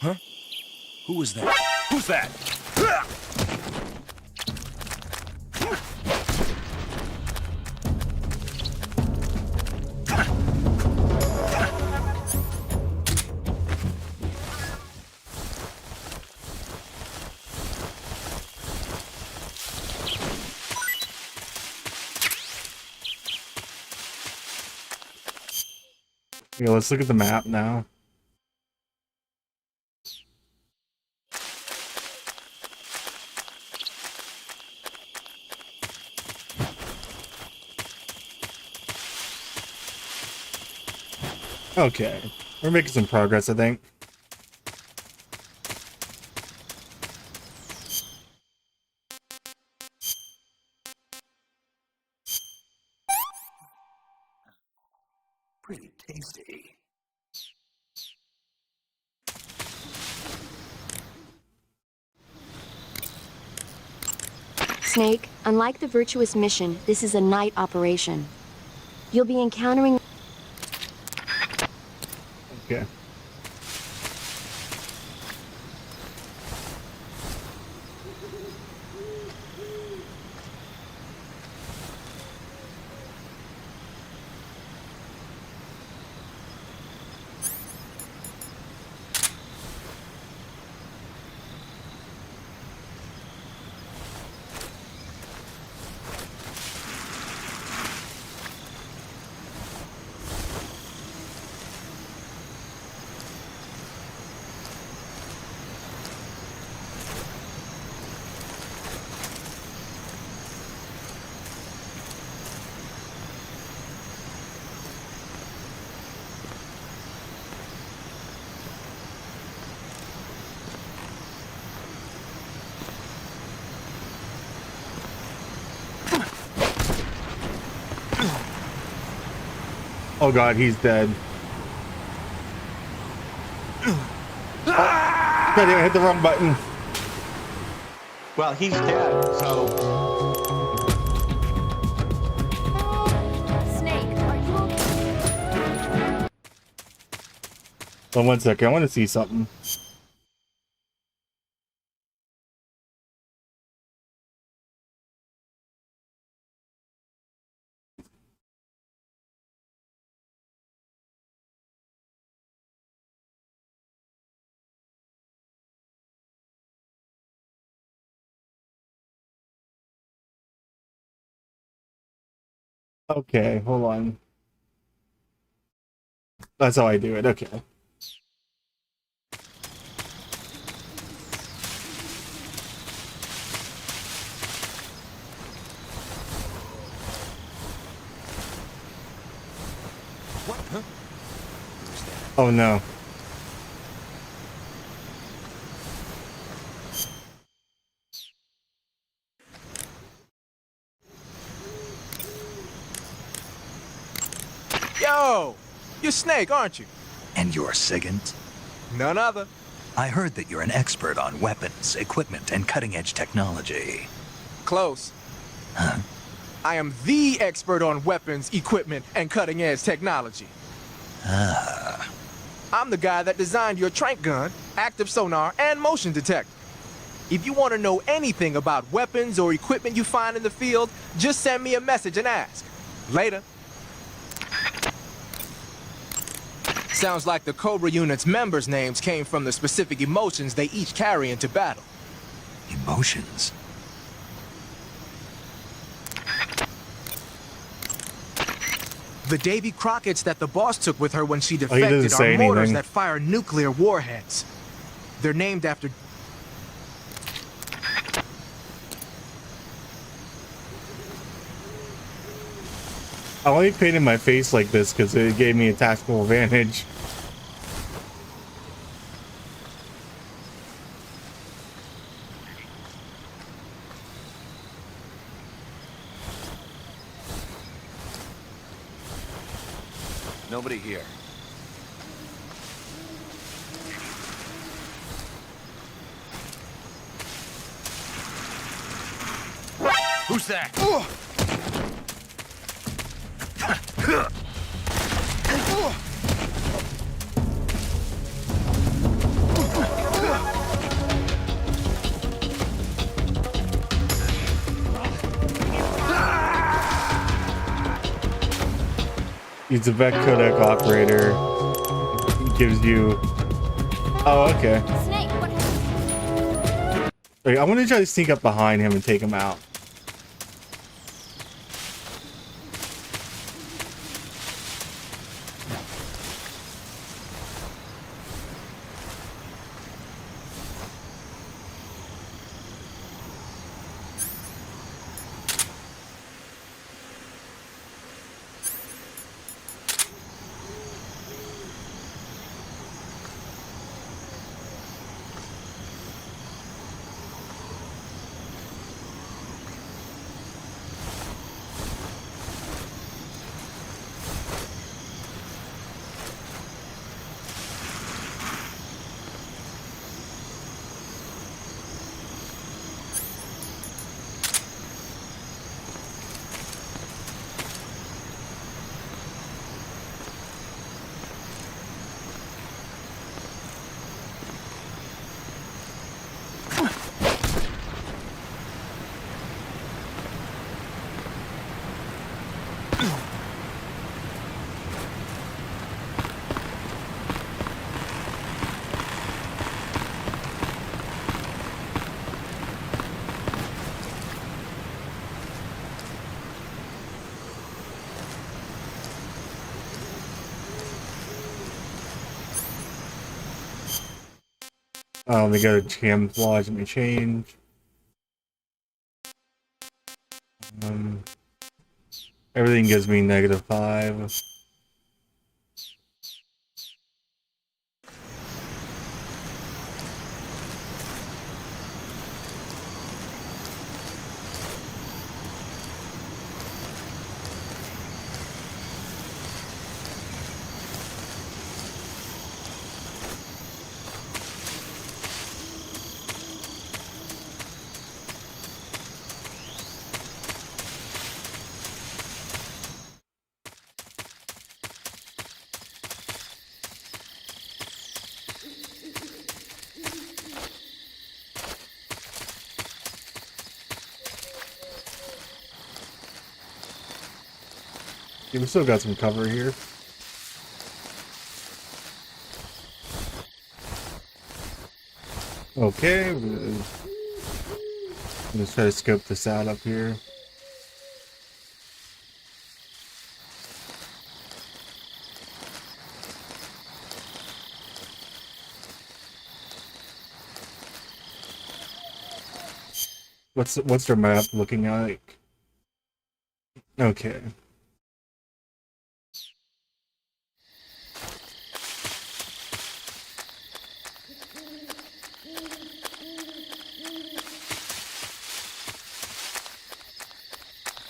Huh? Who was that? Who's that? Okay, let's look at the map now. Okay, we're making some progress, I think. Pretty tasty. Snake, unlike the Virtuous mission, this is a night operation. You'll be encountering... Okay. Oh god, he's dead. God damn, I hit the wrong button. Well, he's dead, so... Snake, are you okay? Hold on 1 second, I want to see something. Okay, hold on. That's how I do it, okay. What? Huh? Oh no. Yo! You're Snake, aren't you? And you're Sigint? None other. I heard that you're an expert on weapons, equipment, and cutting-edge technology. Close. Huh? I am the expert on weapons, equipment, and cutting-edge technology. Ah. I'm the guy that designed your trank gun, active sonar, and motion detector. If you want to know anything about weapons or equipment you find in the field, just send me a message and ask. Later. Sounds like the Cobra unit's members' names came from the specific emotions they each carry into battle. Emotions? The Davy Crockett's that the boss took with her when she doesn't defected say are mortars anything. that fire nuclear warheads. They're named after... I only painted my face like this because it gave me a tactical advantage. Nobody here. Who's that? He's a Vec codec operator. He gives you... Oh, okay. Snake, what? Wait, I want to try to sneak up behind him and take him out. Let me go to camouflage. Let me change. Everything gives me -5. Yeah, we still got some cover here. Okay, let's try to scope this out up here. What's their map looking like? Okay.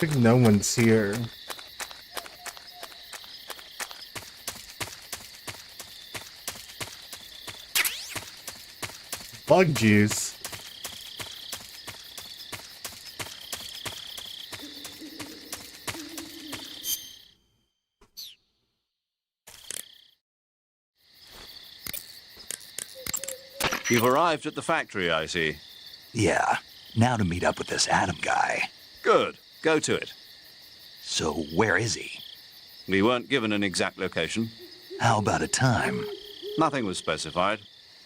I think no one's here. Bug juice. You've arrived at the factory, I see. Yeah, now to meet up with this Adam guy. Good. Go to it. So where is he? We weren't given an exact location. How about a time? Nothing was specified.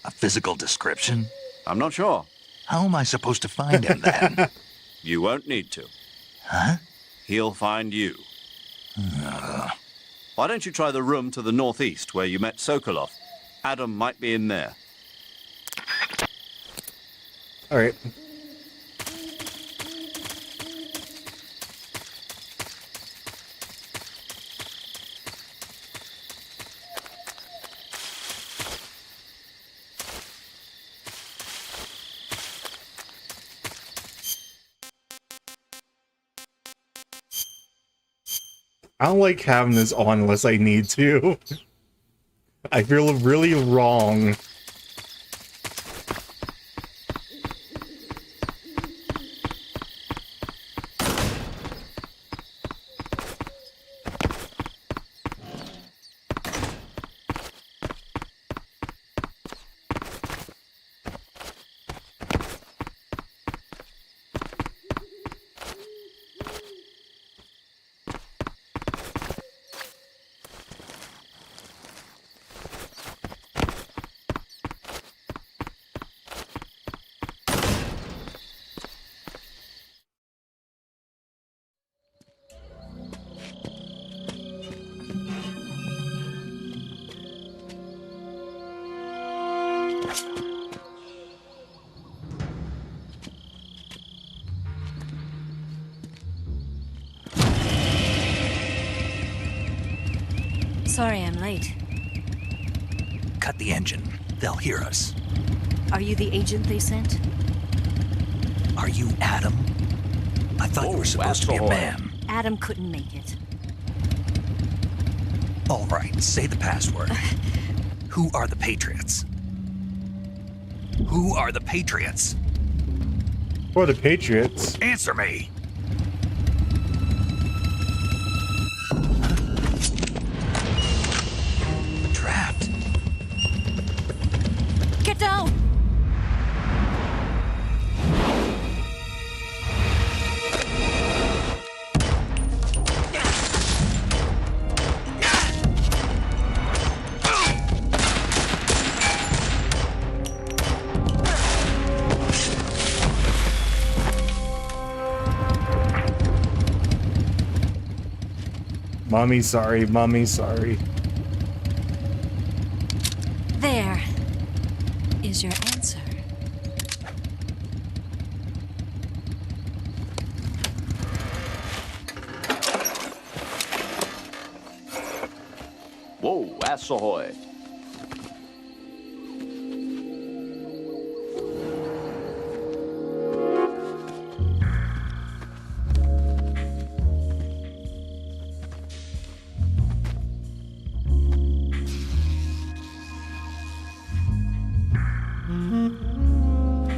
A physical description? I'm not sure. How am I supposed to find him then? You won't need to. Huh? He'll find you. Why don't you try the room to the northeast where you met Sokolov? Adam might be in there. All right. I don't like having this on unless I need to. I feel really wrong. Sorry I'm late. Cut the engine. They'll hear us. Are you the agent they sent? Are you Adam? I thought you were supposed to be a man. Adam couldn't make it. All right, say the password. Who are the Patriots? Who are the Patriots? Who are the Patriots? Answer me! Trapped. Get down! Mommy, sorry. Mommy, sorry. There. Is is your answer? Whoa, ass ahoy.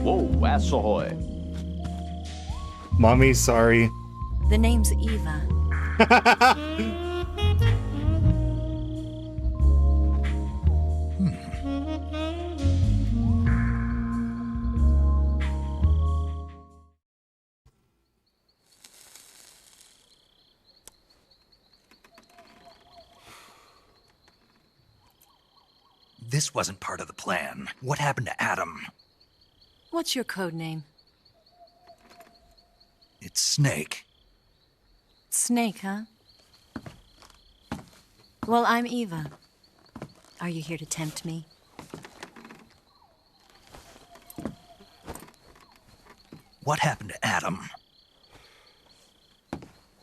Whoa, ass ahoy. Mommy, sorry. The name's Eva. This wasn't part of the plan. What happened to Adam? What's your code name? It's Snake. Snake, huh? Well, I'm Eva. Are you here to tempt me? What happened to Adam?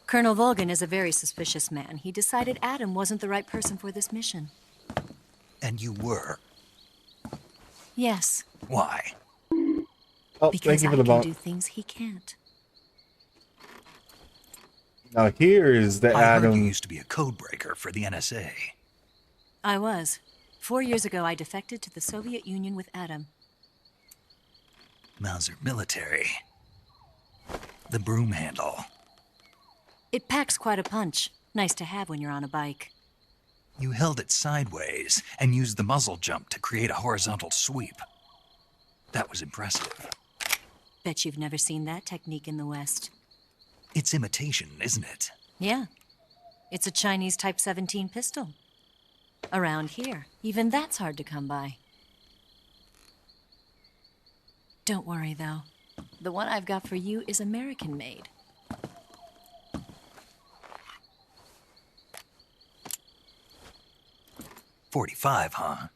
Colonel Volgan is a very suspicious man. He decided Adam wasn't the right person for this mission. And you were. Yes. Why? Oh, Because thank you for I the can ball. do things he can't. Now here is the I heard Adam. you used to be a code breaker for the NSA. I was. 4 years ago, I defected to the Soviet Union with Adam. Mauser military. The broom handle. It packs quite a punch. Nice to have when you're on a bike. You held it sideways and used the muzzle jump to create a horizontal sweep. That was impressive. Bet you've never seen that technique in the West. It's imitation, isn't it? Yeah. It's a Chinese Type 17 pistol. Around here, even that's hard to come by. Don't worry, though. The one I've got for you is American-made. .45, huh?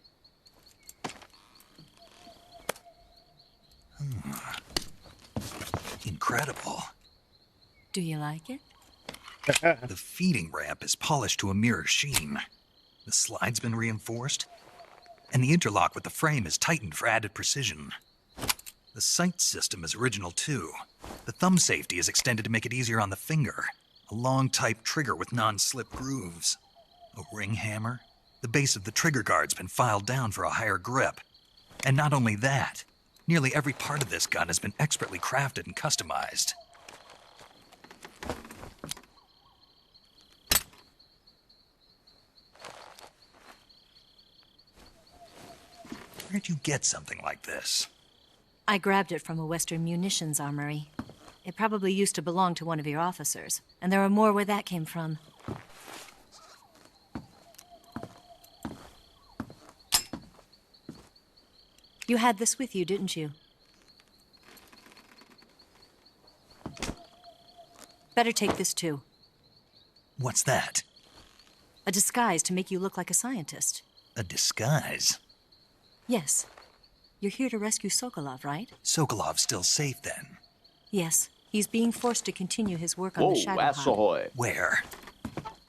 Incredible. Do you like it? The feeding ramp is polished to a mirror sheen. The slide's been reinforced, and the interlock with the frame is tightened for added precision. The sight system is original too. The thumb safety is extended to make it easier on the finger. A long type trigger with non-slip grooves. A ring hammer. The base of the trigger guard's been filed down for a higher grip. And not only that, nearly every part of this gun has been expertly crafted and customized. Where'd you get something like this? I grabbed it from a Western munitions armory. It probably used to belong to one of your officers, and there are more where that came from. You had this with you, didn't you? Better take this too. What's that? A disguise to make you look like a scientist. A disguise? Yes. You're here to rescue Sokolov, right? Sokolov's still safe then? Yes. He's being forced to continue his work on the Shadow ass Hunt. ahoy. Where?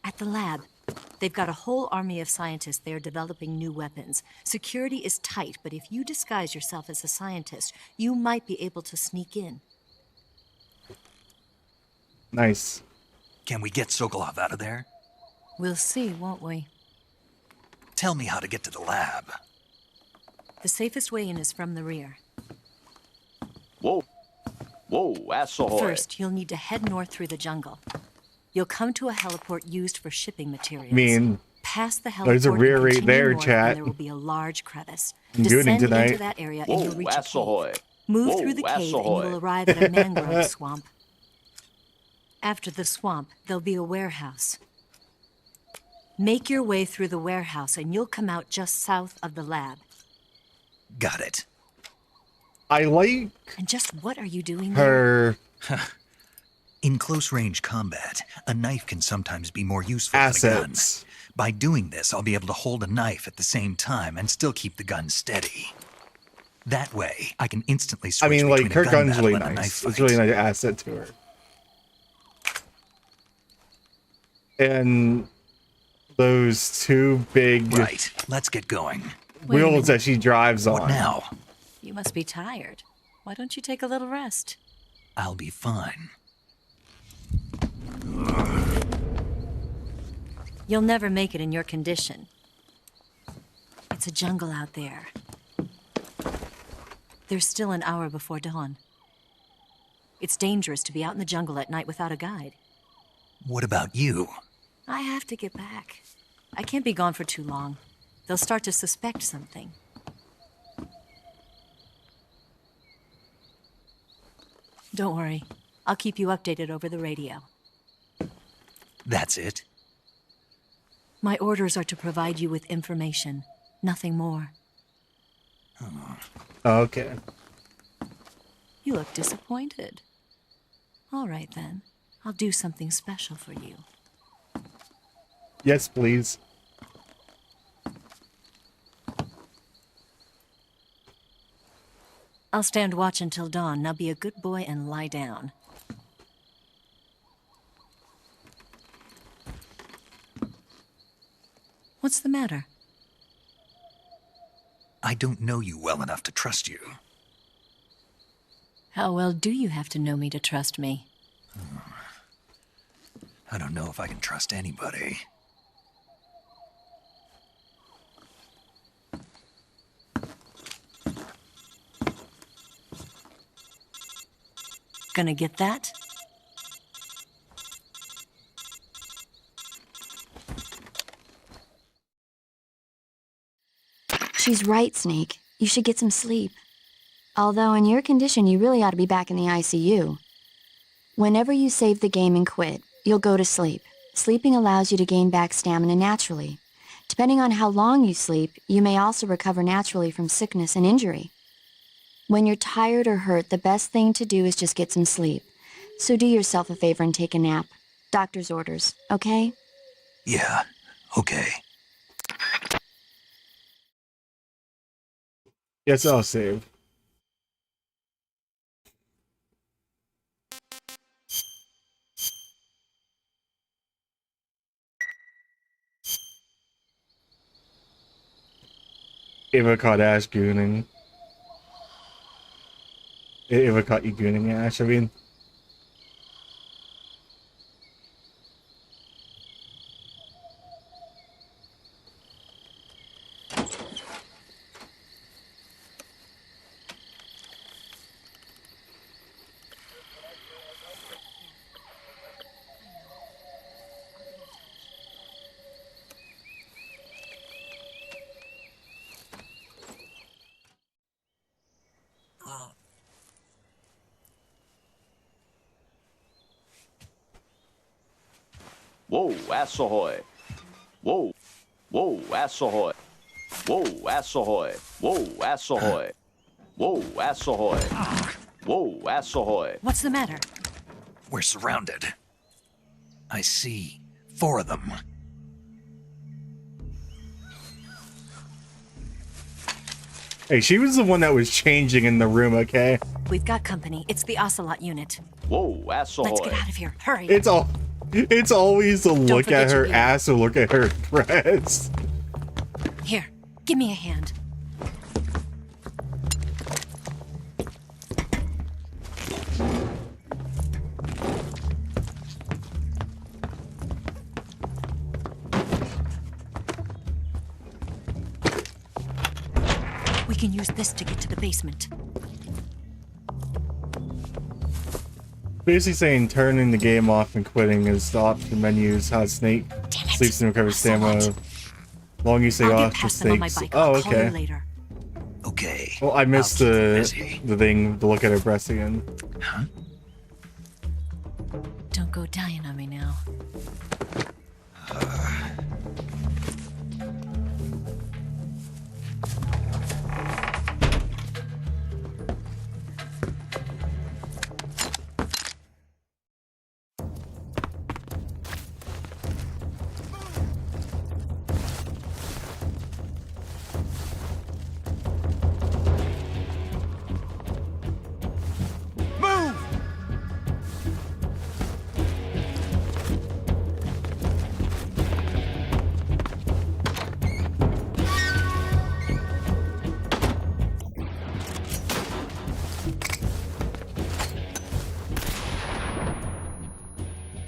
At the lab. They've got a whole army of scientists there developing new weapons. Security is tight, but if you disguise yourself as a scientist, you might be able to sneak in. Nice. Can we get Sokolov out of there? We'll see, won't we? Tell me how to get to the lab. The safest way in is from the rear. Whoa. Whoa, ass ahoy. First, you'll need to head north through the jungle. You'll come to a heliport used for shipping materials. I mean, past the heliport, there's a rear and right continue there, north, chat. and there will be a large crevice. I'm doing it Descend tonight. into that area and you'll reach a ass cave. ahoy. Move Whoa, through the ass cave and ahoy. you will arrive at a mangrove swamp. After the swamp, there'll be a warehouse. Make your way through the warehouse and you'll come out just south of the lab. Got it. I like And just what are you doing there? her In close-range combat, a knife can sometimes be more useful than a gun. assets. By doing this, I'll be able to hold a knife at the same time and still keep the gun steady. That way, I can instantly switch I mean, like, between her a gun gun's battle really and a nice. knife It's fight. really nice asset to her. And those two big Right, let's get going. wheels that she drives on. What now? You must be tired. Why don't you take a little rest? I'll be fine. You'll never make it in your condition. It's a jungle out there. There's still an hour before dawn. It's dangerous to be out in the jungle at night without a guide. What about you? I have to get back. I can't be gone for too long. They'll start to suspect something. Don't worry. I'll keep you updated over the radio. That's it? My orders are to provide you with information, nothing more. Okay. You look disappointed. All right then. I'll do something special for you. Yes, please. I'll stand watch until dawn. Now be a good boy and lie down. What's the matter? I don't know you well enough to trust you. How well do you have to know me to trust me? I don't know if I can trust anybody. Gonna get that? She's right, Snake. You should get some sleep. Although in your condition, you really ought to be back in the ICU. Whenever you save the game and quit, you'll go to sleep. Sleeping allows you to gain back stamina naturally. Depending on how long you sleep, you may also recover naturally from sickness and injury. When you're tired or hurt, the best thing to do is just get some sleep. So do yourself a favor and take a nap. Doctor's orders, okay? Yeah, okay. Yes, I'll save. Ava caught Ash gooning. Ava caught you gooning, Ash, I mean. Whoa, ass ahoy. Whoa, whoa, ass ahoy. Whoa, ass ahoy. Whoa, ass ahoy. Whoa, ass ahoy. Whoa, ass ahoy. What's the matter? We're surrounded. I see 4 of them. Hey, she was the one that was changing in the room, okay? We've got company. It's the Ocelot unit. Whoa, ass ahoy. Let's get out of here. Hurry. It's always a look forget at her your gear. ass or look at her dress. Here, give me a hand. We can use this to get to the basement. Basically saying turning the game off and quitting is the option menus. How Snake sleeps and recovers stamina. Long you stay I'll get off the past them on my snakes. bike. I'll Oh, call you okay. later. Okay. Well, I missed I'll keep you the busy. thing to look at her breasts again. Huh? Don't go dying on me now.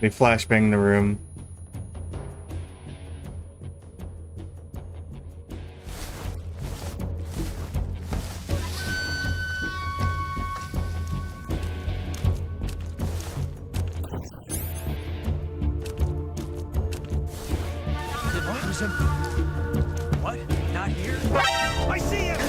They flashbang the room. Did we lose him? What? Not here? I see him!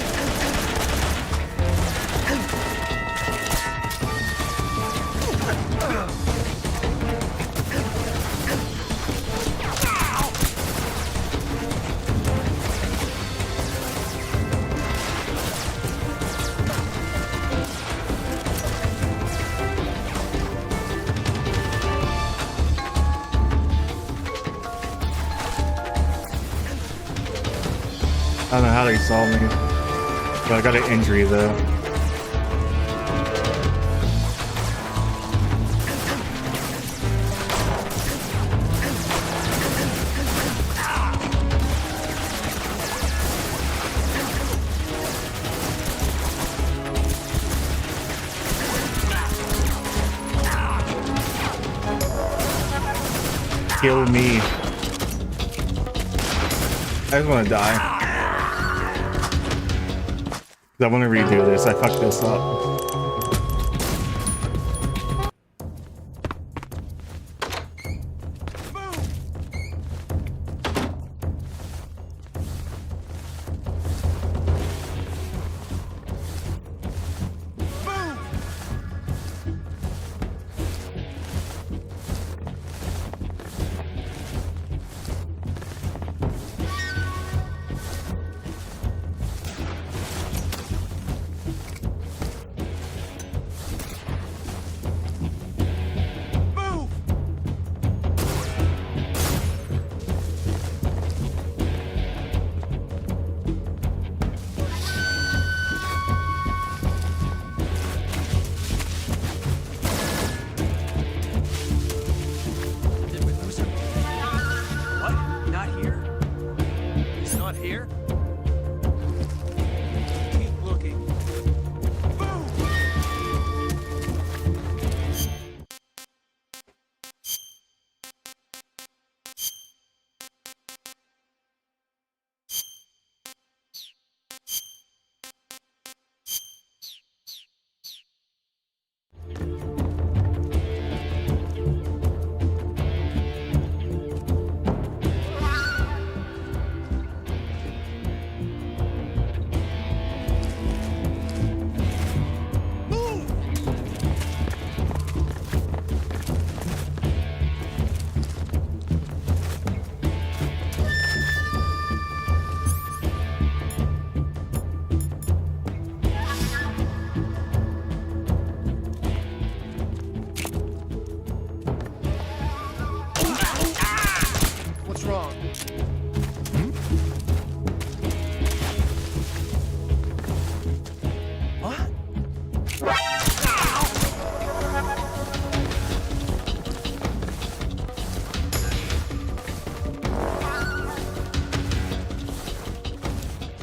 I don't know how they saw me, but I got an injury though. Kill me. I just want to die. I want to redo this. I fucked this up.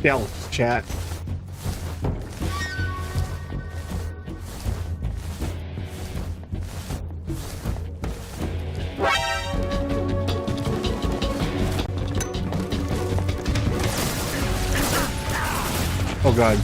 Stealth chat. Oh god.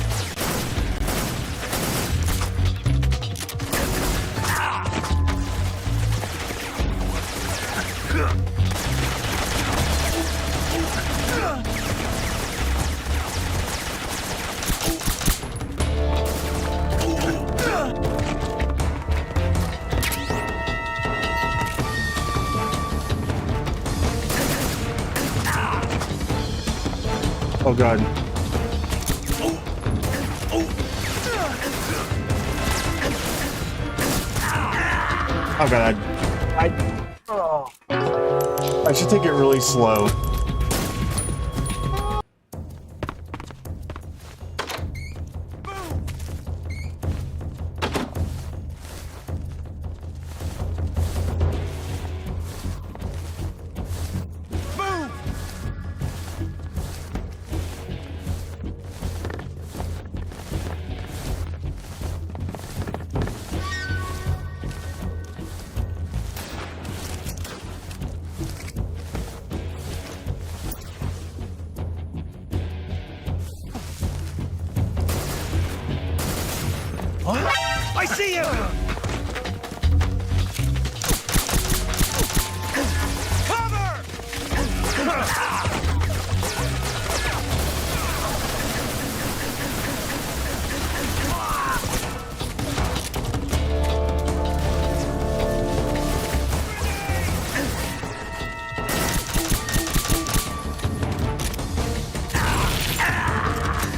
Oh god. Oh god. I should take it really slow. I see him!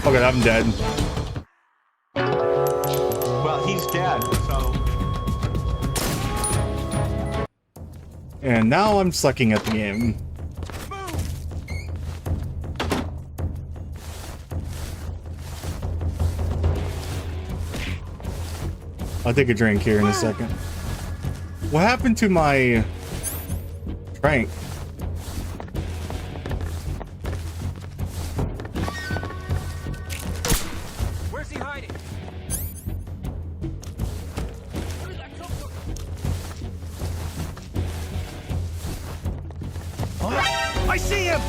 Okay, I'm dead. Well, he's dead, so... And now I'm sucking at the game. I'll take a drink here in a second. What happened to my drink? Where's he hiding? I see him!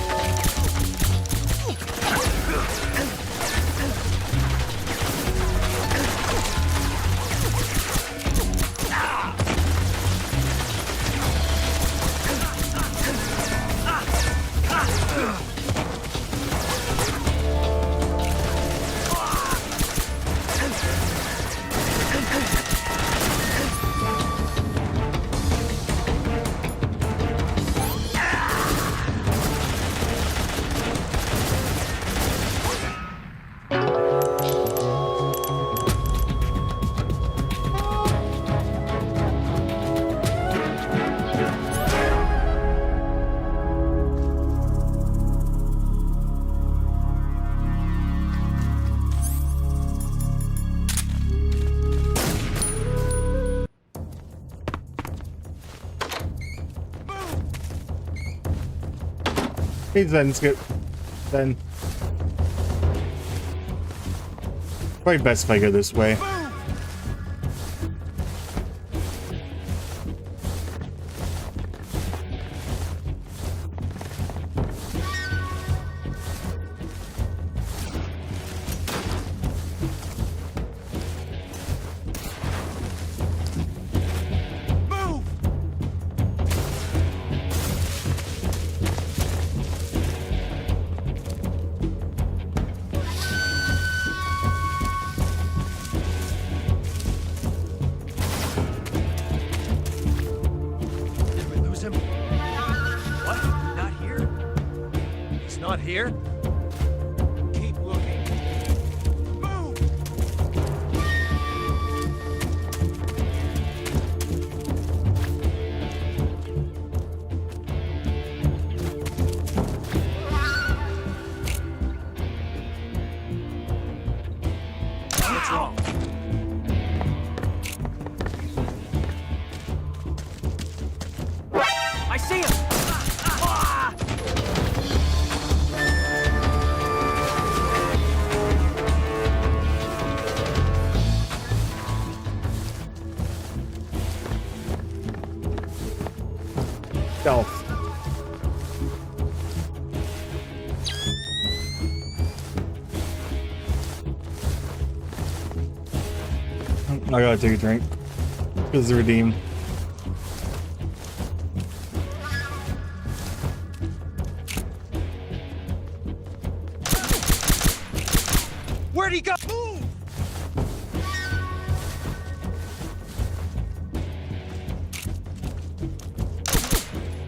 Hey, Zen, skip. Then. Probably best if I go this way. Not here? Keep looking. Move! What's wrong? I see him! Stealth. I gotta take a drink. Because the redeem. Where'd he go? Move!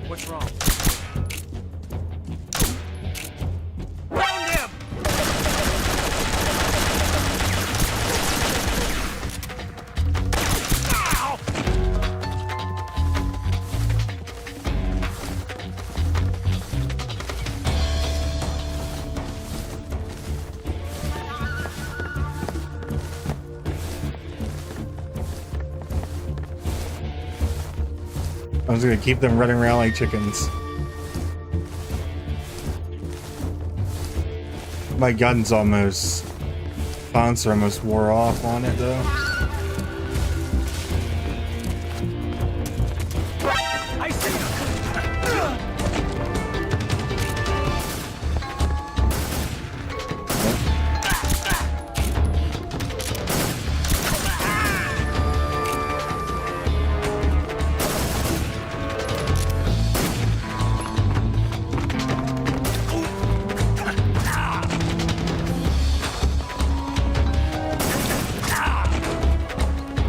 What's wrong? Found him! Ow! I was gonna keep them running around like chickens. My gun's almost... Bouncer almost wore off on it though. I see him!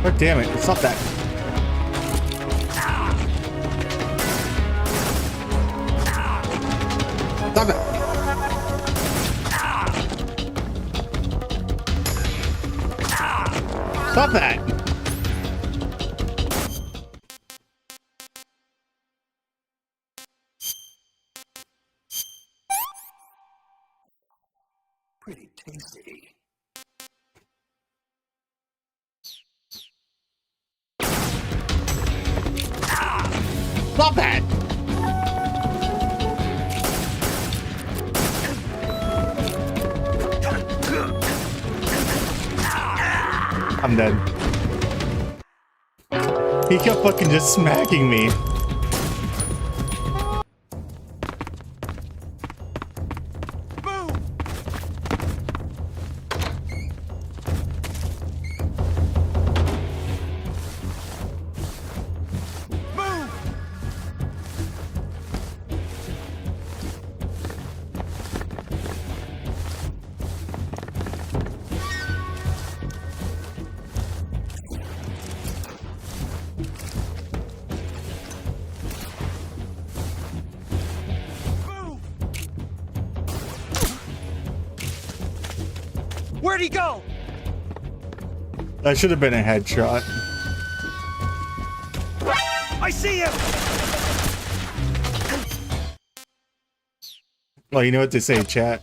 God damn it, stop that. Stop it. Stop that. Pretty tasty. Stop that. I'm dead. He kept fucking just smacking me. Where'd he go? That should have been a headshot. I see him! Well, you know what to say, chat.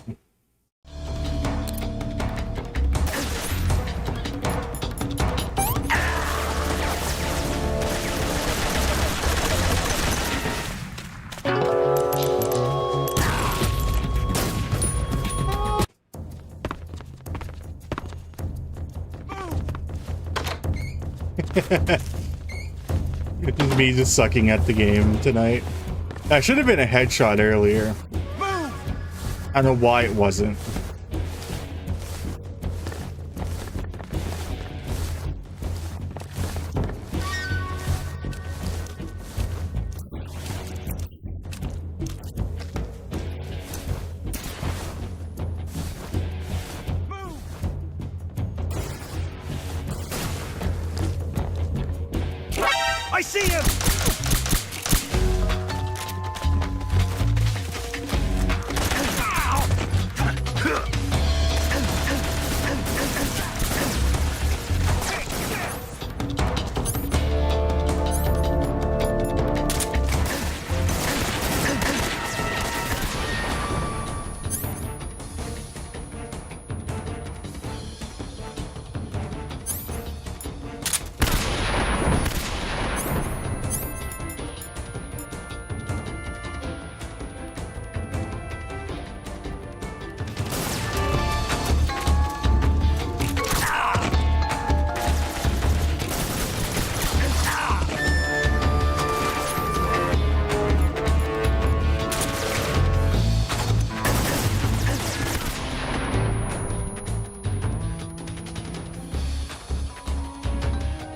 It's me just sucking at the game tonight. That should have been a headshot earlier. I don't know why it wasn't. I see him!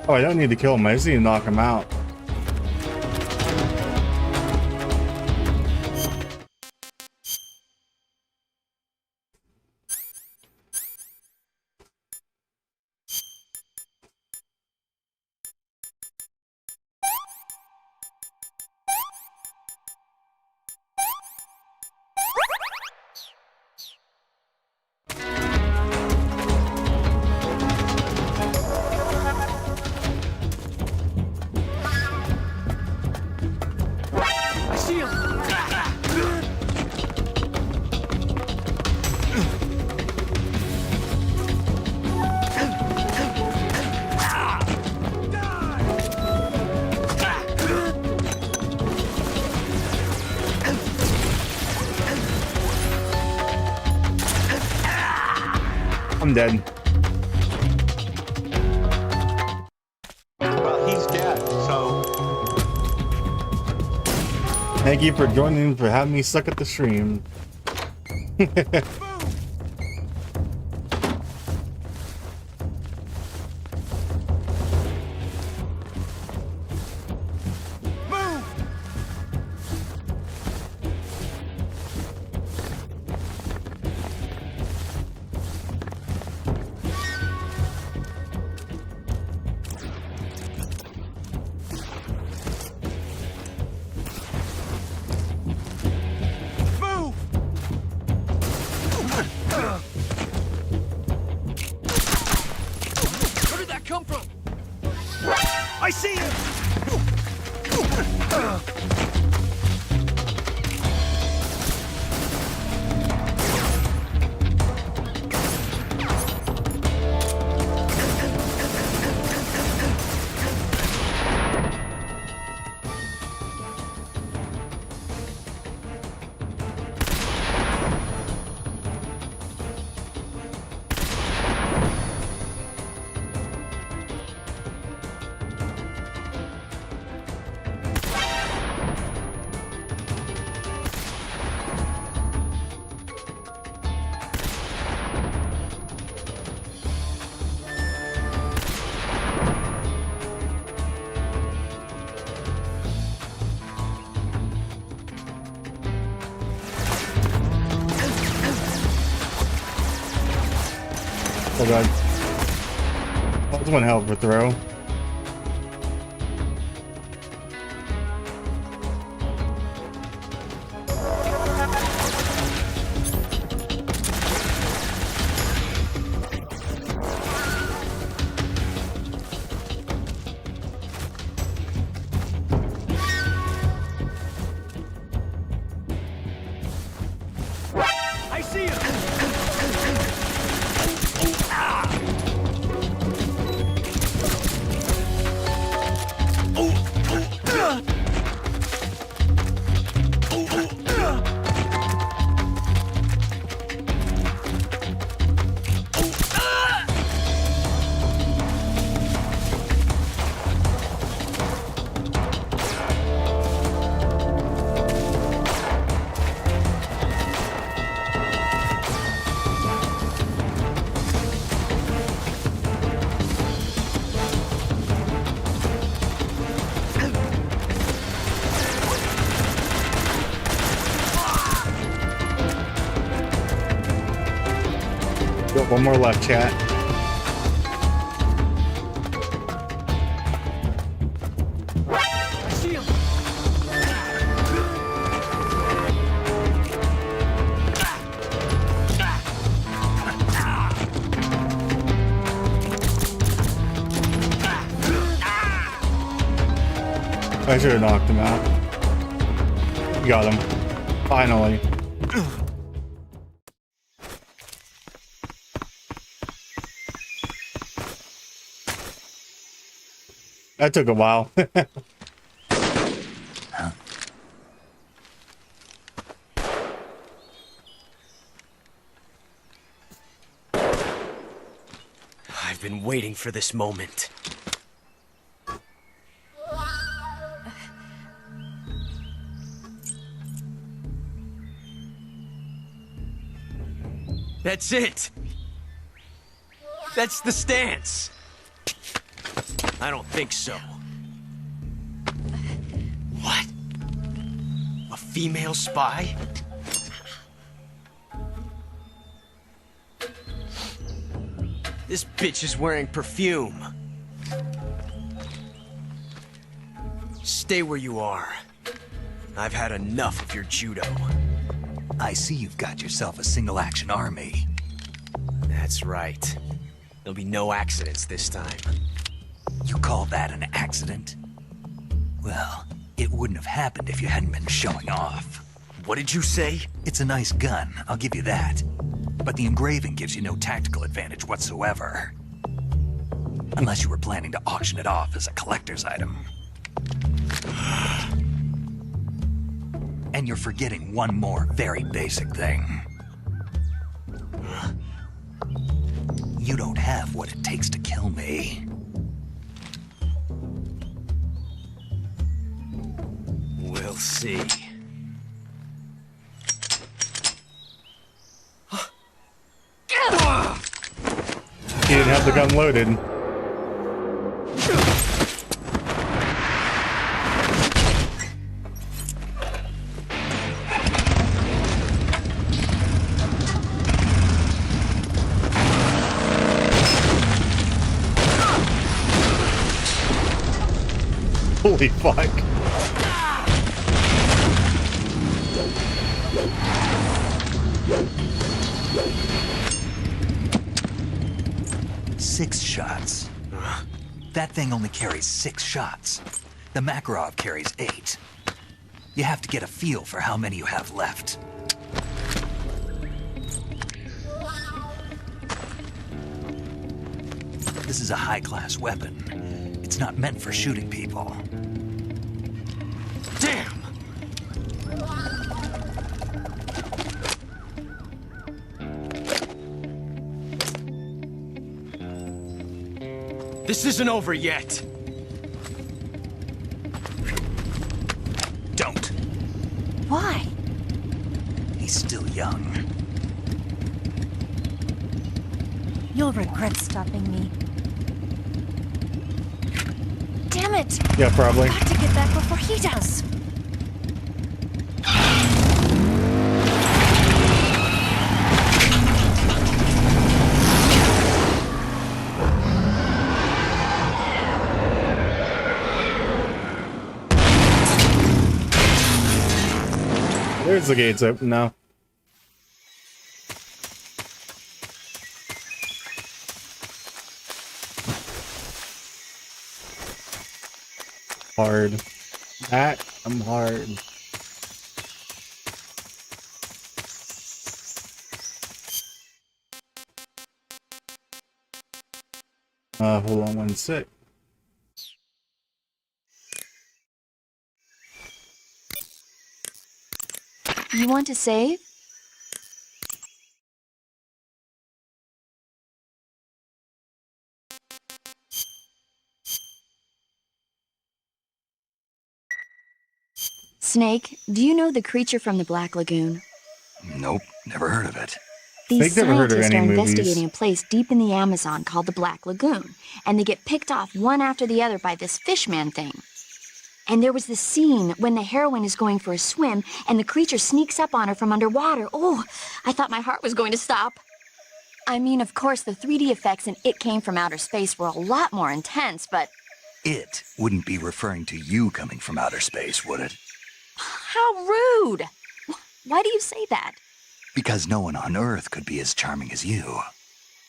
Oh, I don't need to kill him. I just need to knock him out. I'm dead. Well, he's dead, so... Thank you for joining, for having me suck at the stream. I see you! Oh god. That was one hell of a throw. I see you! Got one more left, chat. I see him! I should have knocked him out. Got him. Finally. That took a while. I've been waiting for this moment. That's it! That's the stance! I don't think so. What? A female spy? This bitch is wearing perfume. Stay where you are. I've had enough of your judo. I see you've got yourself a single-action army. That's right. There'll be no accidents this time. You call that an accident? Well, it wouldn't have happened if you hadn't been showing off. What did you say? It's a nice gun, I'll give you that. But the engraving gives you no tactical advantage whatsoever. Unless you were planning to auction it off as a collector's item. And you're forgetting one more very basic thing. You don't have what it takes to kill me. We'll see. He didn't have the gun loaded. Holy fuck. Six shots. That thing only carries 6 shots. The Makarov carries 8. You have to get a feel for how many you have left. This is a high-class weapon. It's not meant for shooting people. Damn! This isn't over yet. Don't. Why? He's still young. You'll regret stopping me. Damn it! Yeah, probably. Got to get back before he does. There's the gates open now. Hard. I'm hard. Hold on 1 sec. You want to save? Snake, do you know the creature from the Black Lagoon? Nope, never heard of it. These never heard of scientists any are movies. investigating a place deep in the Amazon called the Black Lagoon, and they get picked off one after the other by this fishman thing. And there was this scene when the heroine is going for a swim, and the creature sneaks up on her from underwater. Oh, I thought my heart was going to stop. I mean, of course, the 3D effects in It Came from Outer Space were a lot more intense, but... It wouldn't be referring to you coming from outer space, would it? How rude! Why do you say that? Because no one on Earth could be as charming as you.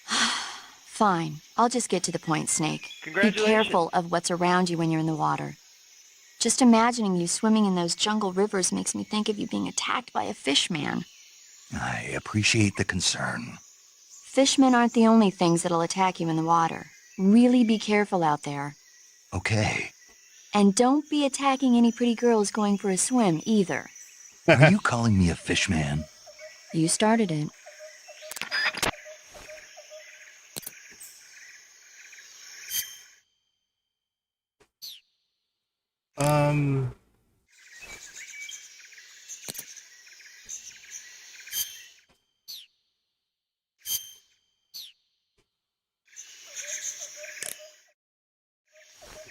Fine. I'll just get to the point, Snake. Be careful of what's around you when you're in the water. Just imagining you swimming in those jungle rivers makes me think of you being attacked by a fishman. I appreciate the concern. Fishmen aren't the only things that'll attack you in the water. Really be careful out there. Okay. And don't be attacking any pretty girls going for a swim, either. Are you calling me a fishman? You started it.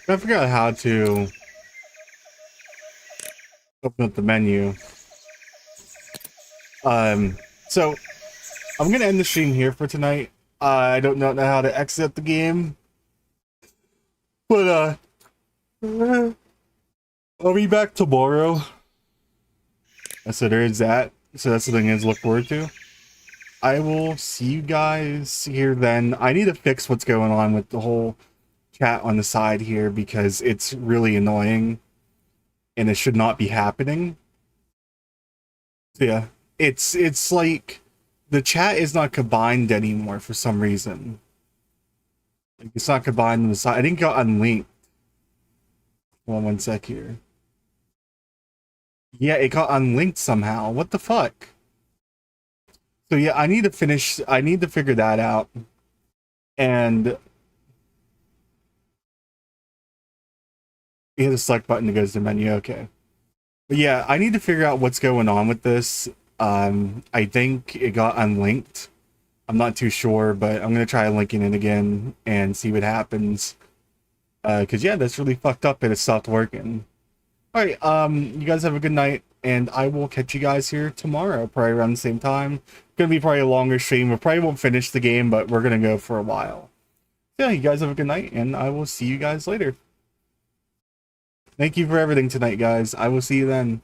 I forgot how to open up the menu. So I'm gonna end the stream here for tonight. I don't know how to exit the game, but I'll be back tomorrow. So there is that. So that's the thing to look forward to. I will see you guys here then. I need to fix what's going on with the whole chat on the side here because it's really annoying and it should not be happening. So yeah, it's like the chat is not combined anymore for some reason. Like it's not combined on the side. I think it got unlinked. Hold on 1 sec here. Yeah, it got unlinked somehow. What the fuck? So yeah, I need to figure that out. And you hit the select button to go to the menu, okay. But yeah, I need to figure out what's going on with this. I think it got unlinked. I'm not too sure, but I'm gonna try linking it again and see what happens. Cause yeah, that's really fucked up and it stopped working. Alright, you guys have a good night, and I will catch you guys here tomorrow, probably around the same time. Gonna be probably a longer stream. We probably won't finish the game, but we're gonna go for a while. So yeah, you guys have a good night, and I will see you guys later. Thank you for everything tonight, guys. I will see you then.